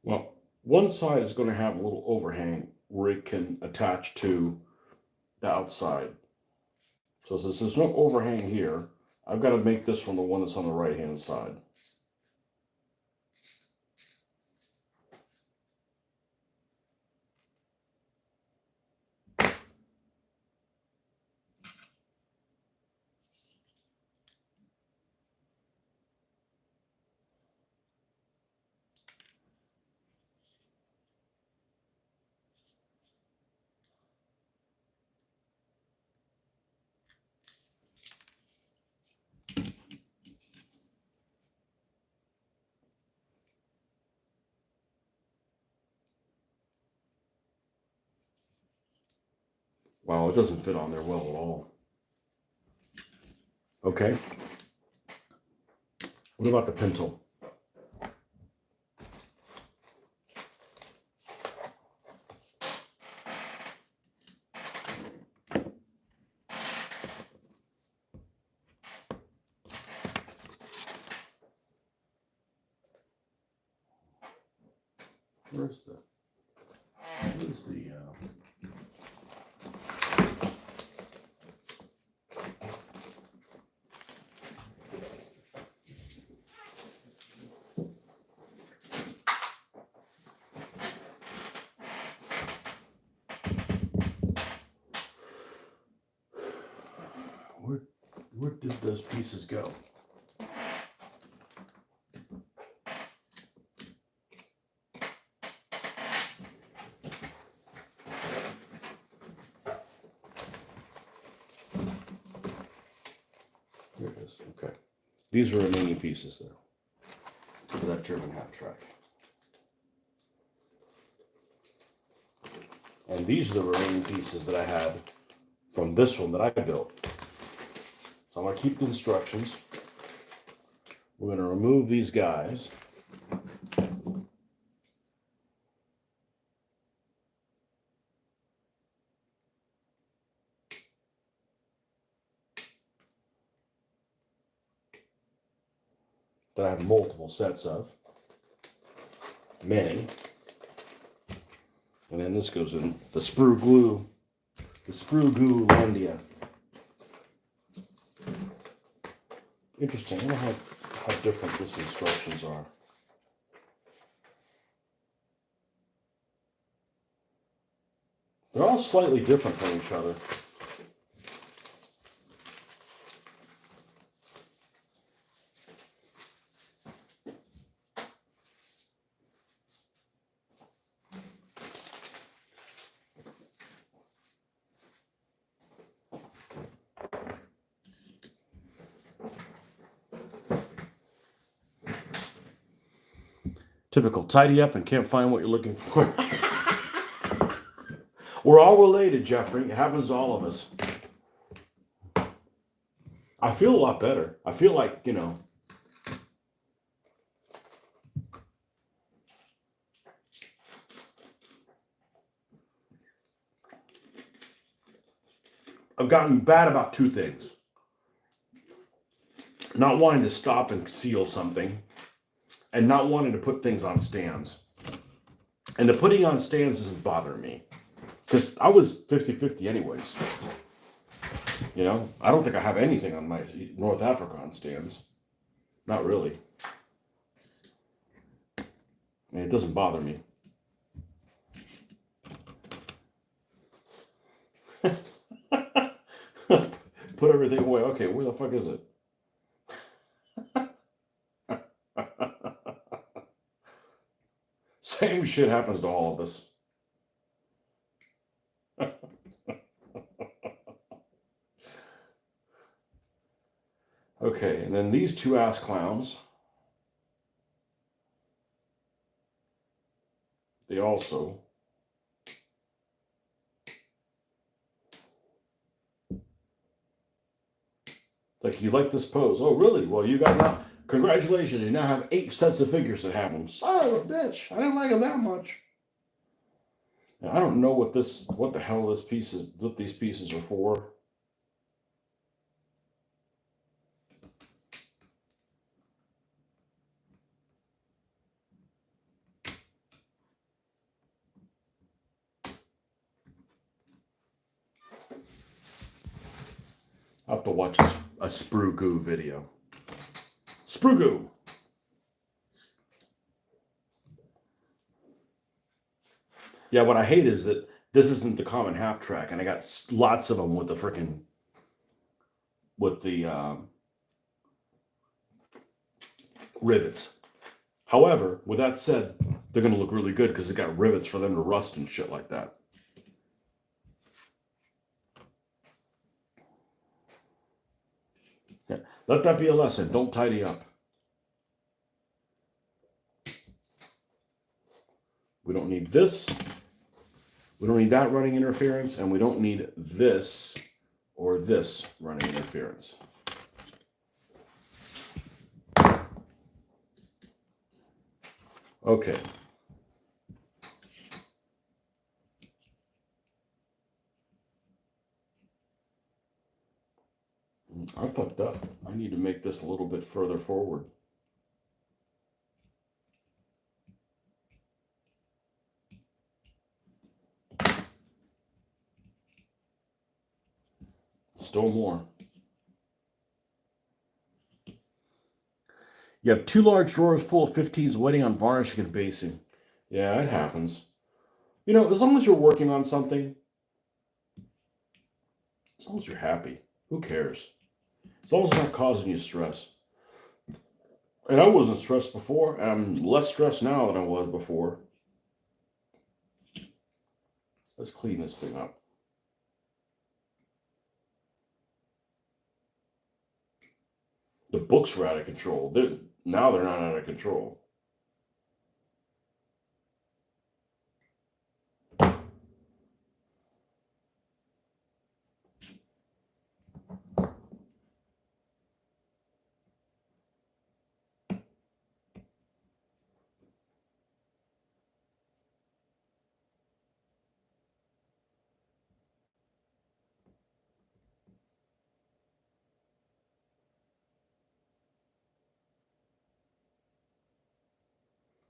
Well, one side is going to have a little overhang where it can attach to the outside. So since there's no overhang here, I've got to make this one the one that's on the right-hand side. Wow, it doesn't fit on there well at all. Okay. What about the pencil? Where's the where did those pieces go? Here it is. Okay. These are remaining pieces though. For that German half track. And these are the remaining pieces that I had from this one that I built. So I'm going to keep the instructions. We're going to remove these guys. That I have multiple sets of. Many. And then this goes in the sprue glue. The sprue glue Landia. Interesting. I don't know how different these instructions are. They're all slightly different from each other. Typical tidy up and can't find what you're looking for. We're all related, Jeffrey. It happens to all of us. I feel a lot better. I feel like, you know, I've gotten bad about two things. Not wanting to stop and seal something, and not wanting to put things on stands. And the putting on stands doesn't bother me. Because I was 50-50 anyways. You know, I don't think I have anything on my North Africa on stands. Not really. I mean, it doesn't bother me. Put everything away. Okay, where the fuck is it? Same shit happens to all of us. Okay, and then these two ass clowns. They also like, you like this pose? Oh, really? Well, you got now. Congratulations! You now have 8 sets of figures that have them. Son of a bitch! I didn't like them that much. Now, I don't know what the hell this piece is. What these pieces are for. I'll have to watch a sprue goo video. Sprue goo. Yeah, what I hate is that this isn't the common half track, and I got lots of them with the freaking rivets. However, with that said, they're going to look really good because it got rivets for them to rust and shit like that. Yeah. Let that be a lesson. Don't tidy up. We don't need this. We don't need that running interference, and we don't need this or this running interference. Okay. I fucked up. I need to make this a little bit further forward. Still more. You have 2 large drawers full of 15s waiting on varnishing and basing. Yeah, it happens. You know, as long as you're working on something, as long as you're happy, who cares? As long as it's not causing you stress. And I wasn't stressed before, and I'm less stressed now than I was before. Let's clean this thing up. The books were out of control. Now they're not out of control.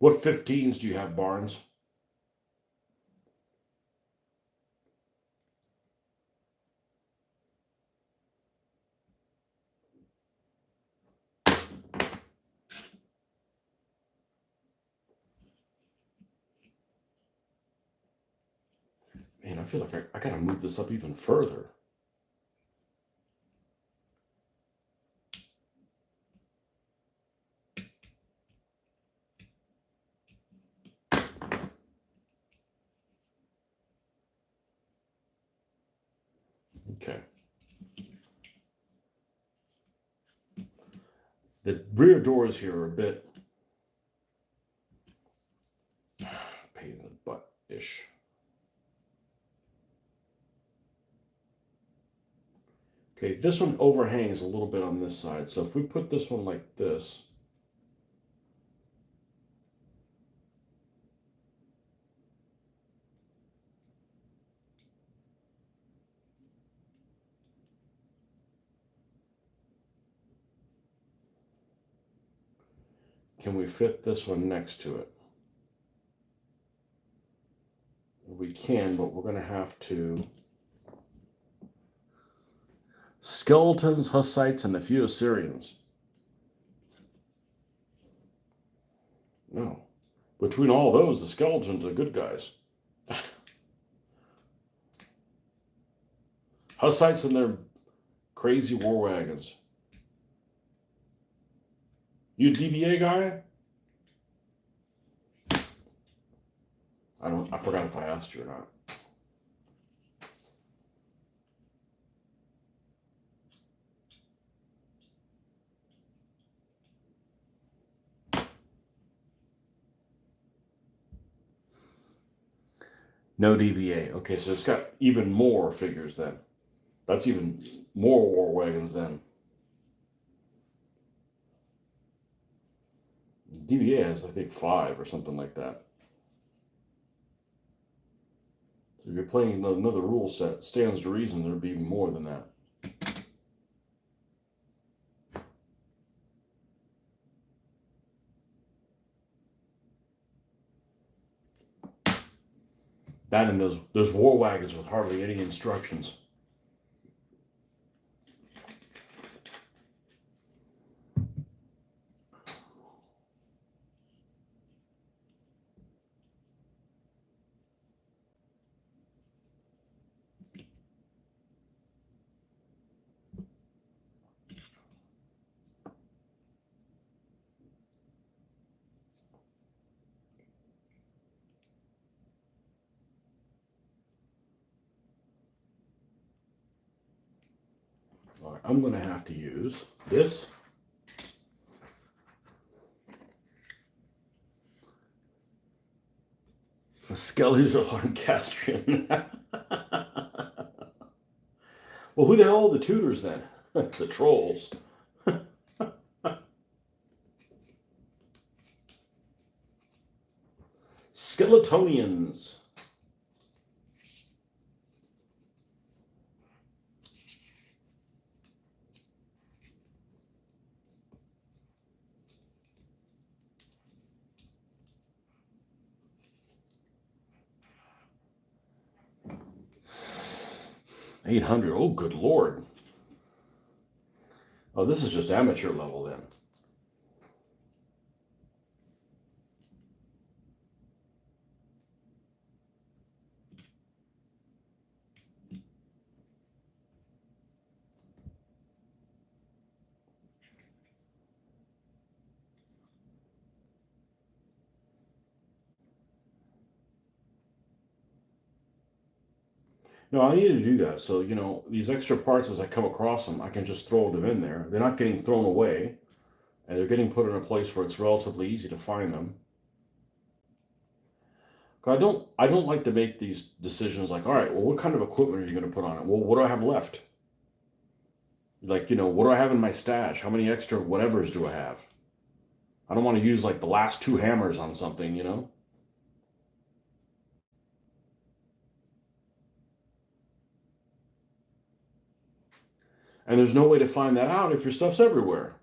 What 15s do you have, Barnes? Man, I feel like I gotta move this up even further. Okay. The rear doors here are a bit pain in the butt-ish. Okay, this one overhangs a little bit on this side. So if we put this one like this, can we fit this one next to it? We can, but we're going to have to. Skeletons, Hussites, and a few Assyrians. No. Between all those, the skeletons are good guys. Hussites and their crazy war wagons. You a DBA guy? I forgot if I asked you or not. No DBA. Okay, so it's got even more figures then. That's even more war wagons then. DBA has, I think, 5 or something like that. So if you're playing another rule set, stands to reason there'd be more than that. That and those war wagons with hardly any instructions. All right, I'm going to have to use this. The Skellies are Lancastrian. Well, who the hell are the Tudors then? The trolls. Skeletonians. $800. Oh, good Lord. Oh, this is just amateur level then. No, I need to do that. So, these extra parts, as I come across them, I can just throw them in there. They're not getting thrown away, and they're getting put in a place where it's relatively easy to find them. 'Cause I don't like to make these decisions like, all right, well, what kind of equipment are you going to put on it? Well, what do I have left? Like, what do I have in my stash? How many extra whatevers do I have? I don't want to use like the last two hammers on something. And there's no way to find that out if your stuff's everywhere.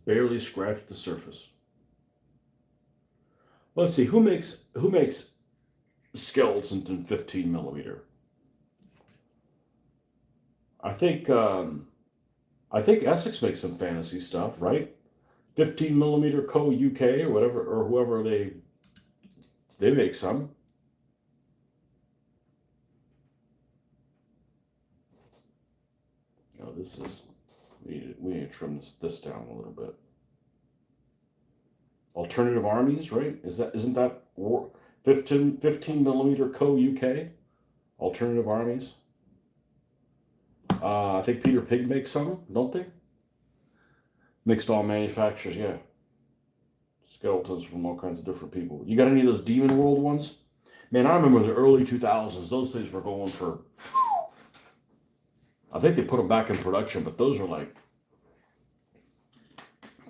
Barely scratched the surface. Let's see, who makes skeletons in 15 millimeter? I think Essex makes some fantasy stuff, right? 15 millimeter Co UK or whatever, or whoever they make some. Oh, this is we need to trim this down a little bit. Alternative Armies, right? Isn't that 15 millimeter Co UK? Alternative Armies. I think Peter Pig makes some, don't they? Mixed all manufacturers, yeah. Skeletons from all kinds of different people. You got any of those Demon World ones? Man, I remember the early 2000s. Those things were going for. I think they put them back in production, but those are like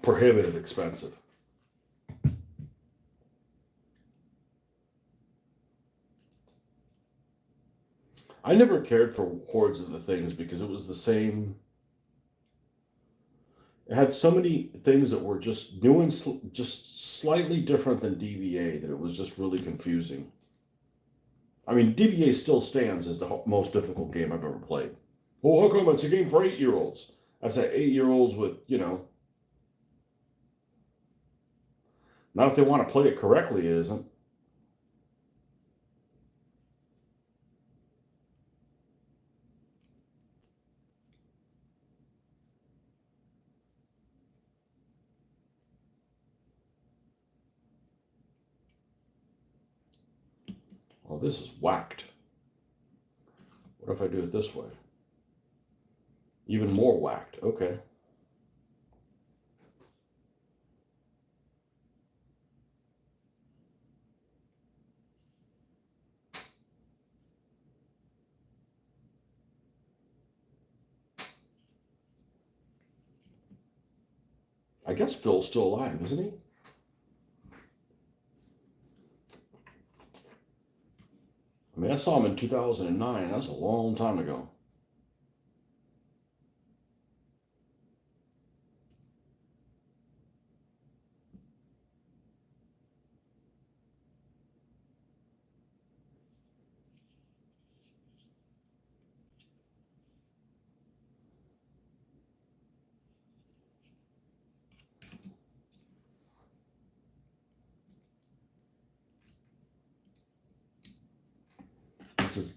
prohibitive expensive. I never cared for hordes of the things because it was the same. It had so many things that were just new and just slightly different than DBA that it was just really confusing. I mean, DBA still stands as the most difficult game I've ever played. Well, how come it's a game for 8-year-olds? I say 8-year-olds with, not if they want to play it correctly, it isn't. Well, this is whacked. What if I do it this way? Even more whacked. Okay. I guess Phil's still alive, isn't he? I mean, I saw him in 2009. That's a long time ago.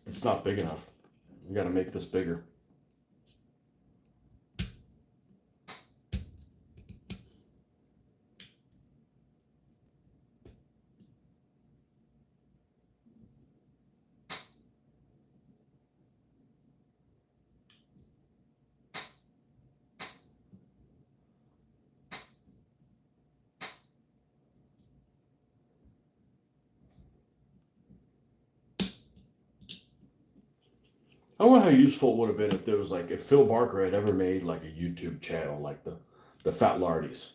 It's not big enough. We got to make this bigger. I wonder how useful it would have been if there was like if Phil Barker had ever made like a YouTube channel like the Fat Lardies.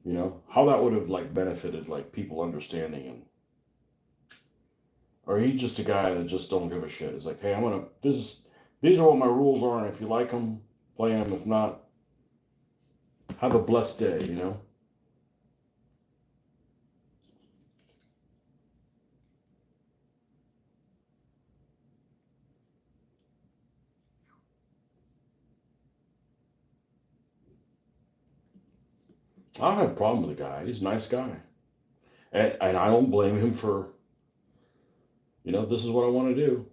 You know how that would have like benefited like people understanding and or he's just a guy that just don't give a shit. It's like, hey, I'm gonna these are what my rules are, and if you like them, play them. If not, have a blessed day. You know. I don't have a problem with the guy. He's a nice guy, and I don't blame him for this is what I want to do.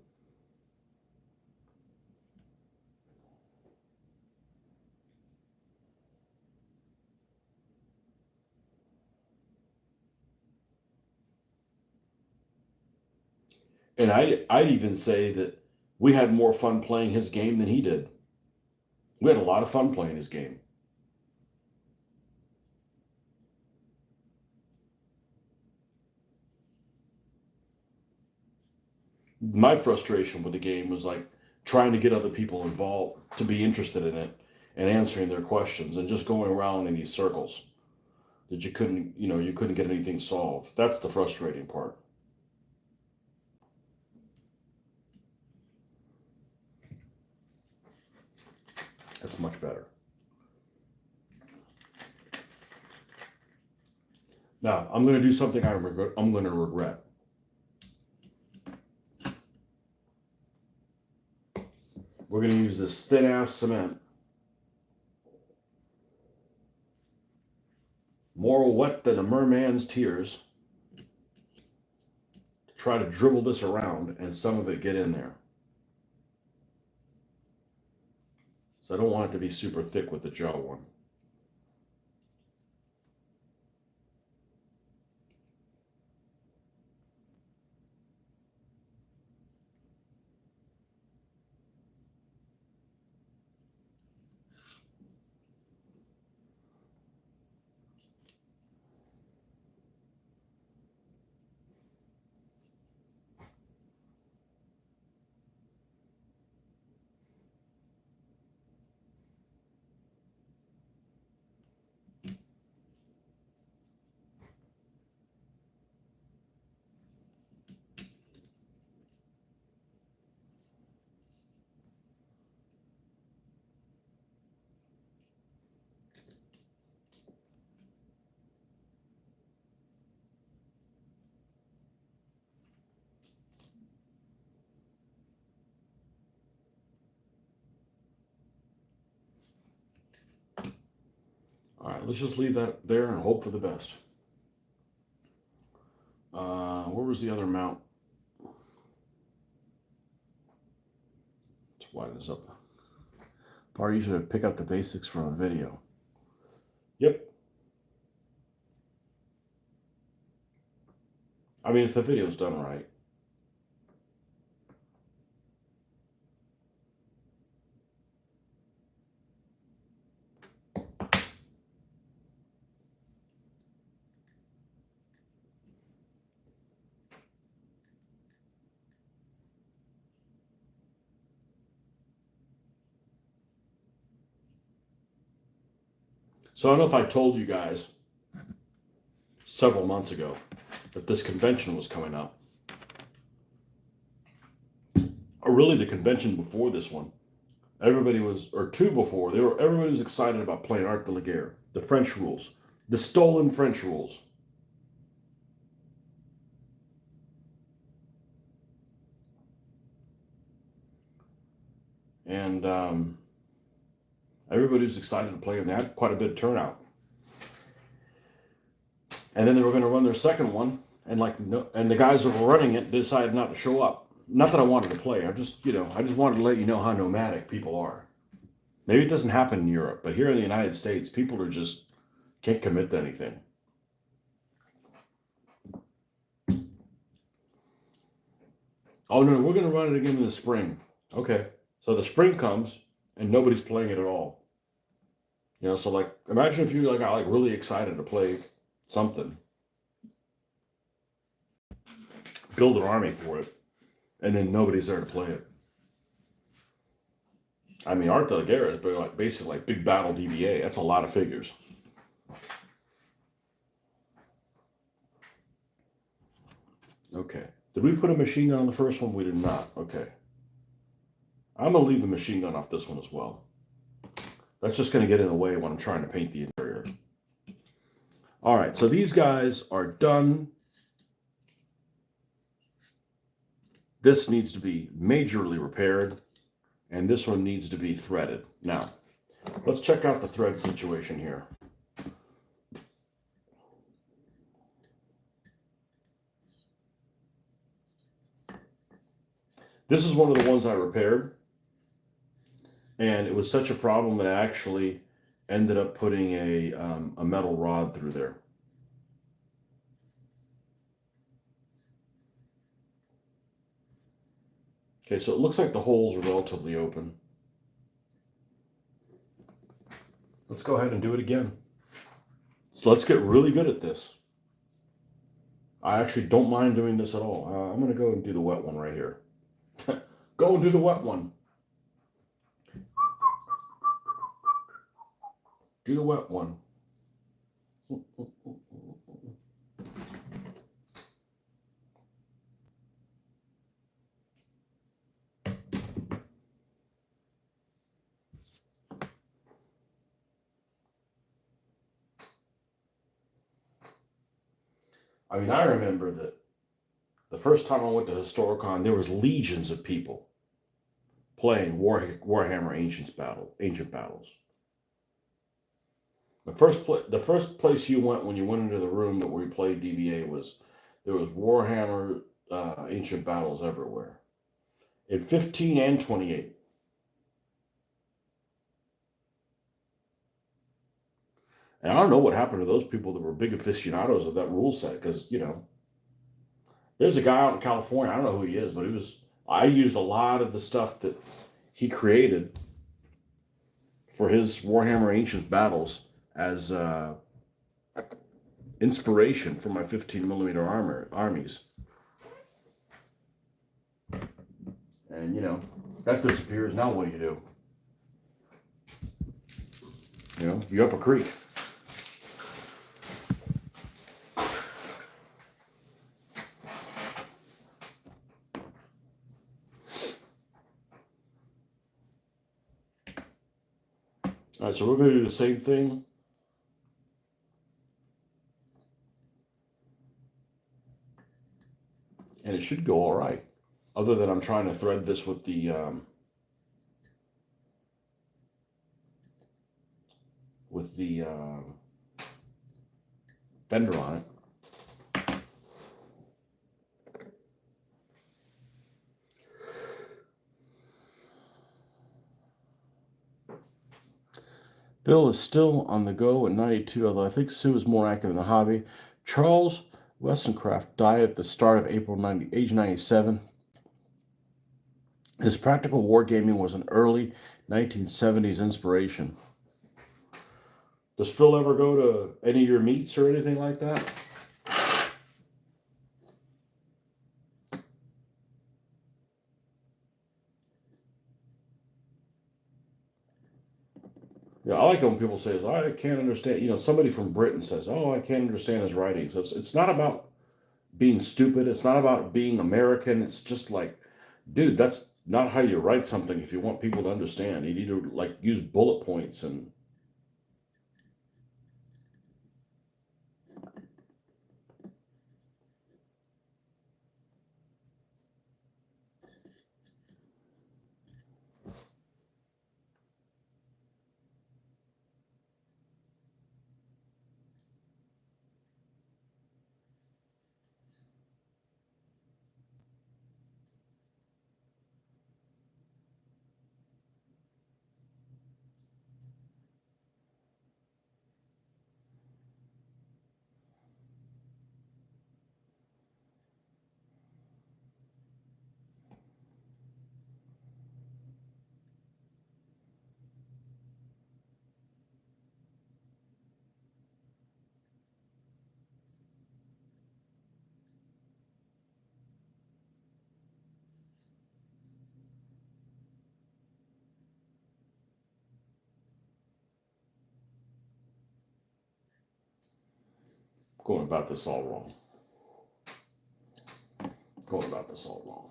And I'd even say that we had more fun playing his game than he did. We had a lot of fun playing his game. My frustration with the game was like trying to get other people involved to be interested in it and answering their questions and just going around in these circles that you couldn't get anything solved. That's the frustrating part. That's much better. Now, I'm going to do something I'm going to regret. We're going to use this thin ass cement. More wet than a merman's tears. To try to dribble this around and some of it get in there. So I don't want it to be super thick with the gel one. All right, let's just leave that there and hope for the best. Where was the other mount? Let's widen this up. Part you should pick up the basics from a video. Yep. I mean, if the video's done right. So I don't know if I told you guys several months ago that this convention was coming up. Or really the convention before this one. Everybody was, or two before, everybody was excited about playing Art de la Guerre, the French rules, the stolen French rules. And everybody was excited to play them. They had quite a bit of turnout. And then they were going to run their second one, and the guys that were running it decided not to show up. Not that I wanted to play. I just wanted to let you know how nomadic people are. Maybe it doesn't happen in Europe, but here in the United States, people are just can't commit to anything. Oh no, we're going to run it again in the spring. Okay, so the spring comes and nobody's playing it at all. So like, imagine if you got like really excited to play something, build an army for it, and then nobody's there to play it. I mean, art de la guerre is like basically like big battle DBA. That's a lot of figures. Okay. Did we put a machine gun on the first one? We did not. Okay. I'm going to leave the machine gun off this one as well. That's just going to get in the way when I'm trying to paint the interior. All right, so these guys are done. This needs to be majorly repaired, and this one needs to be threaded. Now, let's check out the thread situation here. This is one of the ones I repaired, and it was such a problem that I actually ended up putting a metal rod through there. Okay, so it looks like the holes are relatively open. Let's go ahead and do it again. So let's get really good at this. I actually don't mind doing this at all. I'm going to go and do the wet one right here. Go and do the wet one. Do the wet one. I mean, I remember that the first time I went to Historicon, there was legions of people playing Warhammer Ancient Battles. The first place you went when you went into the room that we played DBA was there was Warhammer Ancient Battles everywhere, in 15 and 28. And I don't know what happened to those people that were big aficionados of that rule set, because there's a guy out in California. I don't know who he is, but I used a lot of the stuff that he created for his Warhammer Ancient Battles as inspiration for my 15mm armies. And that disappears. Now what do? You're up a creek. All right, so we're going to do the same thing. And it should go all right. Other than I'm trying to thread this with the fender on it. Bill is still on the go at 92, although I think Sue is more active in the hobby. Charles Wessoncraft died at the start of April, age 97. His practical wargaming was an early 1970s inspiration. Does Phil ever go to any of your meets or anything like that? Yeah, I like it when people say, "Oh, I can't understand." Somebody from Britain says, "Oh, I can't understand his writing." So it's not about being stupid. It's not about being American. It's just like, dude, that's not how you write something. If you want people to understand, you need to use bullet points and. Going about this all wrong. Going about this all wrong.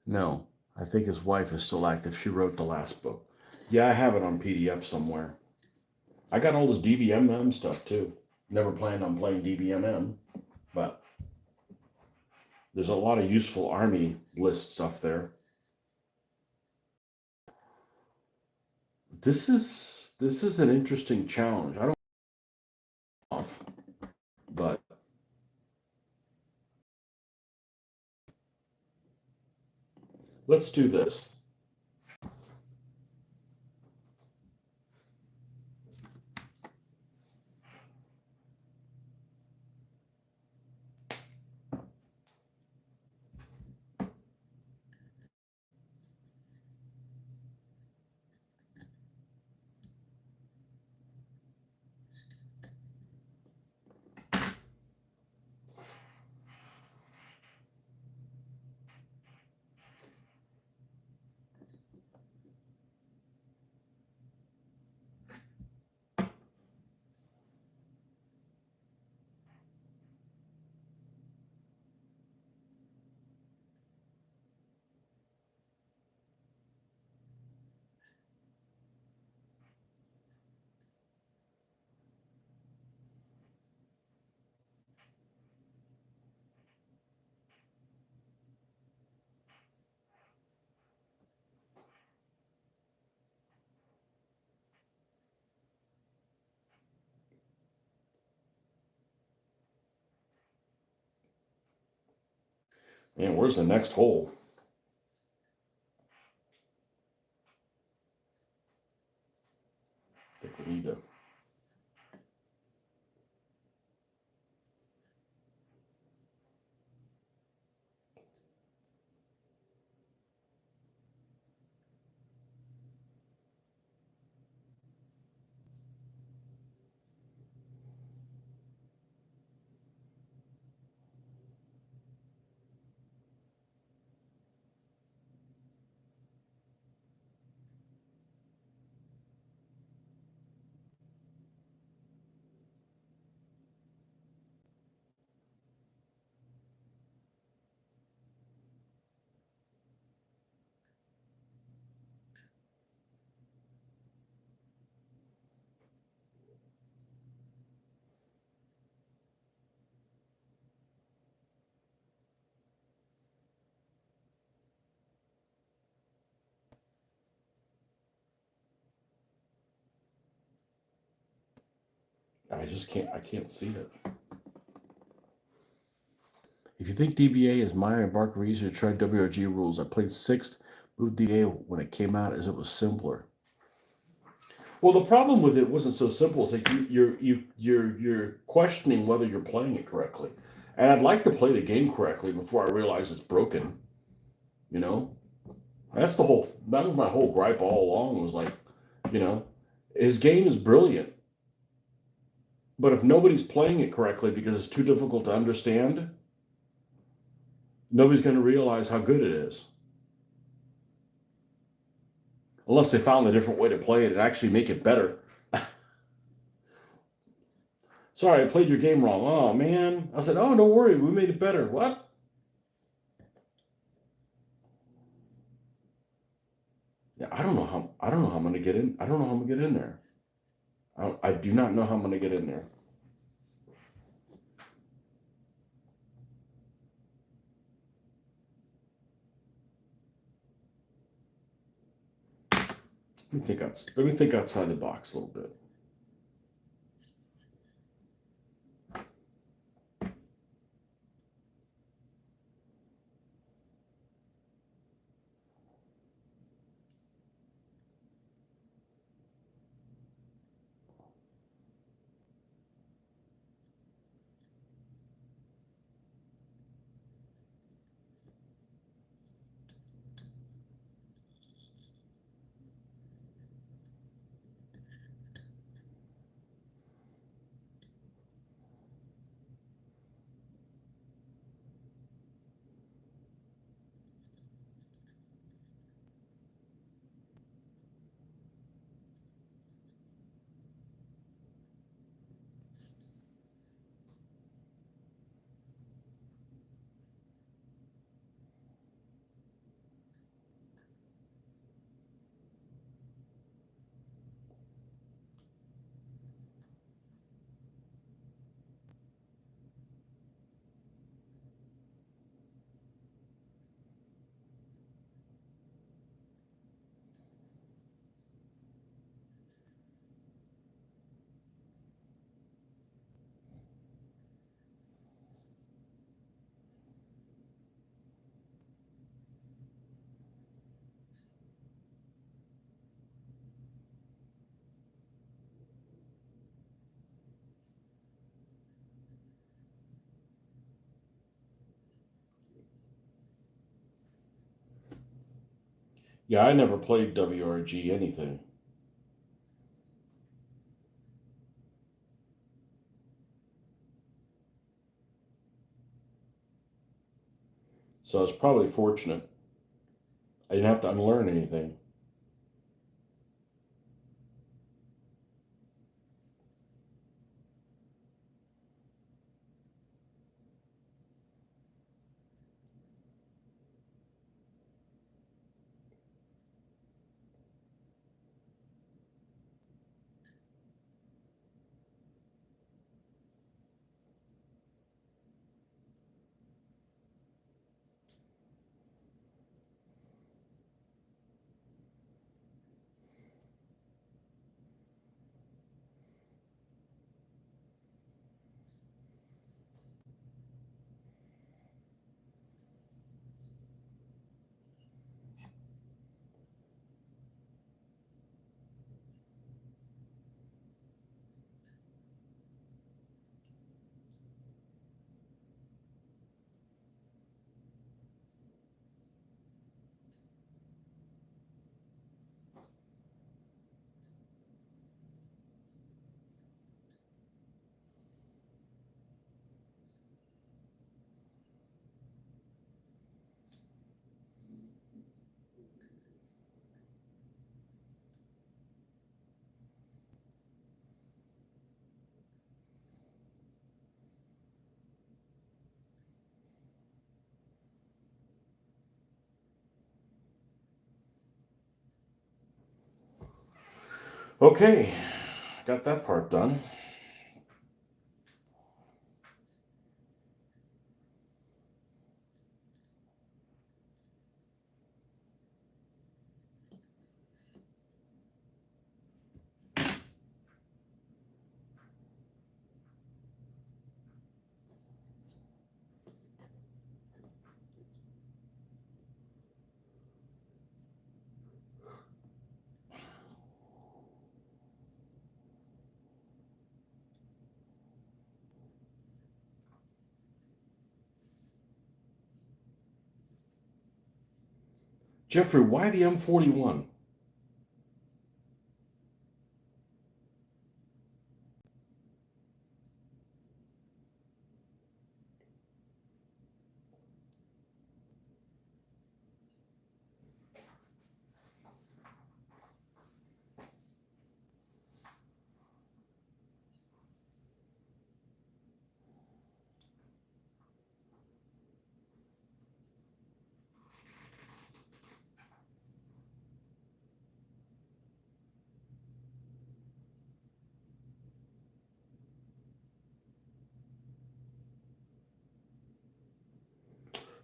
No, I think his wife is still active. She wrote the last book. Yeah, I have it on PDF somewhere. I got all this DBMM stuff too. Never planned on playing DBMM, but there's a lot of useful Army list stuff there. This is an interesting challenge. I don't know, but let's do this. Man, where's the next hole? I think we need to. I just can't. I can't see it. If you think DBA is minor and Barker easier, try WRG rules. I played sixth, moved DBA when it came out as it was simpler. Well, the problem with it wasn't so simple. It's like you're questioning whether you're playing it correctly, and I'd like to play the game correctly before I realize it's broken. You know, that's the whole. That was my whole gripe all along. Was like, you know, his game is brilliant, but if nobody's playing it correctly because it's too difficult to understand, nobody's going to realize how good it is. Unless they found a different way to play it and actually make it better. Sorry, I played your game wrong. Oh man. I said, oh, don't worry, we made it better. What? Yeah, I don't know how I'm gonna get in. I don't know how I'm gonna get in there. I do not know how I'm gonna get in there. Let me think outside the box a little bit. Yeah, I never played WRG anything. So I was probably fortunate. I didn't have to unlearn anything. Okay, got that part done. Jeffrey, why the M41?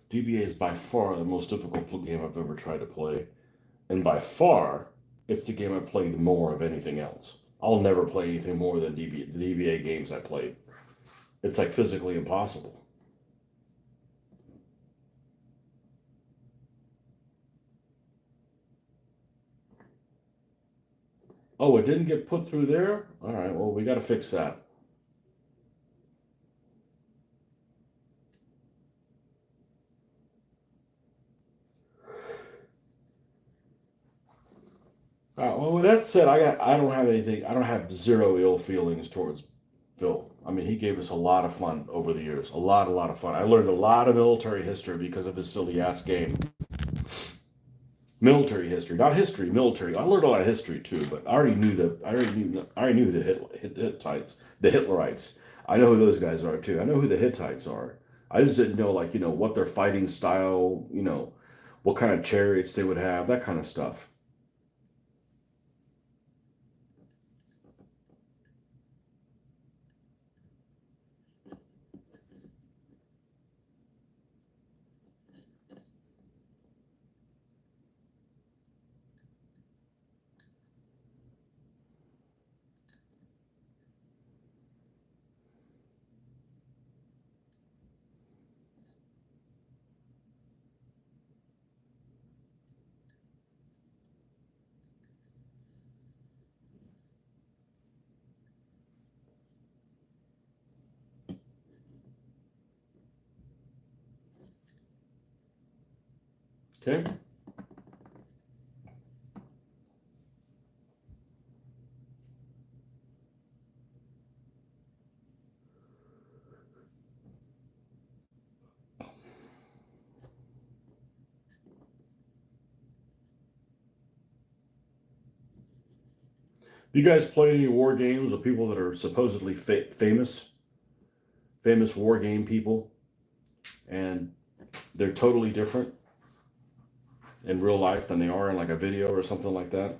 DBA is by far the most difficult game I've ever tried to play. And by far, it's the game I played more of anything else. I'll never play anything more than the DBA games I played. It's like physically impossible. Oh, it didn't get put through there? All right, well, we got to fix that. Well, with that said, I don't have anything. I don't have zero ill feelings towards Phil. I mean, he gave us a lot of fun over the years. A lot of fun. I learned a lot of military history because of his silly ass game. Military history, not history, military. I learned a lot of history too, but I already knew that. I already knew the Hittites, the Hitlerites. I know who those guys are too. I know who the Hittites are. I just didn't know, like, what their fighting style, what kind of chariots they would have, that kind of stuff. Okay. Do you guys play any war games with people that are supposedly famous war game people, and they're totally different in real life than they are in like a video or something like that?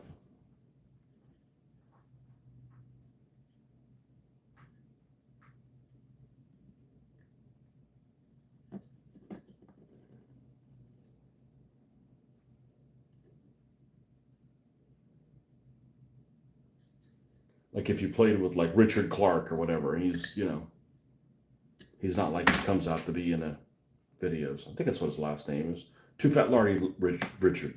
Like if you played with like Richard Clark or whatever, and he's not like he comes out to be in the videos. I think that's what his last name is. Too Fat Lardy Richard.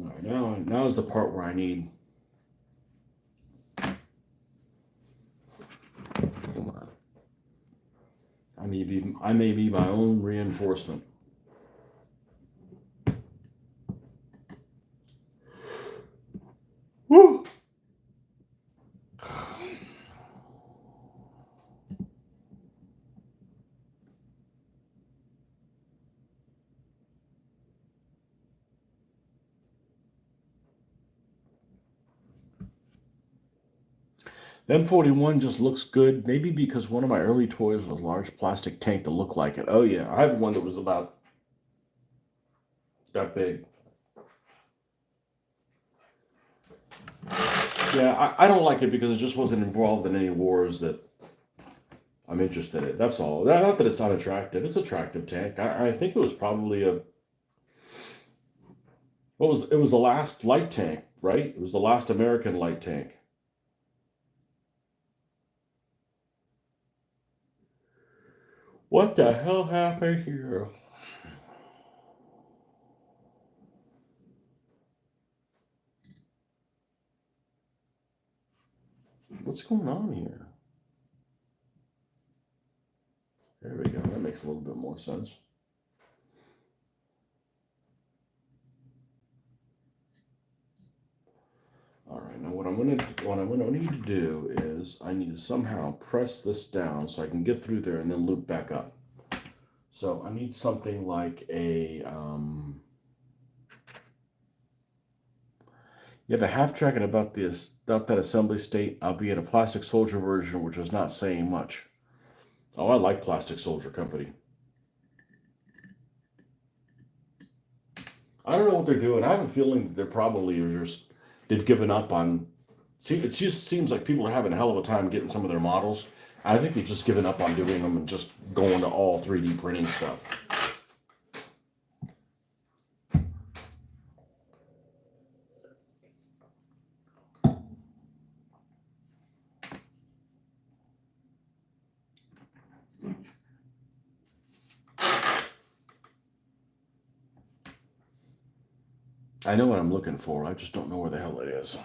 All right, now is the part where I need. Come on. I may be my own reinforcement. Woo! The M41 just looks good, maybe because one of my early toys was a large plastic tank that looked like it. Oh yeah, I have one that was about that big. Yeah, I don't like it because it just wasn't involved in any wars that I'm interested in. That's all. Not that it's not attractive. It's an attractive tank. I think it was probably a it was the last light tank, right? It was the last American light tank. What the hell happened here? What's going on here? There we go. That makes a little bit more sense. All right. Now what I'm gonna need to do is I need to somehow press this down so I can get through there and then loop back up. So I need something like a you have a half track and about that assembly state, albeit a plastic soldier version, which is not saying much. Oh, I like Plastic Soldier Company. I don't know what they're doing. I have a feeling that they're probably just they've given up on. See, it just seems like people are having a hell of a time getting some of their models. I think they've just given up on doing them and just going to all 3D printing stuff. I know what I'm looking for. I just don't know where the hell it is.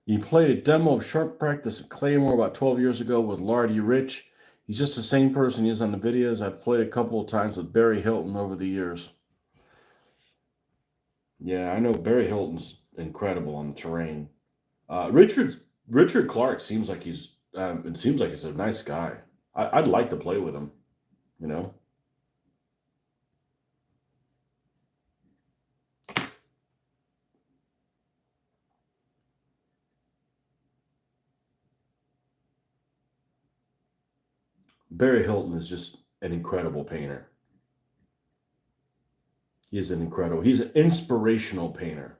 You played a demo of Sharp Practice at Claymore about 12 years ago with Lardy Rich. He's just the same person he is on the videos. I've played a couple of times with Barry Hilton over the years. Yeah, I know Barry Hilton's incredible on the terrain. Richard Clark seems like it seems like he's a nice guy. I'd like to play with him. You know, Barry Hilton is just an incredible painter. He's an inspirational painter.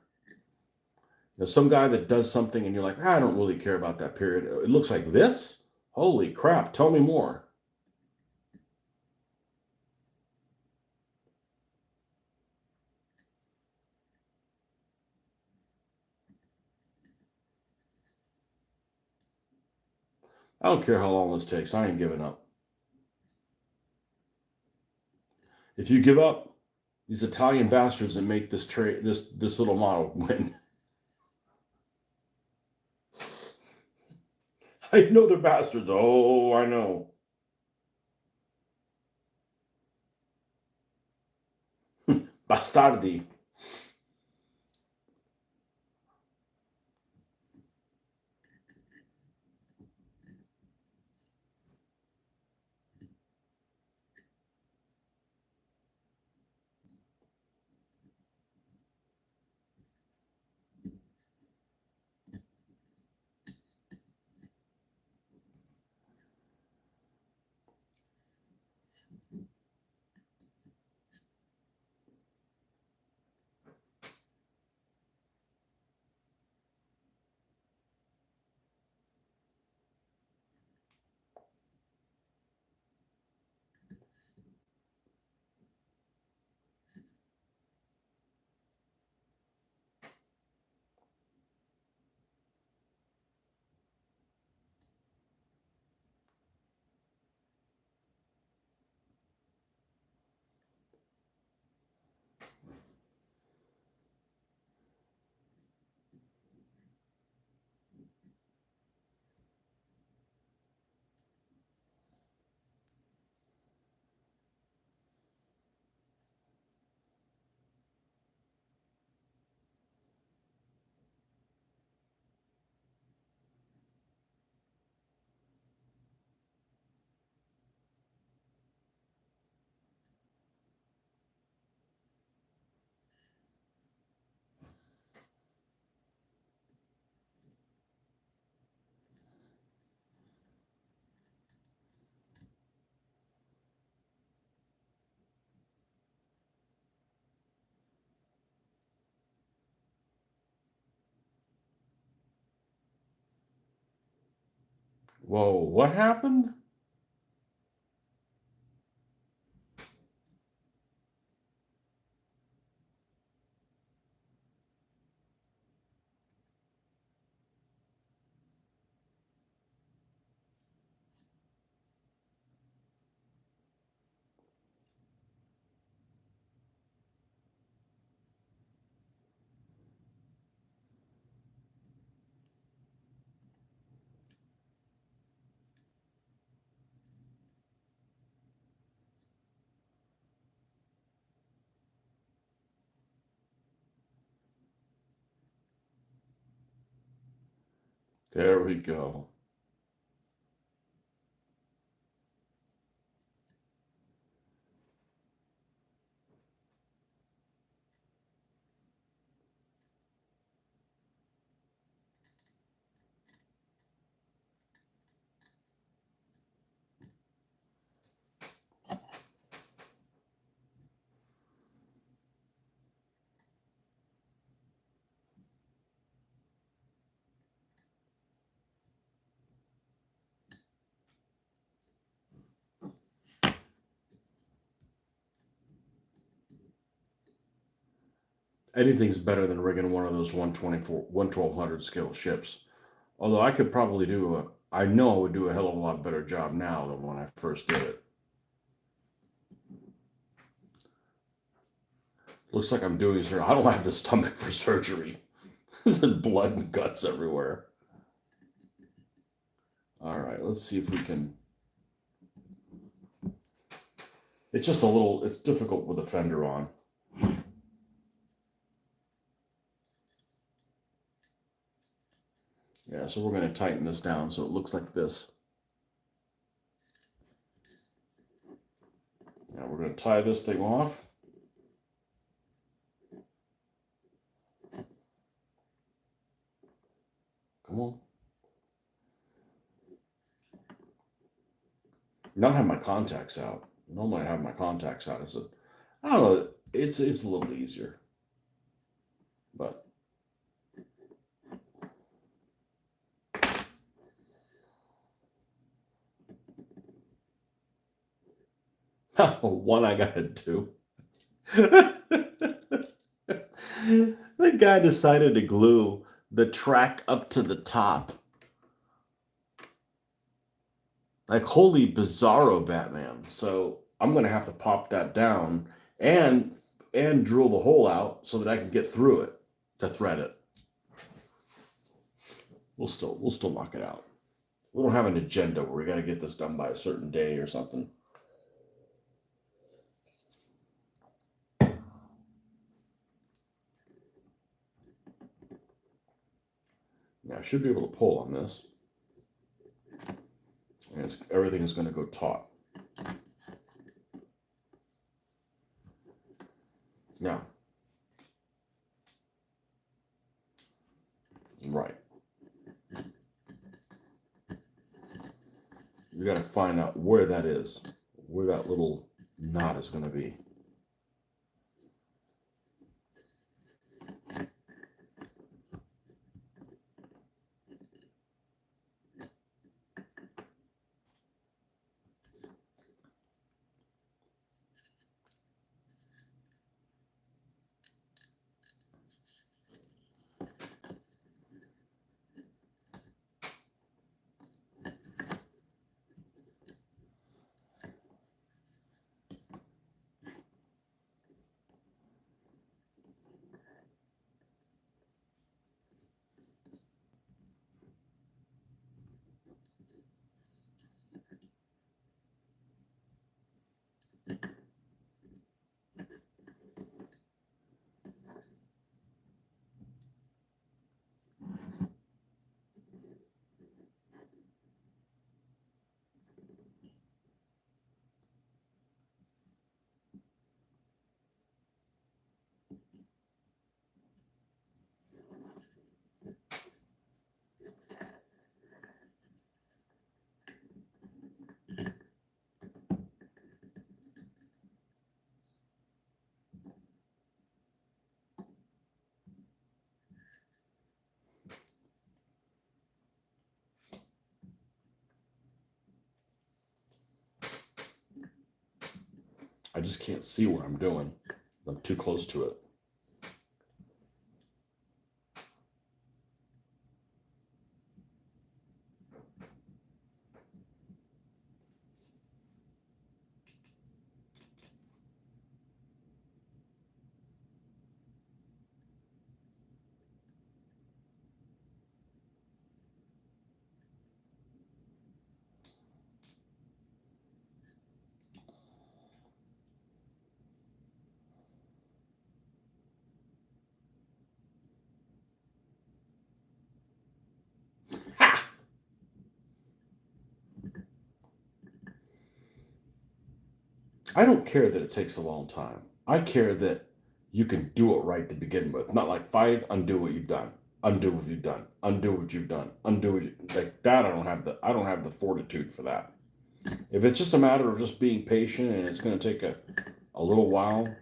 You know, some guy that does something and you're like, I don't really care about that period. It looks like this? Holy crap, tell me more. I don't care how long this takes. I ain't giving up. If you give up, these Italian bastards that make this little model win. I know they're bastards. Oh, I know. Bastardi. Whoa, what happened? There we go. Anything's better than rigging one of those 1200 scale ships. Although I could probably I know I would do a hell of a lot better job now than when I first did it. Looks like I'm doing surgery. I don't have the stomach for surgery. There's blood and guts everywhere. All right, let's see if we can. It's just it's difficult with a fender on. Yeah, so we're going to tighten this down so it looks like this. Now we're going to tie this thing off. Come on. Now I have my contacts out. Normally I have my contacts out. I don't know. it's a little easier, but one I gotta do. The guy decided to glue the track up to the top. Like, holy bizarro Batman. So I'm gonna have to pop that down and drill the hole out so that I can get through it to thread it. We'll still knock it out. We don't have an agenda where we got to get this done by a certain day or something. Now I should be able to pull on this, and everything is going to go taut. Now, right. You got to find out where that is, where that little knot is going to be. I just can't see what I'm doing. I'm too close to it. I don't care that it takes a long time. I care that you can do it right to begin with. Not like fighting, undo what you've done, undo what you've done, undo what you've done, undo what you, like that. I don't have the fortitude for that. If it's just a matter of just being patient and it's going to take a little while.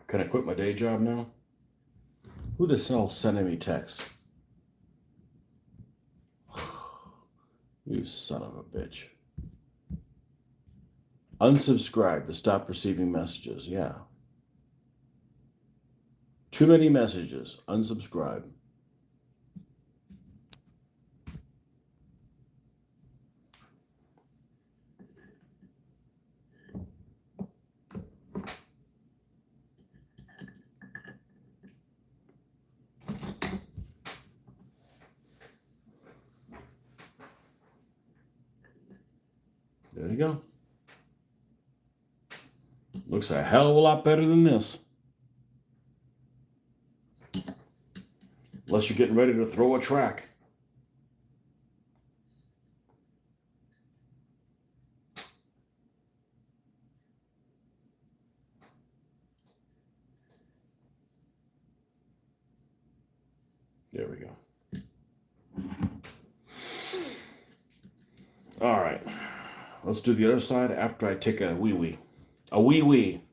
Can I quit my day job now? Who the hell's sending me texts? You son of a bitch. Unsubscribe to stop receiving messages. Yeah. Too many messages. Unsubscribe. There you go. Looks a hell of a lot better than this. Unless you're getting ready to throw a track. There we go. All right. Let's do the other side after I take a wee-wee. A wee-wee.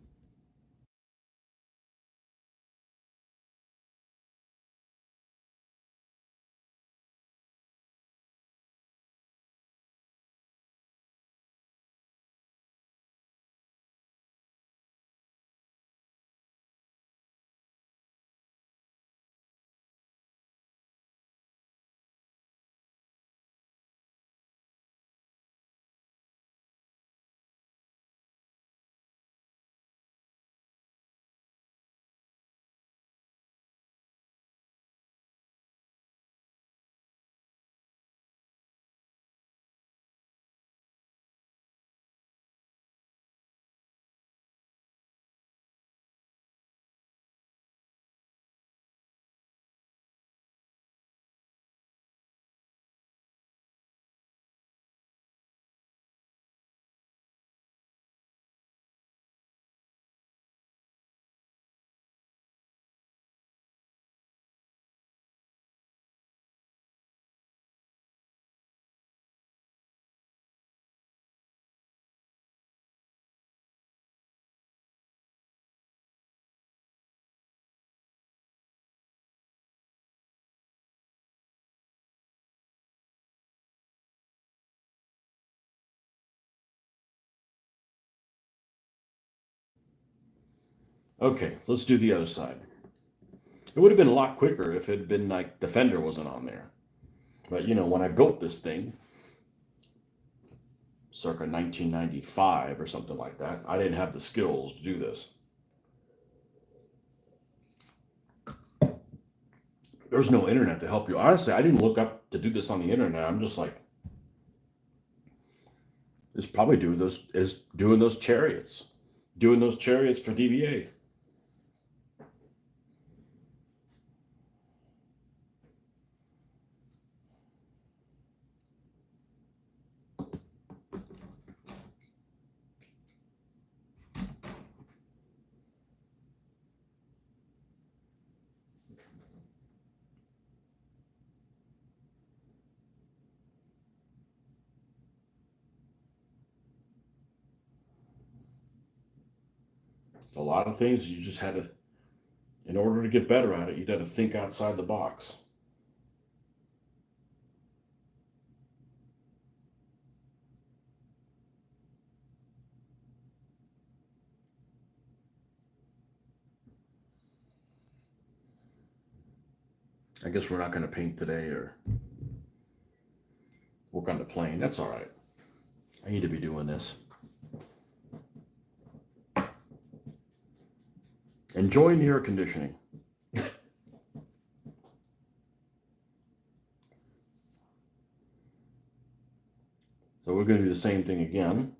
Okay, let's do the other side. It would have been a lot quicker if it had been like the fender wasn't on there. But you know, when I built this thing, circa 1995 or something like that, I didn't have the skills to do this. There's no internet to help you. Honestly, I didn't look up to do this on the internet. I'm just like, it's probably doing those chariots, for DBA. A lot of things you just had to, in order to get better at it, you'd have to think outside the box. I guess we're not going to paint today or work on the plane. That's all right. I need to be doing this. Enjoying the air conditioning. So we're going to do the same thing again.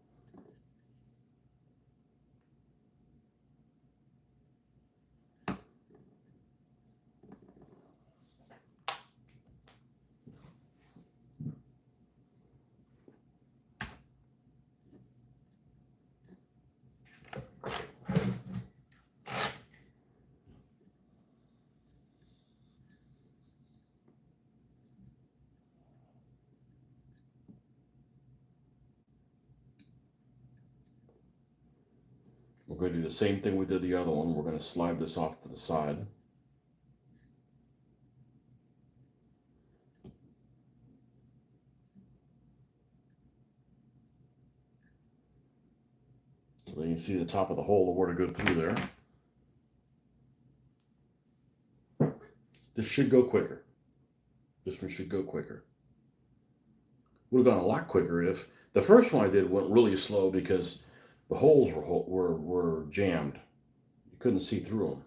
We're going to do the same thing we did the other one. We're going to slide this off to the side. So then you can see the top of the hole where to go through there. This should go quicker. This one should go quicker. Would have gone a lot quicker if the first one I did went really slow because the holes were jammed. You couldn't see through them.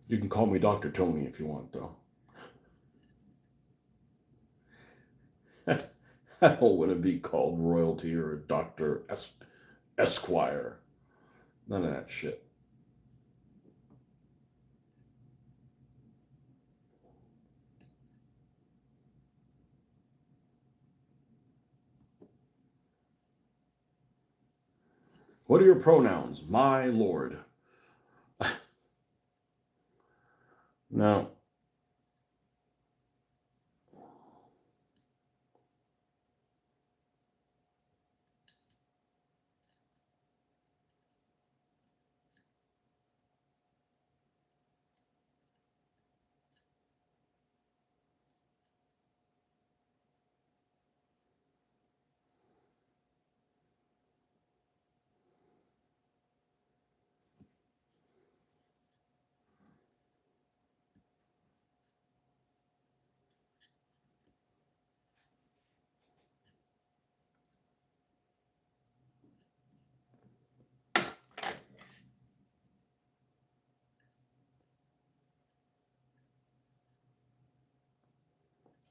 You can call me Dr. Tony if you want, though. I don't want to be called royalty or Dr. Esquire. None of that shit. What are your pronouns? My lord. Now,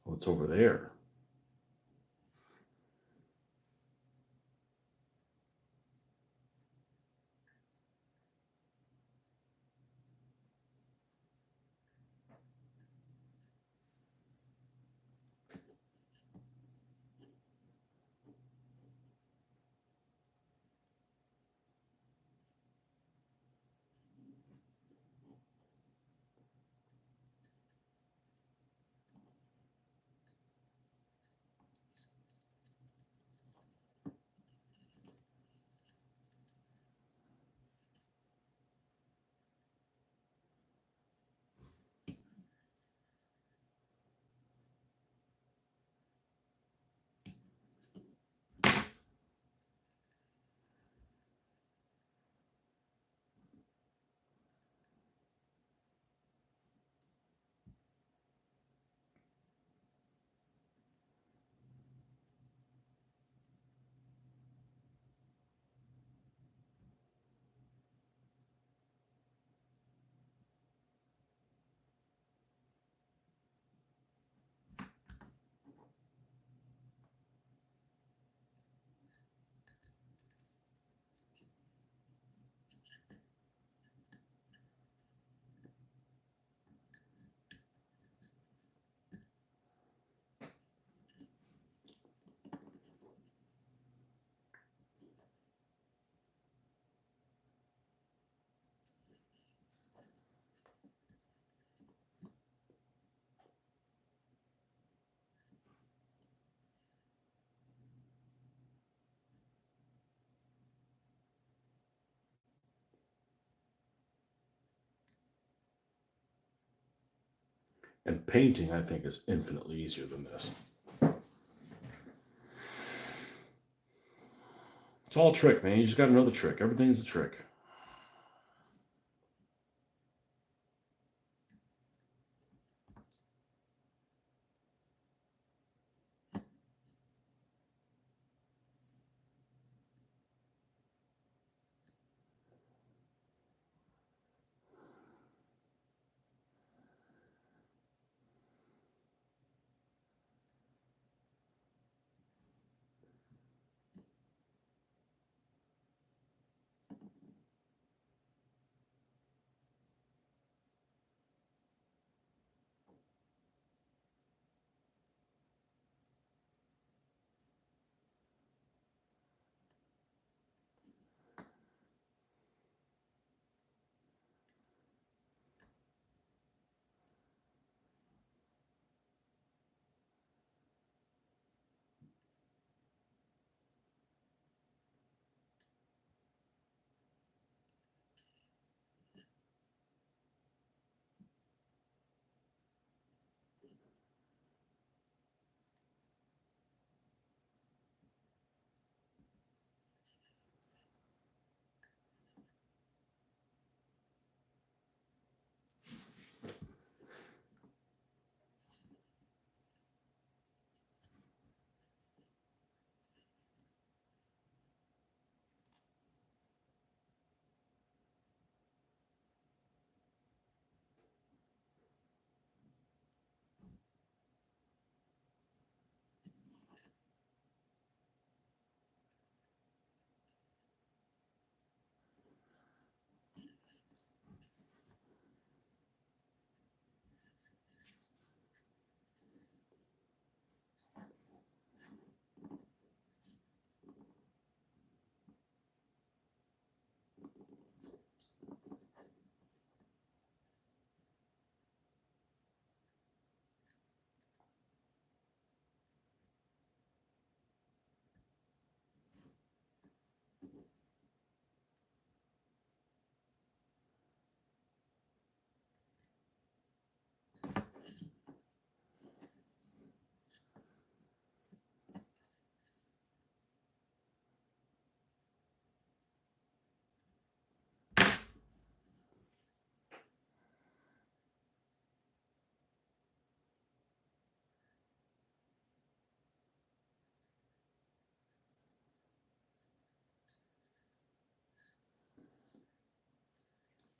what's over there? And painting, I think, is infinitely easier than this. It's all a trick, man. You just got to know the trick. Everything's a trick.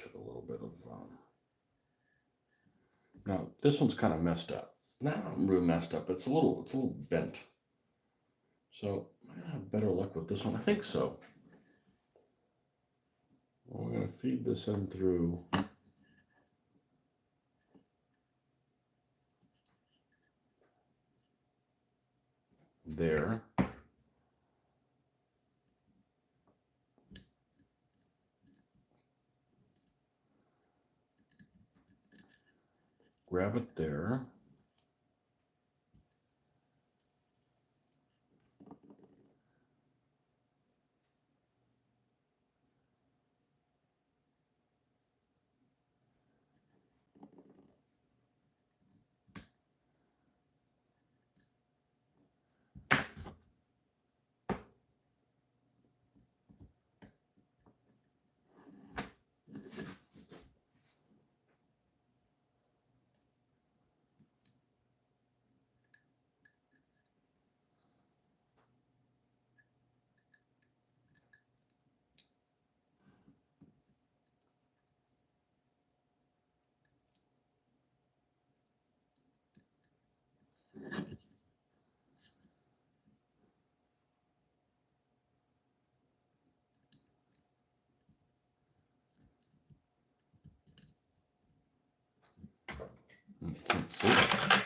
took a little bit of, now this one's kind of messed up. Not really messed up, but it's a little bent. So I'm gonna have better luck with this one. I think so. Well, we're gonna feed this in through there. Grab it there. You can't see it.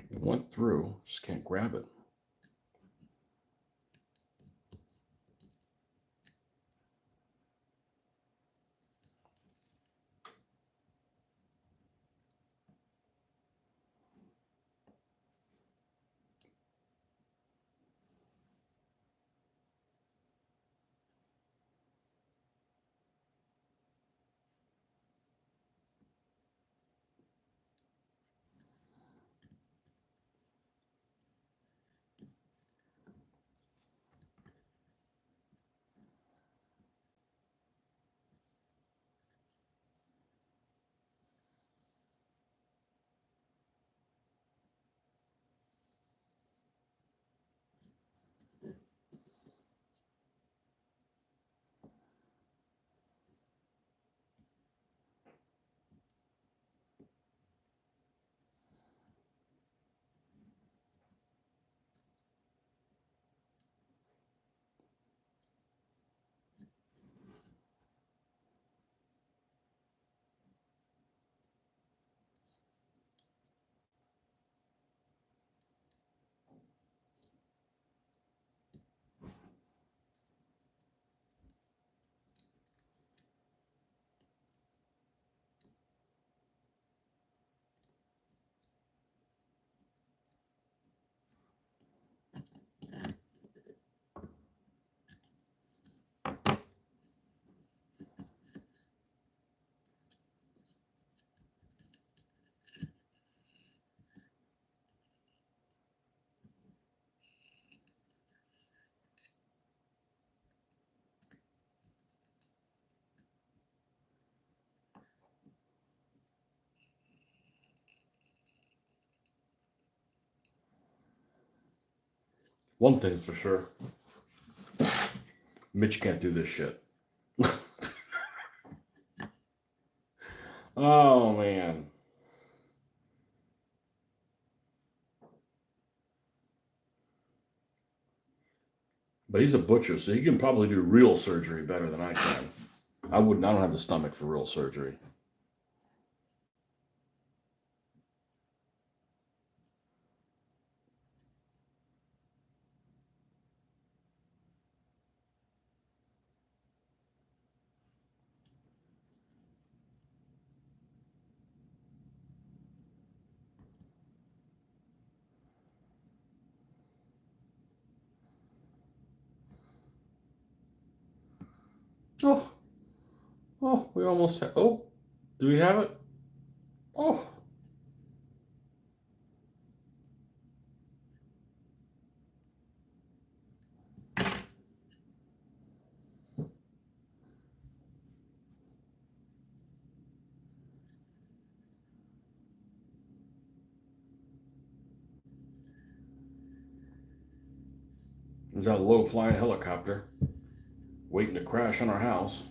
It went through, just can't grab it. One thing's for sure, Mitch can't do this shit. Oh man. But he's a butcher, so he can probably do real surgery better than I can. I don't have the stomach for real surgery. Oh, Oh, we almost have. Oh, do we have it? Oh. There's that low flying helicopter waiting to crash on our house.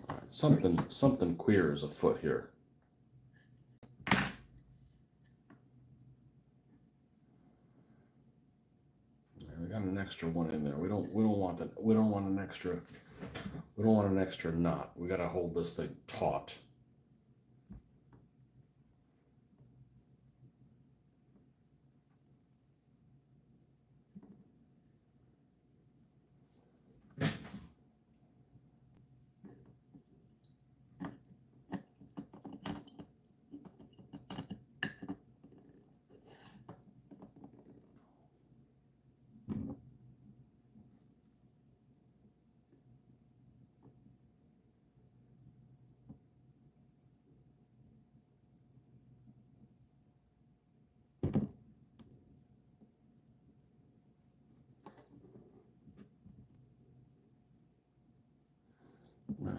All right, something queer is afoot here. We got an extra one in there. We don't want that. We don't want an extra. We don't want an extra knot. We got to hold this thing taut.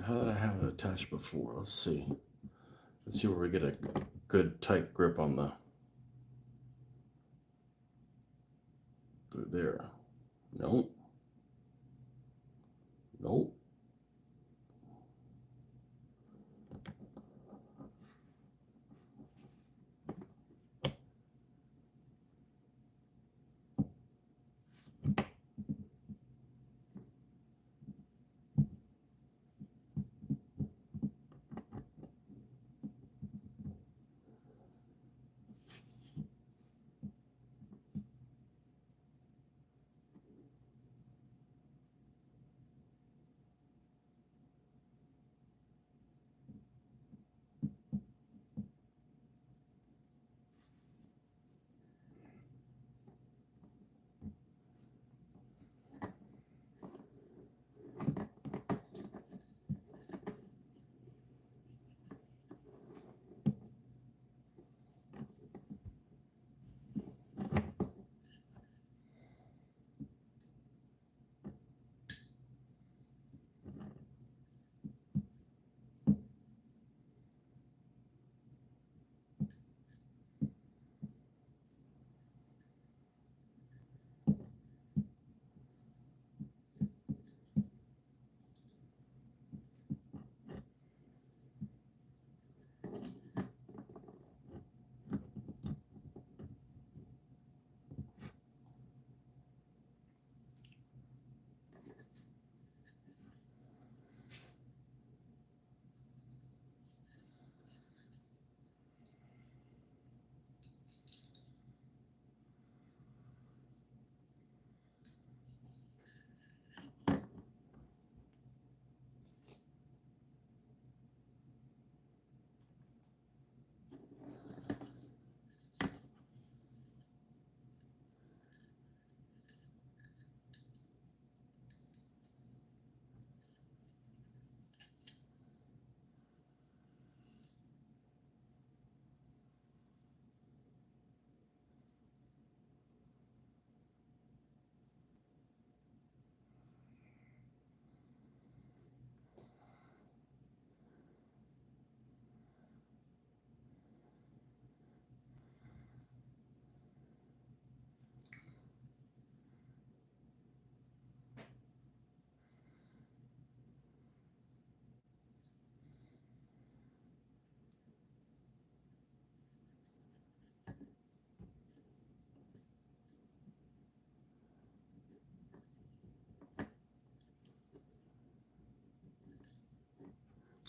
How did I have it attached before? Let's see. Let's see where we get a good tight grip on the through there. Nope. Nope.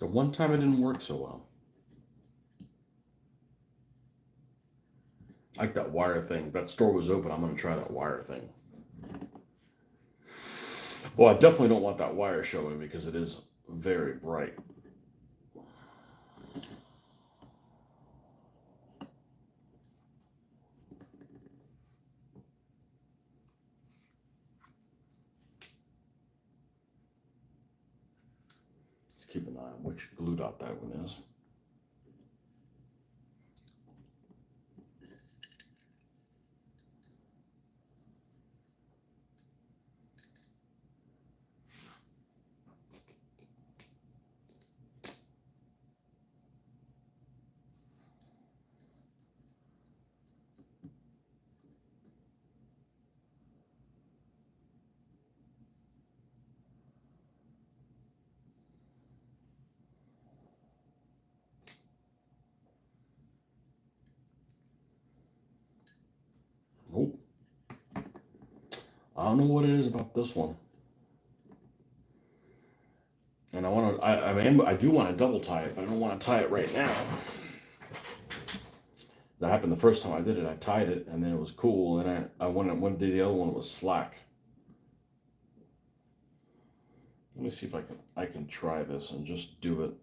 The one time it didn't work so well. Like that wire thing. That store was open. I'm going to try that wire thing. Well, I definitely don't want that wire showing because it is very bright. Let's keep an eye on which glue dot that one is. Nope. I don't know what it is about this one. And I want to, I do want to double tie it, but I don't want to tie it right now. That happened the first time I did it. I tied it and then it was cool. And I went one day, the other one was slack. Let me see if I can try this and just do it.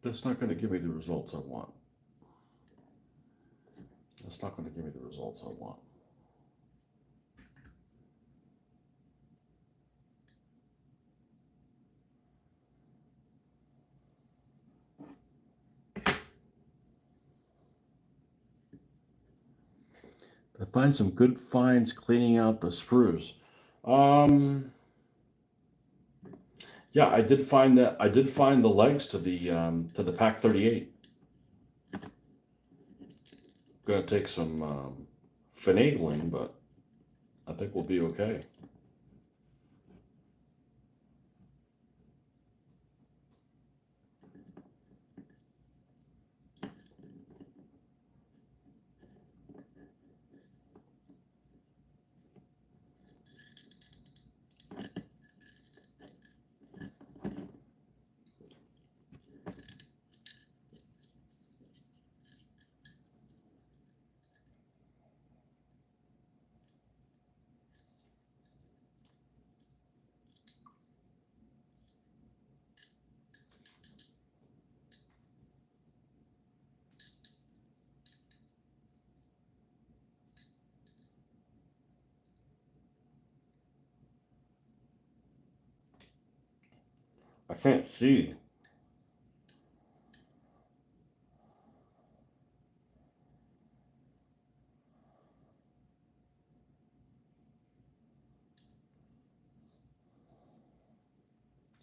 That's not going to give me the results I want. That's not going to give me the results I want. I find some good finds cleaning out the sprues. Yeah, I did find that. I did find the legs to the Pack 38. Gonna take some finagling, but I think we'll be okay. I can't see.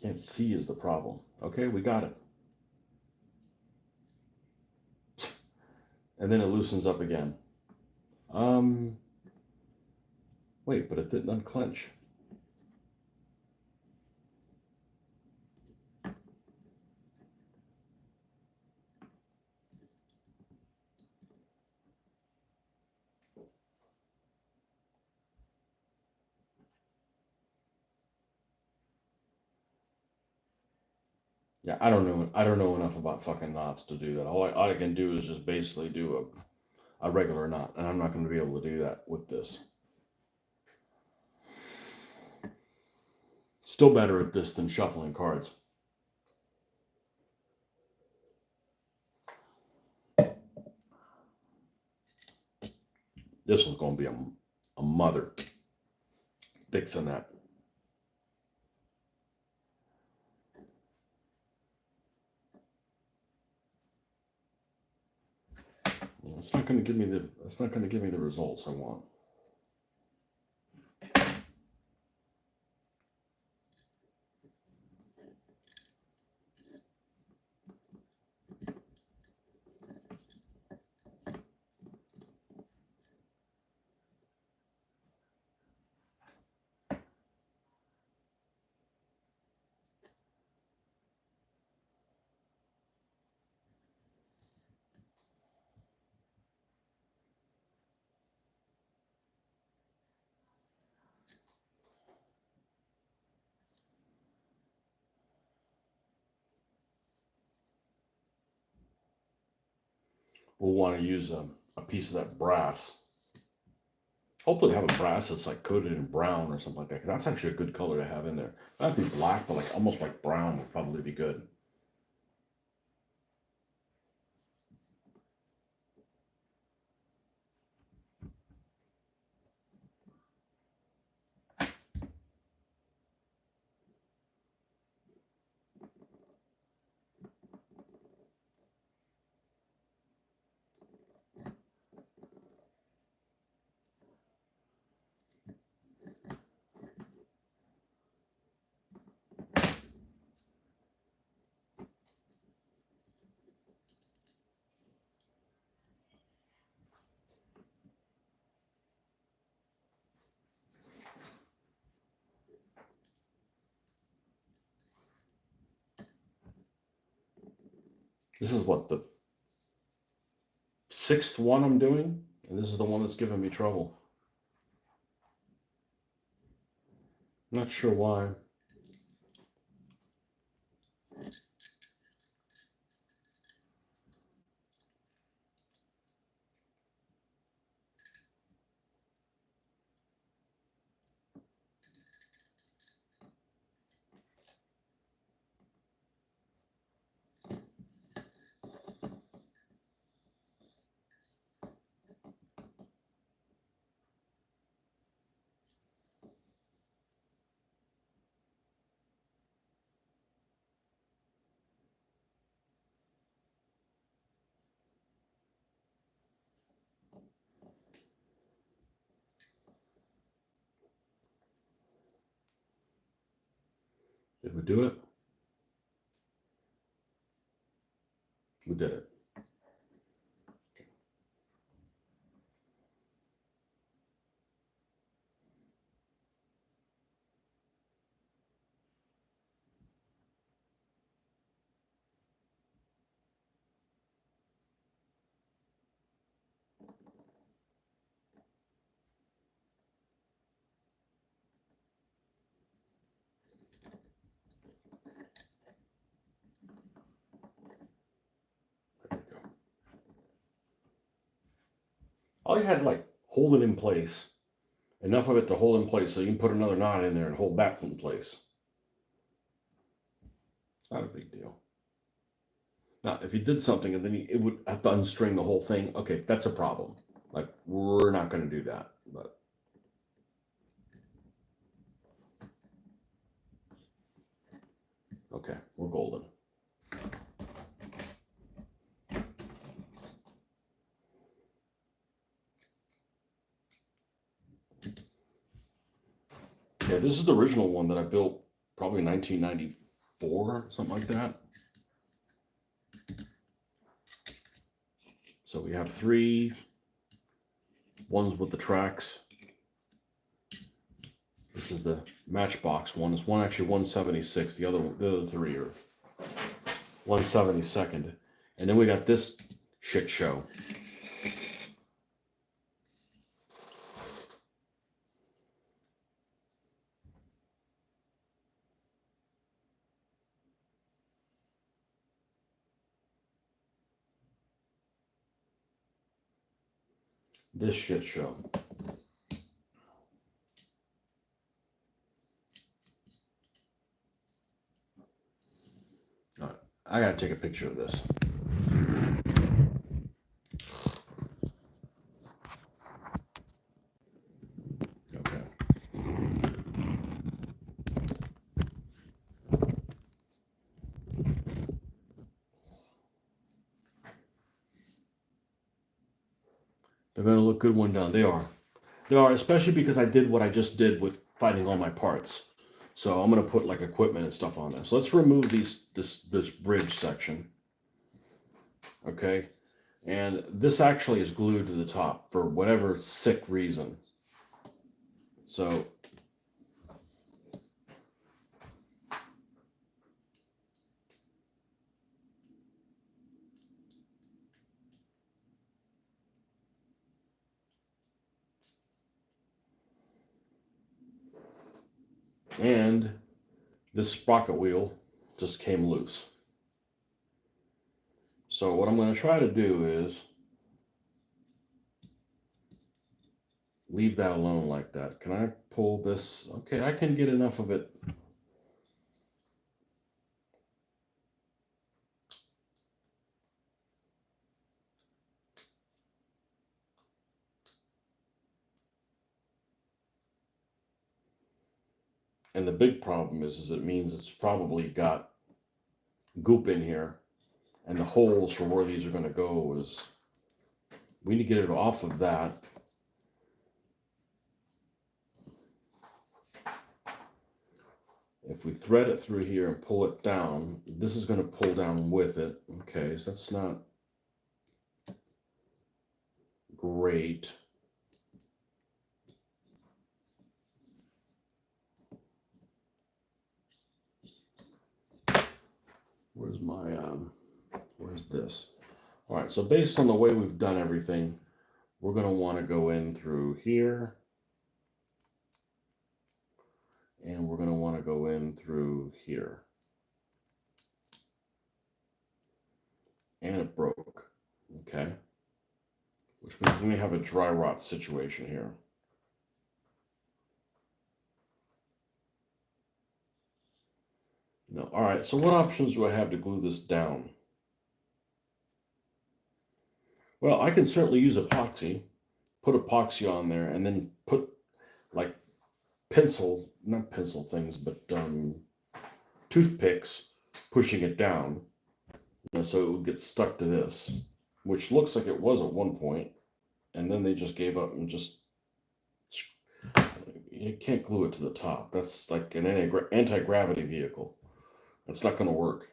Can't see is the problem. Okay, we got it. And then it loosens up again. Wait, but it didn't unclench. Yeah, I don't know. I don't know enough about fucking knots to do that. All I can do is just basically do a regular knot, and I'm not going to be able to do that with this. Still better at this than shuffling cards. This one's going to be a mother fixing that. It's not going to give me the results I want. We'll want to use a piece of that brass. Hopefully have a brass that's like coated in brown or something like that. 'Cause that's actually a good color to have in there. Not to be black, but like almost like brown would probably be good. This is what, the 6th one I'm doing, and this is the one that's giving me trouble. Not sure why. Did we do it? We did it. There we go. All you had to like hold it in place. Enough of it to hold in place so you can put another knot in there and hold that in place. It's not a big deal. Now, if you did something and then it would have to unstring the whole thing, okay, that's a problem. Like, we're not going to do that. But okay, we're golden. Yeah, this is the original one that I built probably in 1994, something like that. So we have 3 ones with the tracks. This is the matchbox one. It's one actually 176. The other 3 are 172nd. And then we got this shit show. This shit show. All right, I gotta take a picture of this. They're going to look good one down. They are. They are, especially because I did what I just did with finding all my parts. So I'm going to put like equipment and stuff on there. So let's remove this bridge section. Okay. And this actually is glued to the top for whatever sick reason. So and this sprocket wheel just came loose. So what I'm going to try to do is leave that alone like that. Can I pull this? Okay, I can get enough of it. And the big problem is it means it's probably got goop in here. And the holes for where these are going to go is, we need to get it off of that. If we thread it through here and pull it down, this is going to pull down with it. Okay, so that's not great. Where's my, where's this? All right, so based on the way we've done everything, we're going to want to go in through here. And we're going to want to go in through here. And it broke. Okay. Which means we have a dry rot situation here. No. All right, so what options do I have to glue this down? Well, I can certainly use epoxy, put epoxy on there, and then put like not pencil things, but toothpicks pushing it down, so it would get stuck to this, which looks like it was at one point, and then they just gave up and just, you can't glue it to the top. That's like an anti-gravity vehicle. That's not going to work.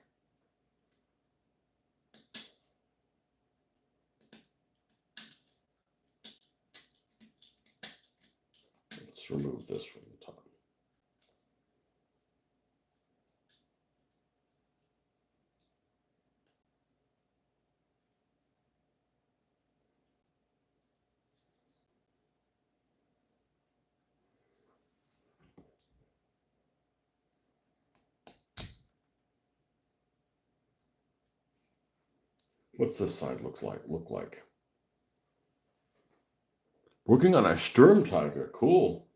Let's remove this from the top. What's this side look like? Working on a Sturmtiger. Cool.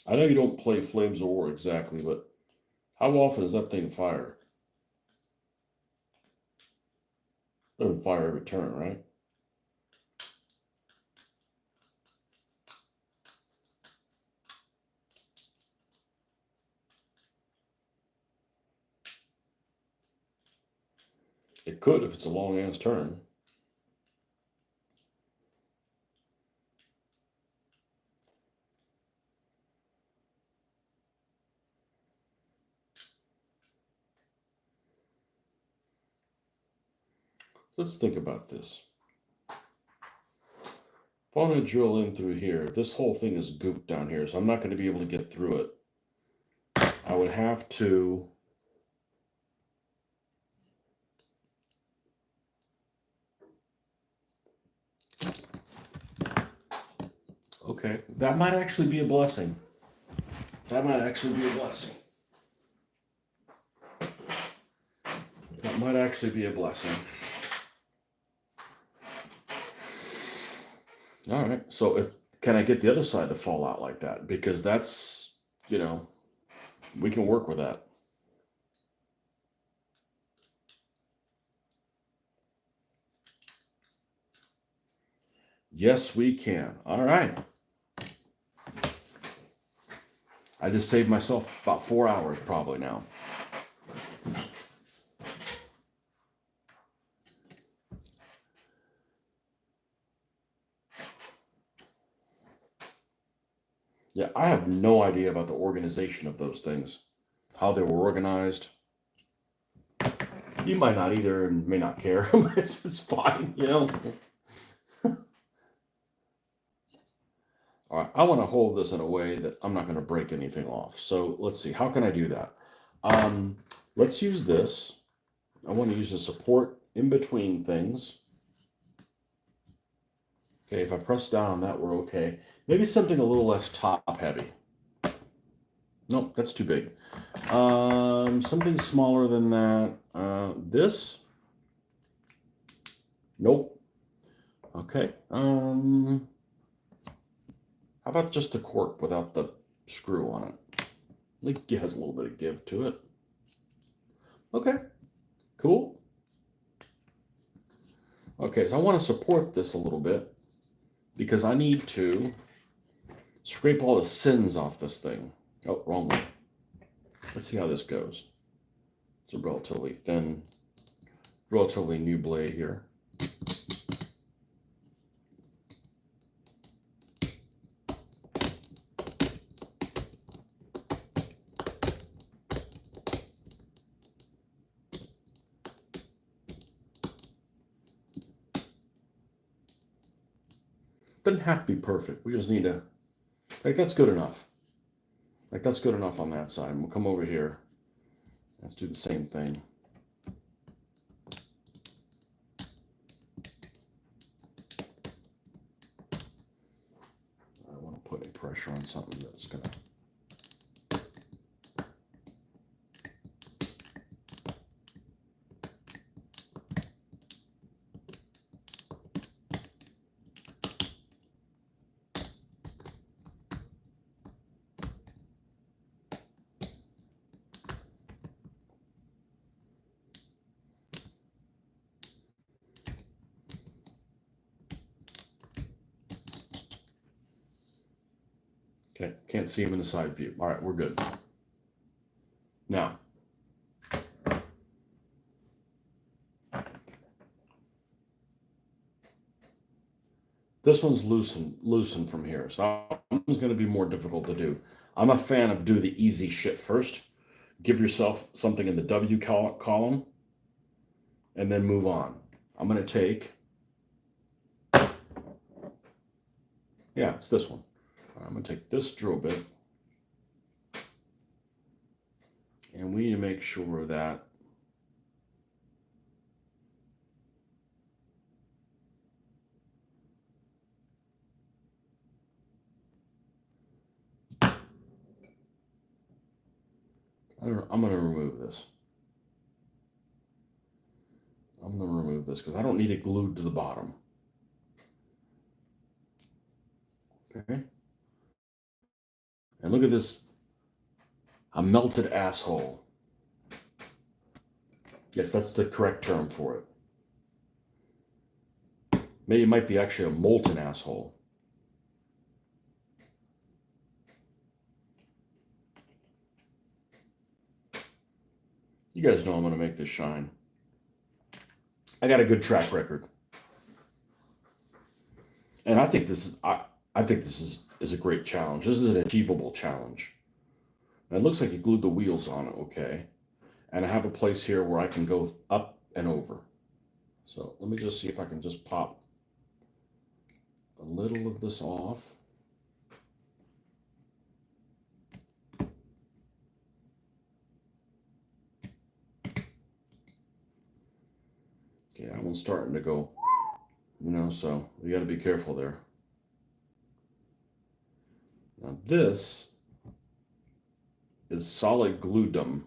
I know you don't play Flames of War exactly, but how often does that thing fire? It doesn't fire every turn, right? It could if it's a long ass turn. Let's think about this. If I want to drill in through here, this whole thing is gooped down here, so I'm not going to be able to get through it. I would have to okay, that might actually be a blessing. That might actually be a blessing. That might actually be a blessing. All right, so can I get the other side to fall out like that? Because that's, we can work with that. Yes, we can. All right. I just saved myself about 4 hours probably now. Yeah, I have no idea about the organization of those things, how they were organized. You might not either and may not care. It's fine, you know. All right, I want to hold this in a way that I'm not going to break anything off. So let's see, how can I do that? Let's use this. I want to use the support in between things. Okay, if I press down on that, we're okay. Maybe something a little less top heavy. Nope, that's too big. Something smaller than that. This? Nope. Okay. How about just a cork without the screw on it? It has a little bit of give to it. Okay, cool. Okay, so I want to support this a little bit because I need to scrape all the sins off this thing. Oh, wrong one. Let's see how this goes. It's a relatively thin, relatively new blade here. Doesn't have to be perfect. We just need to, like, that's good enough. Like, that's good enough on that side. We'll come over here. Let's do the same thing. I want to put a pressure on something that's going to. Okay, can't see them in the side view. All right, we're good. Now, this one's loosened from here, so it's going to be more difficult to do. I'm a fan of do the easy shit first. Give yourself something in the W column, and then move on. I'm going to take, yeah, it's this one. I'm going to take this drill bit, and we need to make sure that I'm going to remove this. I'm going to remove this because I don't need it glued to the bottom. Okay. And look at this, a melted asshole. Yes, that's the correct term for it. Maybe it might be actually a molten asshole. You guys know I'm going to make this shine. I got a good track record. And I think this is a great challenge. This is an achievable challenge. And it looks like you glued the wheels on it, okay. And I have a place here where I can go up and over. So let me just see if I can just pop a little of this off. Okay, that one's starting to go, so you got to be careful there. Now this is solid gluedom.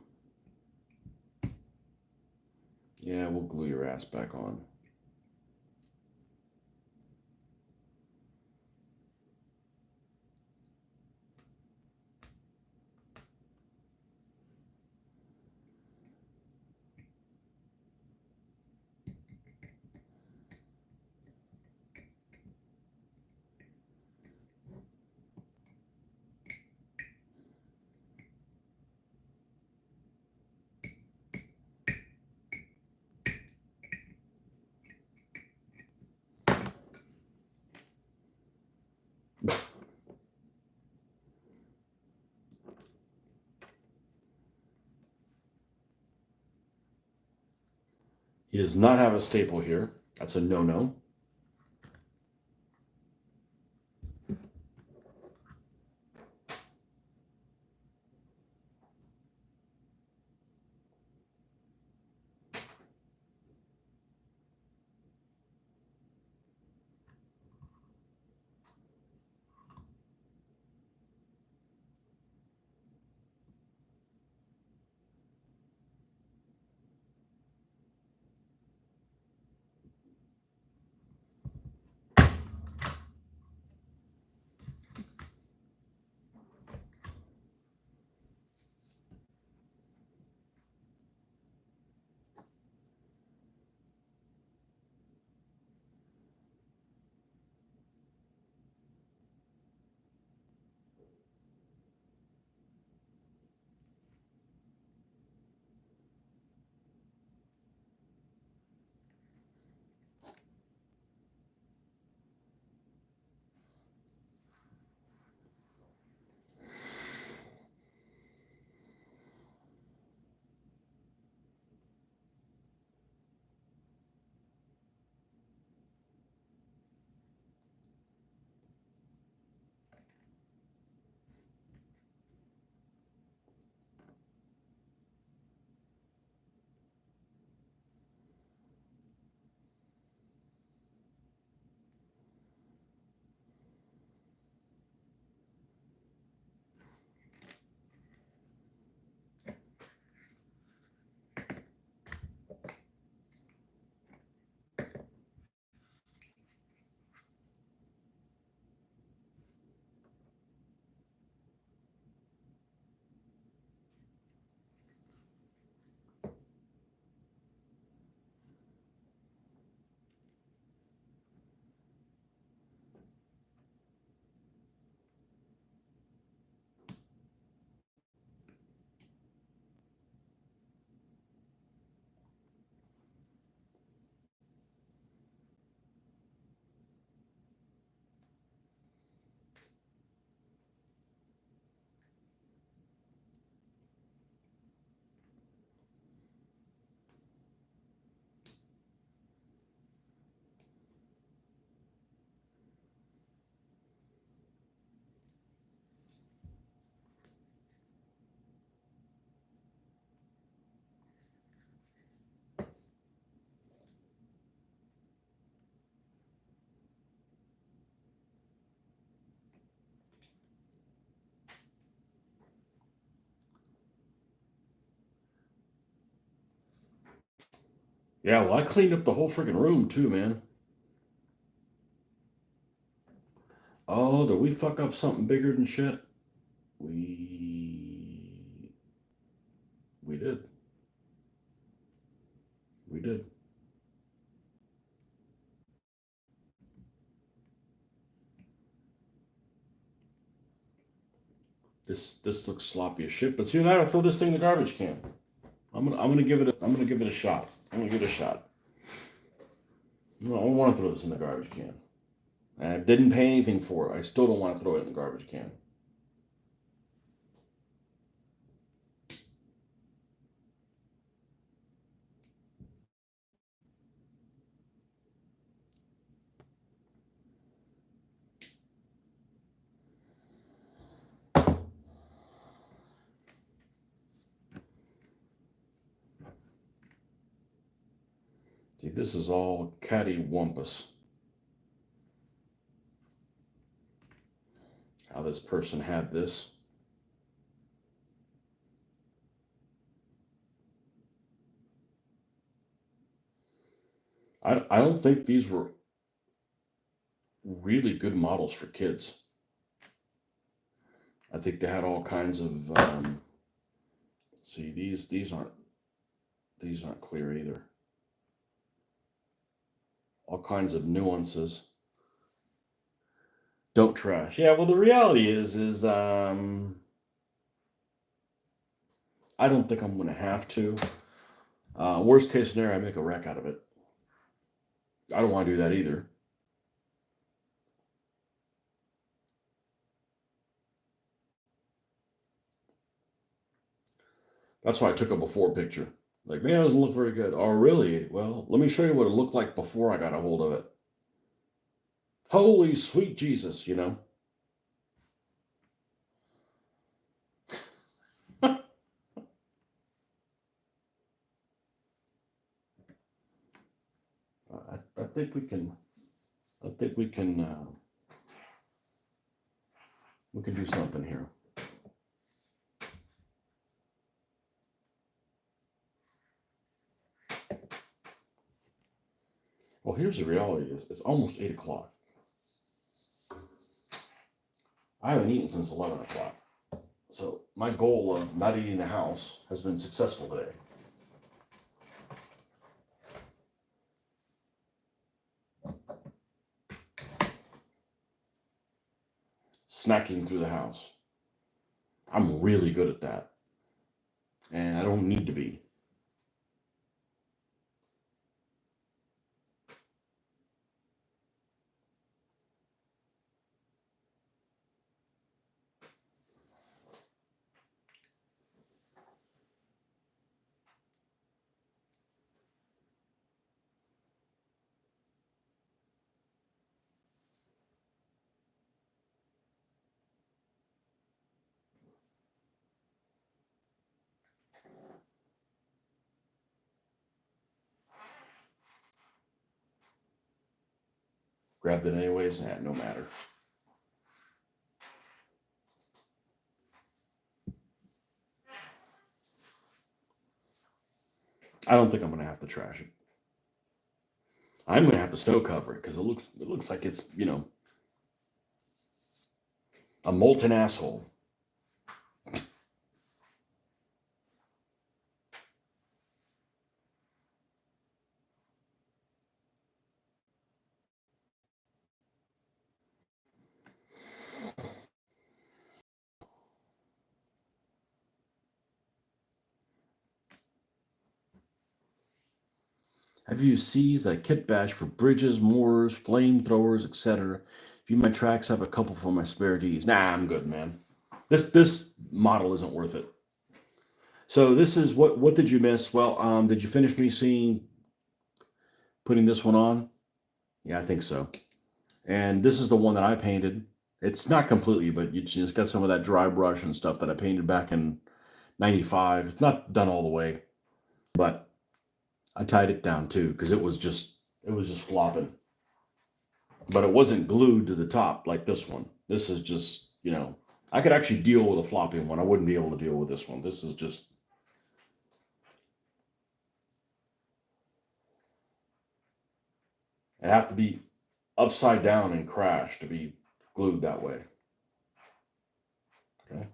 Yeah, we'll glue your ass back on. He does not have a staple here. That's a no-no. Yeah, well, I cleaned up the whole freaking room too, man. Oh, did we fuck up something bigger than shit? We we did. We did. This looks sloppy as shit. But see that I throw this thing in the garbage can. I'm gonna give it a shot. I'm gonna give it a shot. No, I don't want to throw this in the garbage can. And I didn't pay anything for it. I still don't want to throw it in the garbage can. See, this is all cattywampus. How this person had this. I don't think these were really good models for kids. I think they had all kinds of see these aren't clear either. All kinds of nuances. Don't trash. Yeah, well the reality is I don't think I'm gonna have to. Worst case scenario, I make a wreck out of it. I don't want to do that either. That's why I took a before picture. Like, man, it doesn't look very good. Oh, really? Well, let me show you what it looked like before I got a hold of it. Holy sweet Jesus, you know? I think we can. I think we can. We can do something here. Well, here's the reality: is it's almost 8 o'clock. I haven't eaten since 11 o'clock. So my goal of not eating the house has been successful today. Snacking through the house. I'm really good at that. And I don't need to be. Grabbed it anyways, no matter. I don't think I'm gonna have to trash it. I'm gonna have to snow cover it because it looks like it's, a molten asshole. Have you seized a kit bash for bridges, mortars, flamethrowers, etc.? If you my tracks, have a couple for my spare Ds. Nah, I'm good, man. This model isn't worth it. So this is what did you miss? Well, did you finish me seeing putting this one on? Yeah, I think so. And this is the one that I painted. It's not completely, but you just got some of that dry brush and stuff that I painted back in '95. It's not done all the way, but I tied it down too because it was just flopping. But it wasn't glued to the top like this one. This is just, I could actually deal with a flopping one. I wouldn't be able to deal with this one. This is just, it'd have to be upside down and crash to be glued that way. Okay.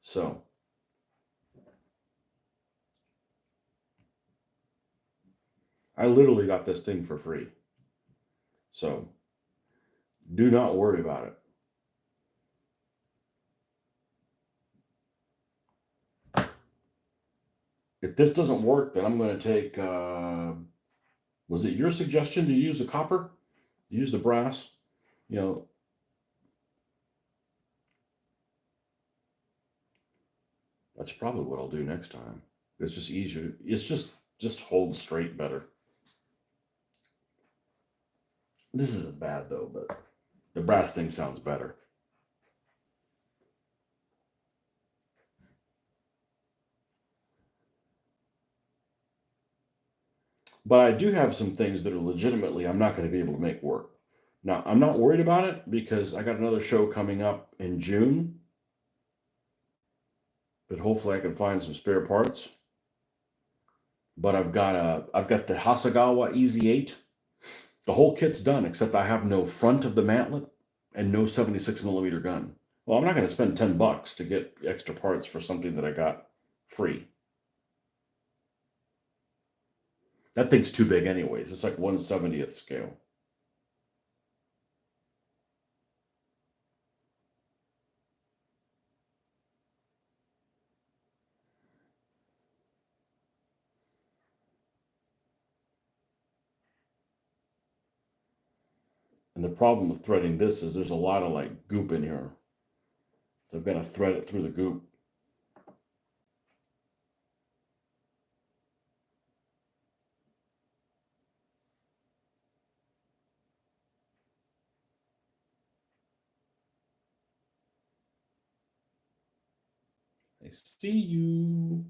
So I literally got this thing for free. So do not worry about it. If this doesn't work, then I'm going to take, was it your suggestion to use the copper? Use the brass? You know, that's probably what I'll do next time. It's just easier. It's just hold straight better. This isn't bad though, but the brass thing sounds better. But I do have some things that are legitimately I'm not going to be able to make work. Now, I'm not worried about it because I got another show coming up in June, but hopefully I can find some spare parts. But I've got the Hasegawa Easy 8. The whole kit's done except I have no front of the mantlet and no 76 millimeter gun. Well, I'm not going to spend $10 to get extra parts for something that I got free. That thing's too big anyways. It's like 1/70th scale. And the problem with threading this is there's a lot of like goop in here. So I've got to thread it through the goop. I see you.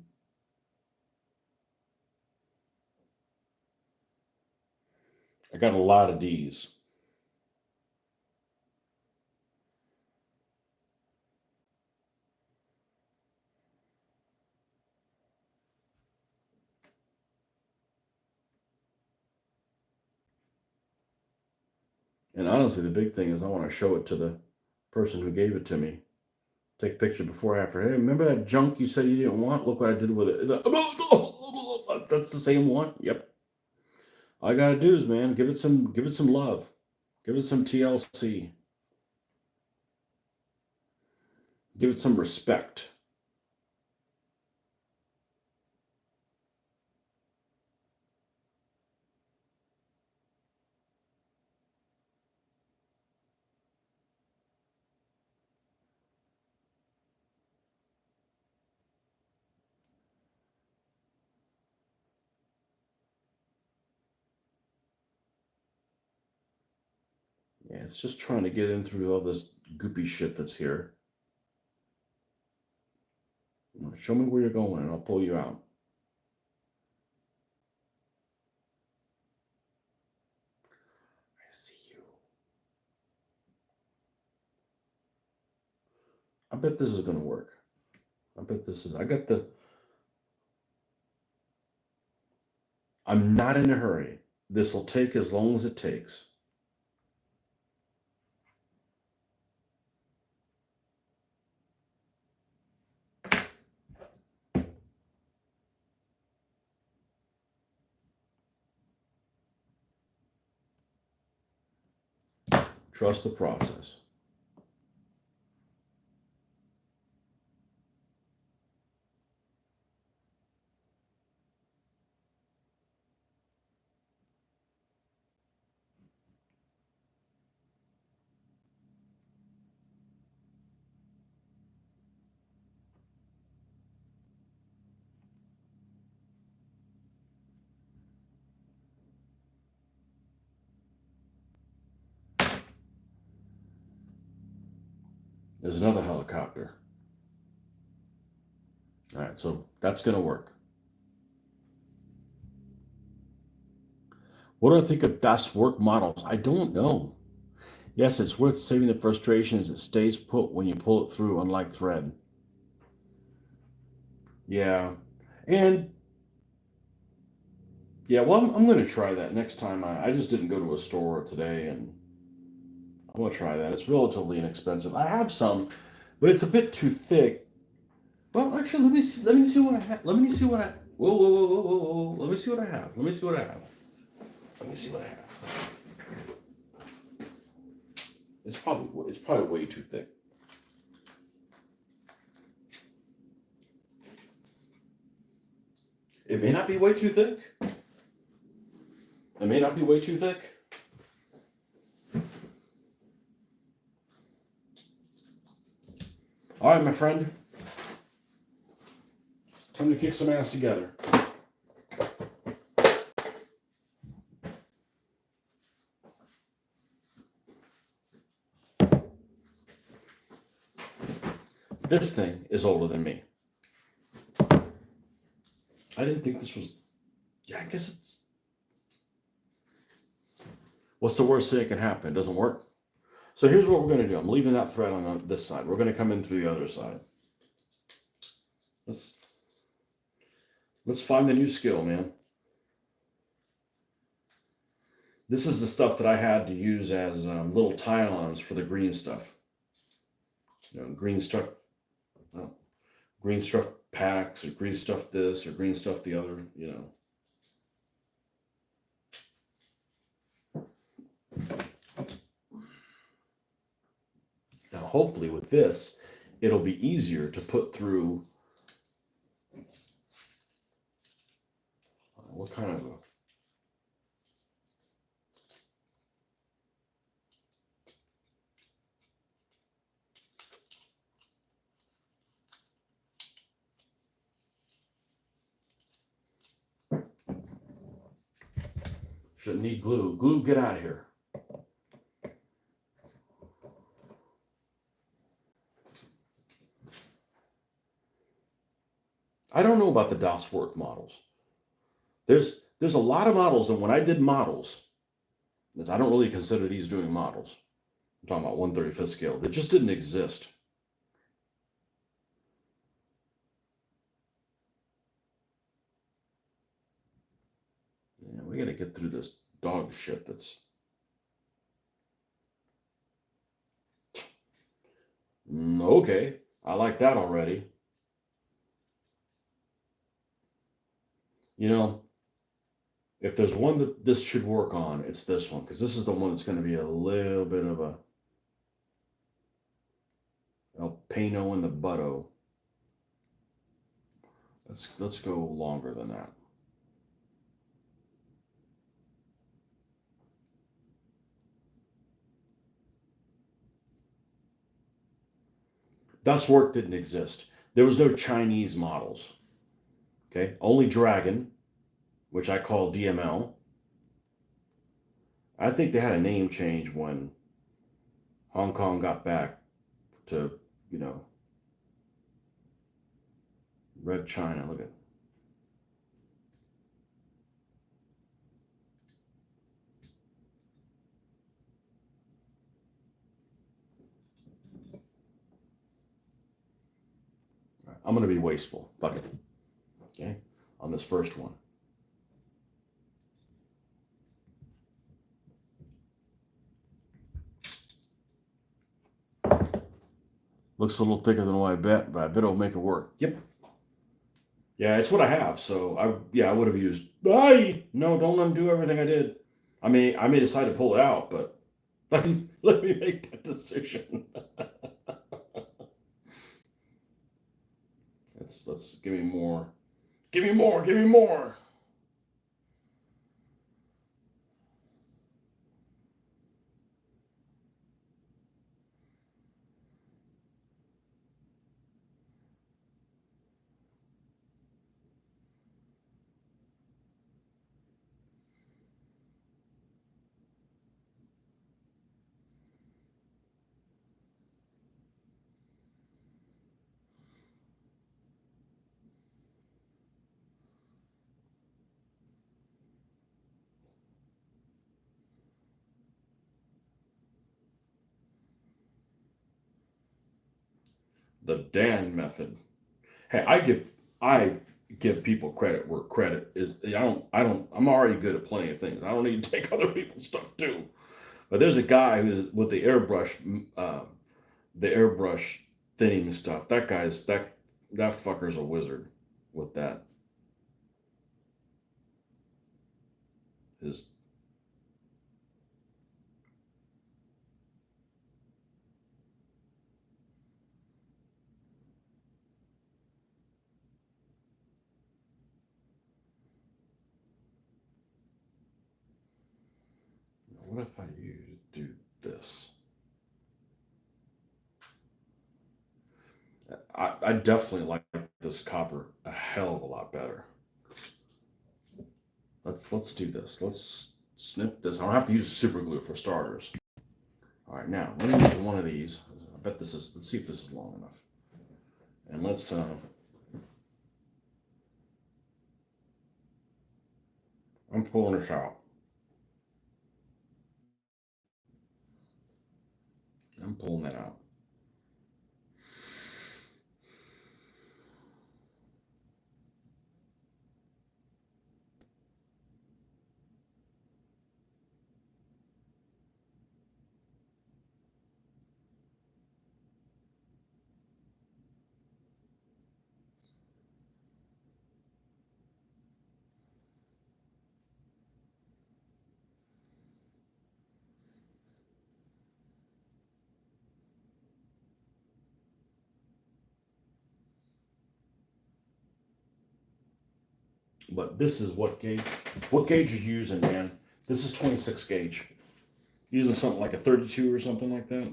I got a lot of D's. And honestly, the big thing is I want to show it to the person who gave it to me. Take a picture before after. Hey, remember that junk you said you didn't want? Look what I did with it. That's the same one. Yep. All I gotta do is, man, give it some love. Give it some TLC. Give it some respect. Yeah, it's just trying to get in through all this goopy shit that's here. Show me where you're going and I'll pull you out. I see you. I bet this is going to work. I bet this is, I'm not in a hurry. This will take as long as it takes. Trust the process. There's another helicopter. All right, so that's going to work. What do I think of Das work models? I don't know. Yes, it's worth saving the frustration as it stays put when you pull it through, unlike thread. Yeah. And yeah, well, I'm going to try that next time. I just didn't go to a store today, and I'm going to try that. It's relatively inexpensive. I have some, but it's a bit too thick. Well, actually, let me see what I have. Let me see what I. Whoa, whoa, whoa, whoa, whoa, whoa. Let me see what I have. Let me see what I have. Let me see what I have. It's probably way too thick. It may not be way too thick. It may not be way too thick. All right, my friend. It's time to kick some ass together. This thing is older than me. I didn't think this was. Yeah, I guess it's. What's the worst thing that can happen? It doesn't work. So here's what we're going to do. I'm leaving that thread on this side. We're going to come in through the other side. Let's find the new skill, man. This is the stuff that I had to use as little tie-ons for the green stuff. You know, green stuff packs, or green stuff this, or green stuff the other, you know. Now, hopefully with this, it'll be easier to put through. What kind of a. Shouldn't need glue. Glue, get out of here. I don't know about the Das Werk models. There's a lot of models, and when I did models, I don't really consider these doing models. I'm talking about 1/35th scale. They just didn't exist. Yeah, we got to get through this dog shit that's... Okay, I like that already. You know, if there's one that this should work on, it's this one, because this is the one that's going to be a little bit of a El Pano in the butto. Let's go longer than that. Das Werk didn't exist. There was no Chinese models. Okay, only Dragon, which I call DML. I think they had a name change when Hong Kong got back to, Red China. Look at... I'm going to be wasteful. Fuck it. Okay, on this first one. Looks a little thicker than what I bet, but I bet it'll make it work. Yep. Yeah, it's what I have. So I would have used... No, don't undo everything I did. I may decide to pull it out, but let me make that decision. Let's give me more. Give me more. Give me more. The Dan method. Hey, I give people credit where credit is. I'm already good at plenty of things. I don't need to take other people's stuff too. But there's a guy who's with the airbrush thinning stuff. That fucker's a wizard with that. His... What if I do this? I definitely like this copper a hell of a lot better. Let's do this. Let's snip this. I don't have to use super glue for starters. All right, now let me use one of these. I bet this is. Let's see if this is long enough. And let's. I'm pulling this out. I'm pulling that out. But this is what gauge? What gauge are you using, man? This is 26 gauge. Using something like a 32 or something like that.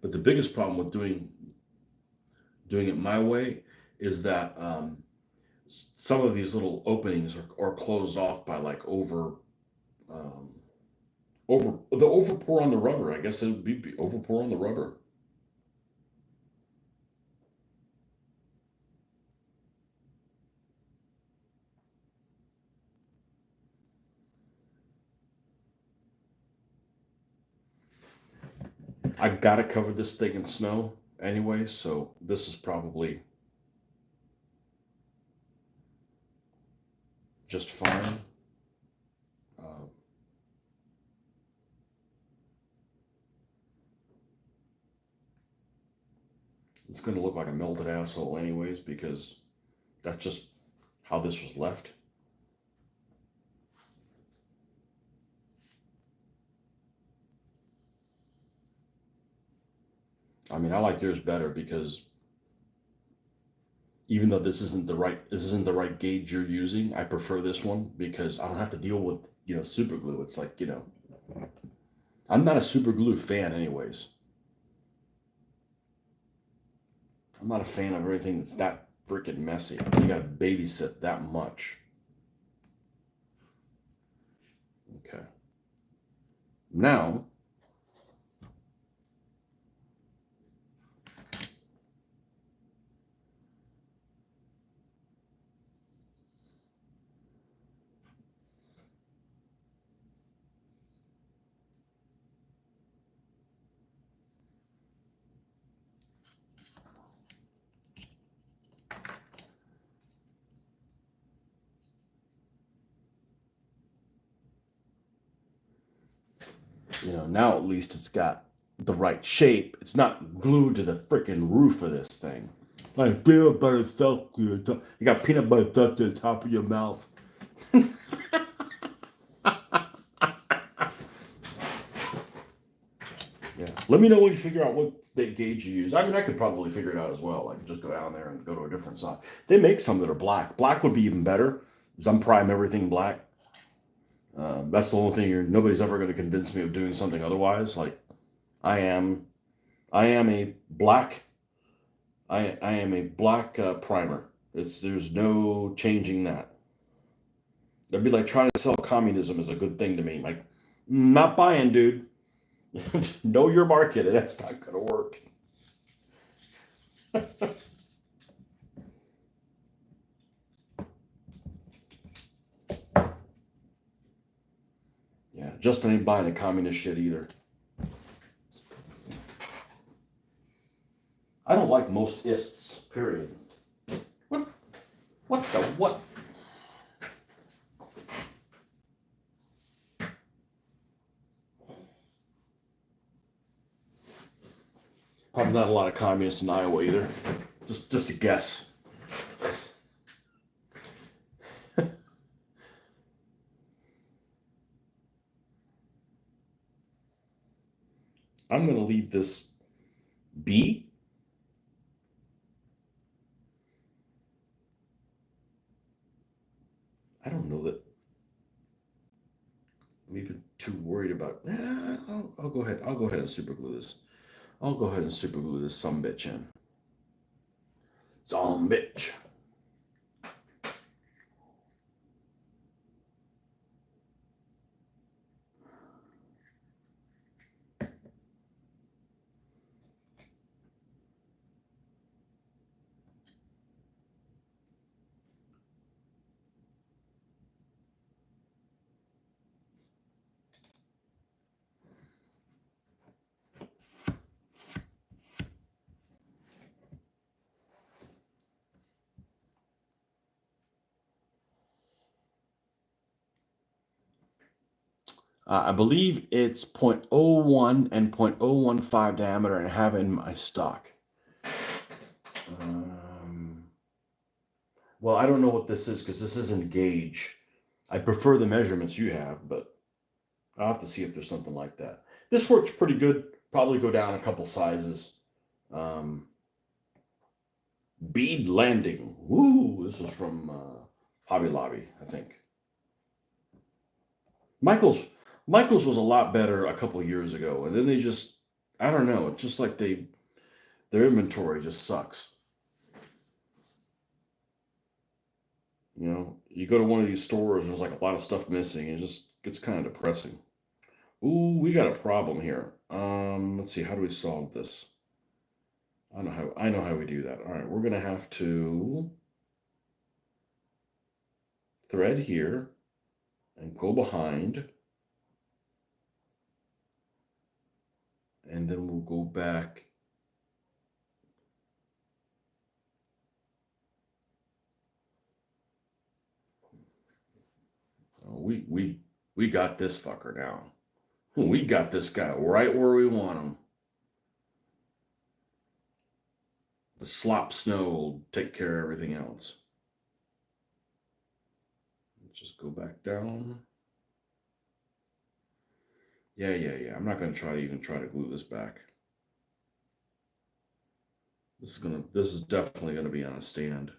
But the biggest problem with doing it my way is that some of these little openings are closed off by like um, over the over pour on the rubber. I guess it would be over pour on the rubber. I gotta cover this thing in snow anyway, so this is probably just fine. Uh, it's gonna look like a melted asshole anyways, because that's just how this was left. I mean, I like yours better because even though this isn't the right gauge you're using, I prefer this one because I don't have to deal with, super glue. It's like, I'm not a super glue fan anyways. I'm not a fan of everything that's that freaking messy. You gotta babysit that much. Okay. Now, now at least it's got the right shape. It's not glued to the freaking roof of this thing. Like peanut butter stuck to your top. You got peanut butter stuck to the top of your mouth. Yeah. Let me know when you figure out what gauge you use. I mean, I could probably figure it out as well. I could just go down there and go to a different side. They make some that are black. Black would be even better because I'm prime everything black. That's the only thing nobody's ever going to convince me of doing something otherwise. Like I am a black. I am a black primer. There's no changing that. That'd be like trying to sell communism as a good thing to me. Like, not buying, dude. Know your market. That's not going to work. Yeah, Justin ain't buying the communist shit either. I don't like most ists, period. What? What the what? Probably not a lot of communists in Iowa either. Just a guess. I'm going to leave this be. I don't know that I'm even too worried about. I'll go ahead. I'll go ahead and super glue this. I'll go ahead and super glue this some bitch in. Some bitch. I believe it's 0.01 and 0.015 diameter, and I have it in my stock. Well, I don't know what this is because this isn't gauge. I prefer the measurements you have, but I'll have to see if there's something like that. This works pretty good. Probably go down a couple sizes. Bead Landing. Woo! This is from Hobby Lobby, I think. Michael's was a lot better a couple of years ago, and then they just I don't know. It's just like their inventory just sucks. You know, you go to one of these stores and there's like a lot of stuff missing, and it just gets kind of depressing. Ooh, we got a problem here. Let's see, how do we solve this? I know how we do that. All right, we're gonna have to thread here and go behind, and then we'll go back. Oh, we got this fucker now. We got this guy right where we want him. The slop snow will take care of everything else. Let's just go back down. Yeah. I'm not gonna try to glue this back. This is definitely gonna be on a stand.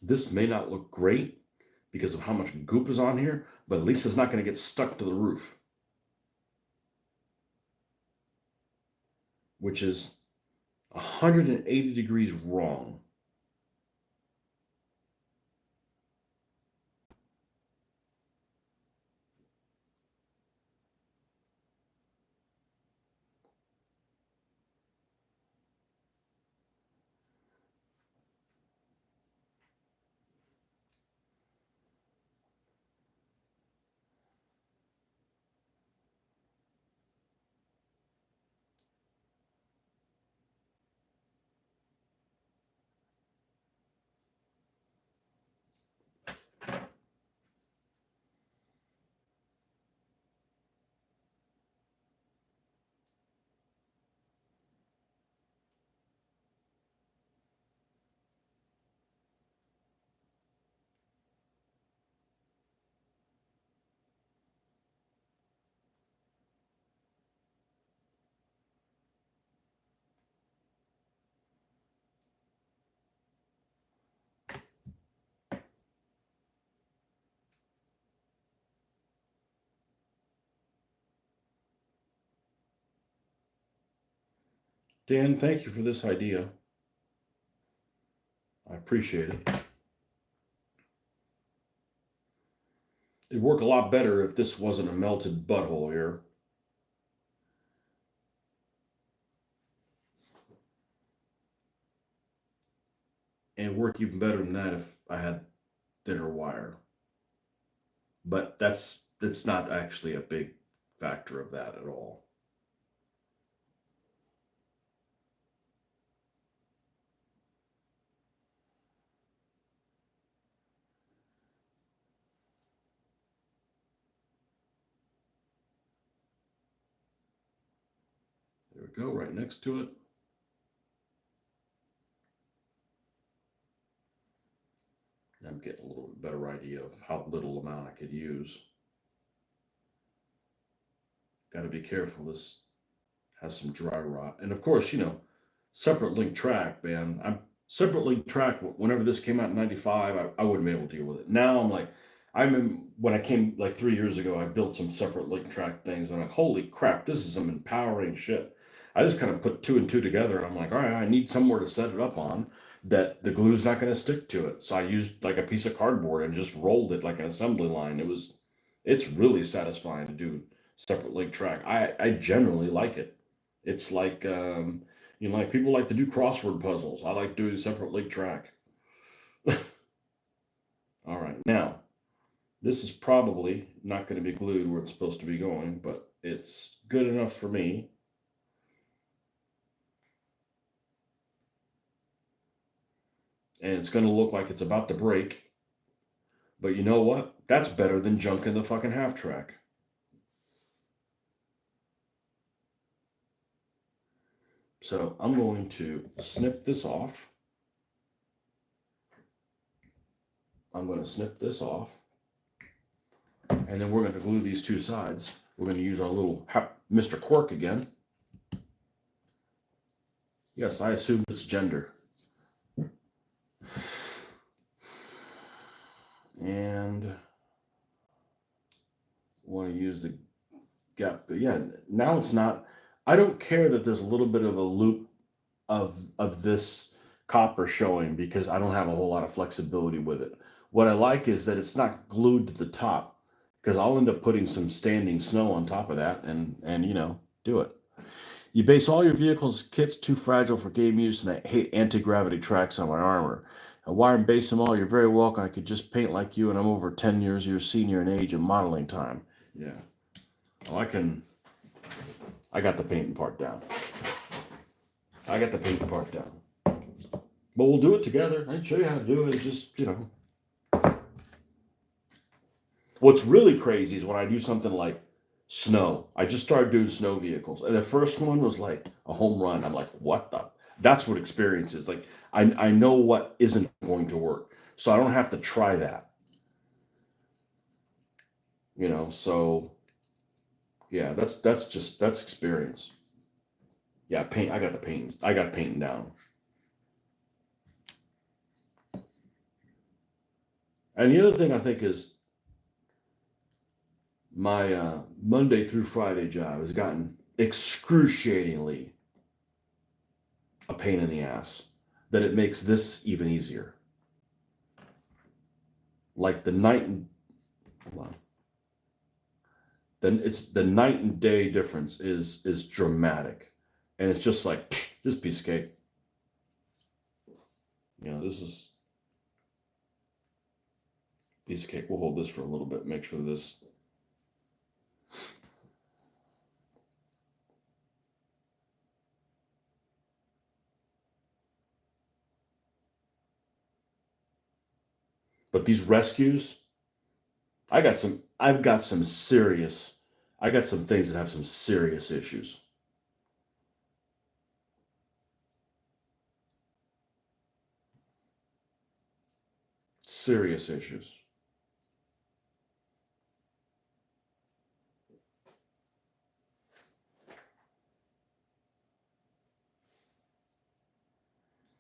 This may not look great because of how much goop is on here, but at least it's not gonna get stuck to the roof, which is 180 degrees wrong. Dan, thank you for this idea. I appreciate it. It'd work a lot better if this wasn't a melted butthole here. And it'd work even better than that if I had thinner wire. But that's not actually a big factor of that at all. There we go, right next to it. I'm getting a little bit better idea of how little amount I could use. Got to be careful. This has some dry rot, and of course, separate link track, man. I'm separate link track. Whenever this came out in '95, I wouldn't be able to deal with it. Now I'm like, when I came like 3 years ago, I built some separate link track things. And I'm like, holy crap, this is some empowering shit. I just kind of put two and two together. And I'm like, all right, I need somewhere to set it up on that the glue's not going to stick to it. So I used like a piece of cardboard and just rolled it like an assembly line. It's really satisfying to do separate leg track. I generally like it. It's like, like people like to do crossword puzzles. I like doing separate leg track. All right, now this is probably not going to be glued where it's supposed to be going, but it's good enough for me. And it's going to look like it's about to break. But you know what? That's better than junk in the fucking half track. So I'm going to snip this off. I'm going to snip this off. And then we're going to glue these two sides. We're going to use our little Mr. Quirk again. Yes, I assume it's gender. And want to use the gap. But yeah, now it's not. I don't care that there's a little bit of a loop of this copper showing because I don't have a whole lot of flexibility with it. What I like is that it's not glued to the top because I'll end up putting some standing snow on top of that and do it. You base all your vehicles kits too fragile for game use, and I hate anti-gravity tracks on my armor. Why base them all? You're very welcome. I could just paint like you, and I'm over 10 years your senior in age and modeling time. Yeah. Oh, I got the painting part down. But we'll do it together. I can show you how to do it. It's just, What's really crazy is when I do something like snow. I just started doing snow vehicles. And the first one was like a home run. I'm like, what the? That's what experience is. Like, I know what isn't going to work. So I don't have to try that. So yeah, that's experience. Yeah, paint. I got painting down. And the other thing I think is my Monday through Friday job has gotten excruciatingly a pain in the ass, that it makes this even easier. Like the night and hold on. Then it's the night and day difference is dramatic. And it's just like this piece of cake. This is piece of cake. We'll hold this for a little bit, make sure this. But these rescues, I've got some things that have some serious issues. Serious issues.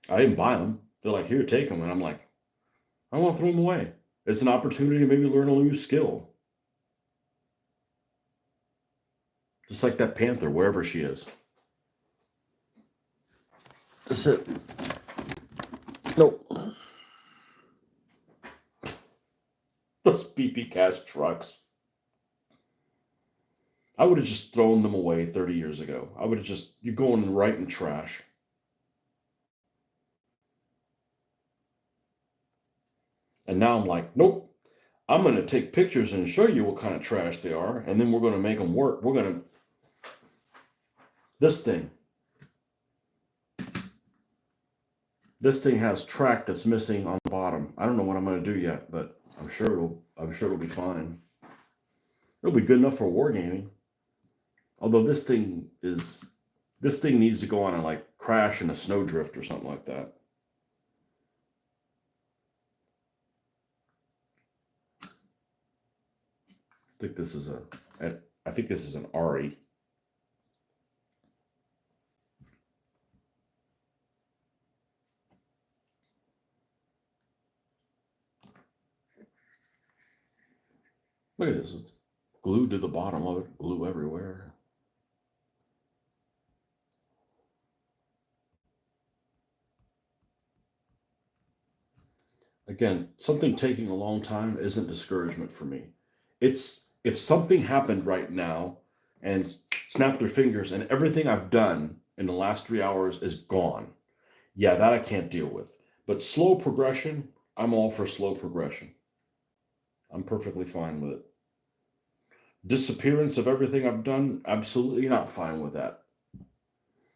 I didn't buy them. They're like, here, take them. And I'm like, I want to throw them away. It's an opportunity to maybe learn a new skill. Just like that panther, wherever she is. That's it. Nope. Those BP Cast trucks. I would have just thrown them away 30 years ago. You're going right in trash. And now I'm like, nope. I'm going to take pictures and show you what kind of trash they are, and then we're going to make them work. This thing has track that's missing on the bottom. I don't know what I'm going to do yet, but I'm sure it'll be fine. It'll be good enough for wargaming. Although this thing needs to go on and like crash in a snowdrift or something like that. I think this is an Ari. Look at this. It's glued to the bottom of it, glue everywhere. Again, something taking a long time isn't discouragement for me. It's if something happened right now and snapped their fingers and everything I've done in the last 3 hours is gone. Yeah, that I can't deal with. But slow progression, I'm all for slow progression. I'm perfectly fine with it. Disappearance of everything I've done, absolutely not fine with that.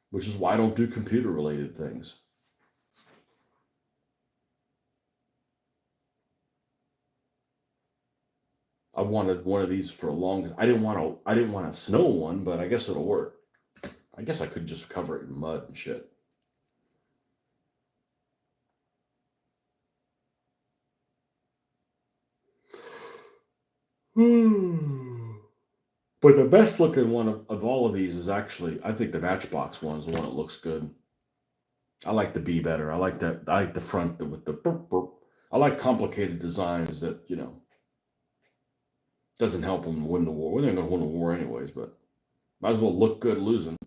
Which is why I don't do computer related things. I wanted one of these for a long. I didn't want a snow one, but I guess it'll work. I guess I could just cover it in mud and shit. But the best looking one of all of these is actually, I think the Matchbox one is the one that looks good. I like the B better. I like that. I like the front with the burp, burp. I like complicated designs that, doesn't help them win the war. Well, they're going to win the war anyways, but might as well look good losing.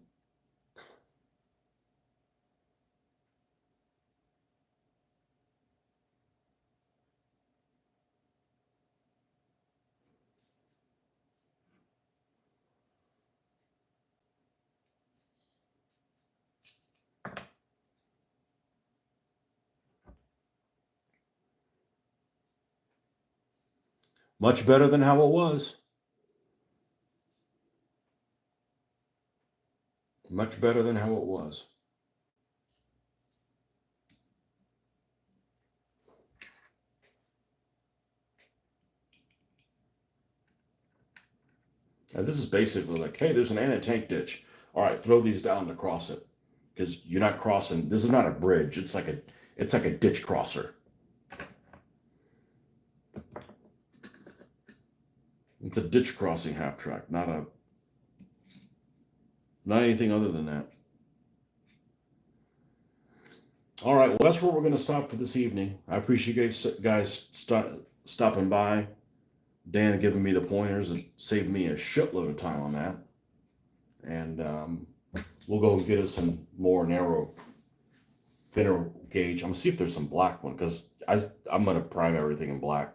Much better than how it was. Much better than how it was. And this is basically like, hey, there's an anti-tank ditch. All right, throw these down to cross it, because you're not crossing. This is not a bridge. It's like a ditch crosser. It's a ditch crossing half track, not anything other than that. All right, well, that's where we're going to stop for this evening. I appreciate you guys stopping by. Dan giving me the pointers and saved me a shitload of time on that. And we'll go and get us some more narrow, thinner gauge. I'm gonna see if there's some black one, because I'm gonna prime everything in black.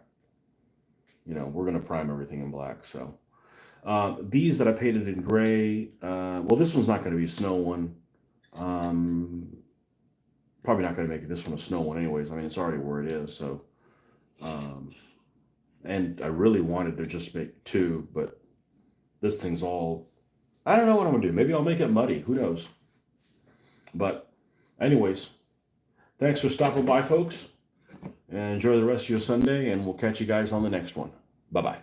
We're gonna prime everything in black. So these that I painted in gray. Well, this one's not gonna be a snow one. Probably not gonna make this one a snow one, anyways. I mean, it's already where it is. So, and I really wanted to just make two, but this thing's all. I don't know what I'm gonna do. Maybe I'll make it muddy. Who knows? But, anyways, thanks for stopping by, folks. And enjoy the rest of your Sunday, and we'll catch you guys on the next one. Bye bye.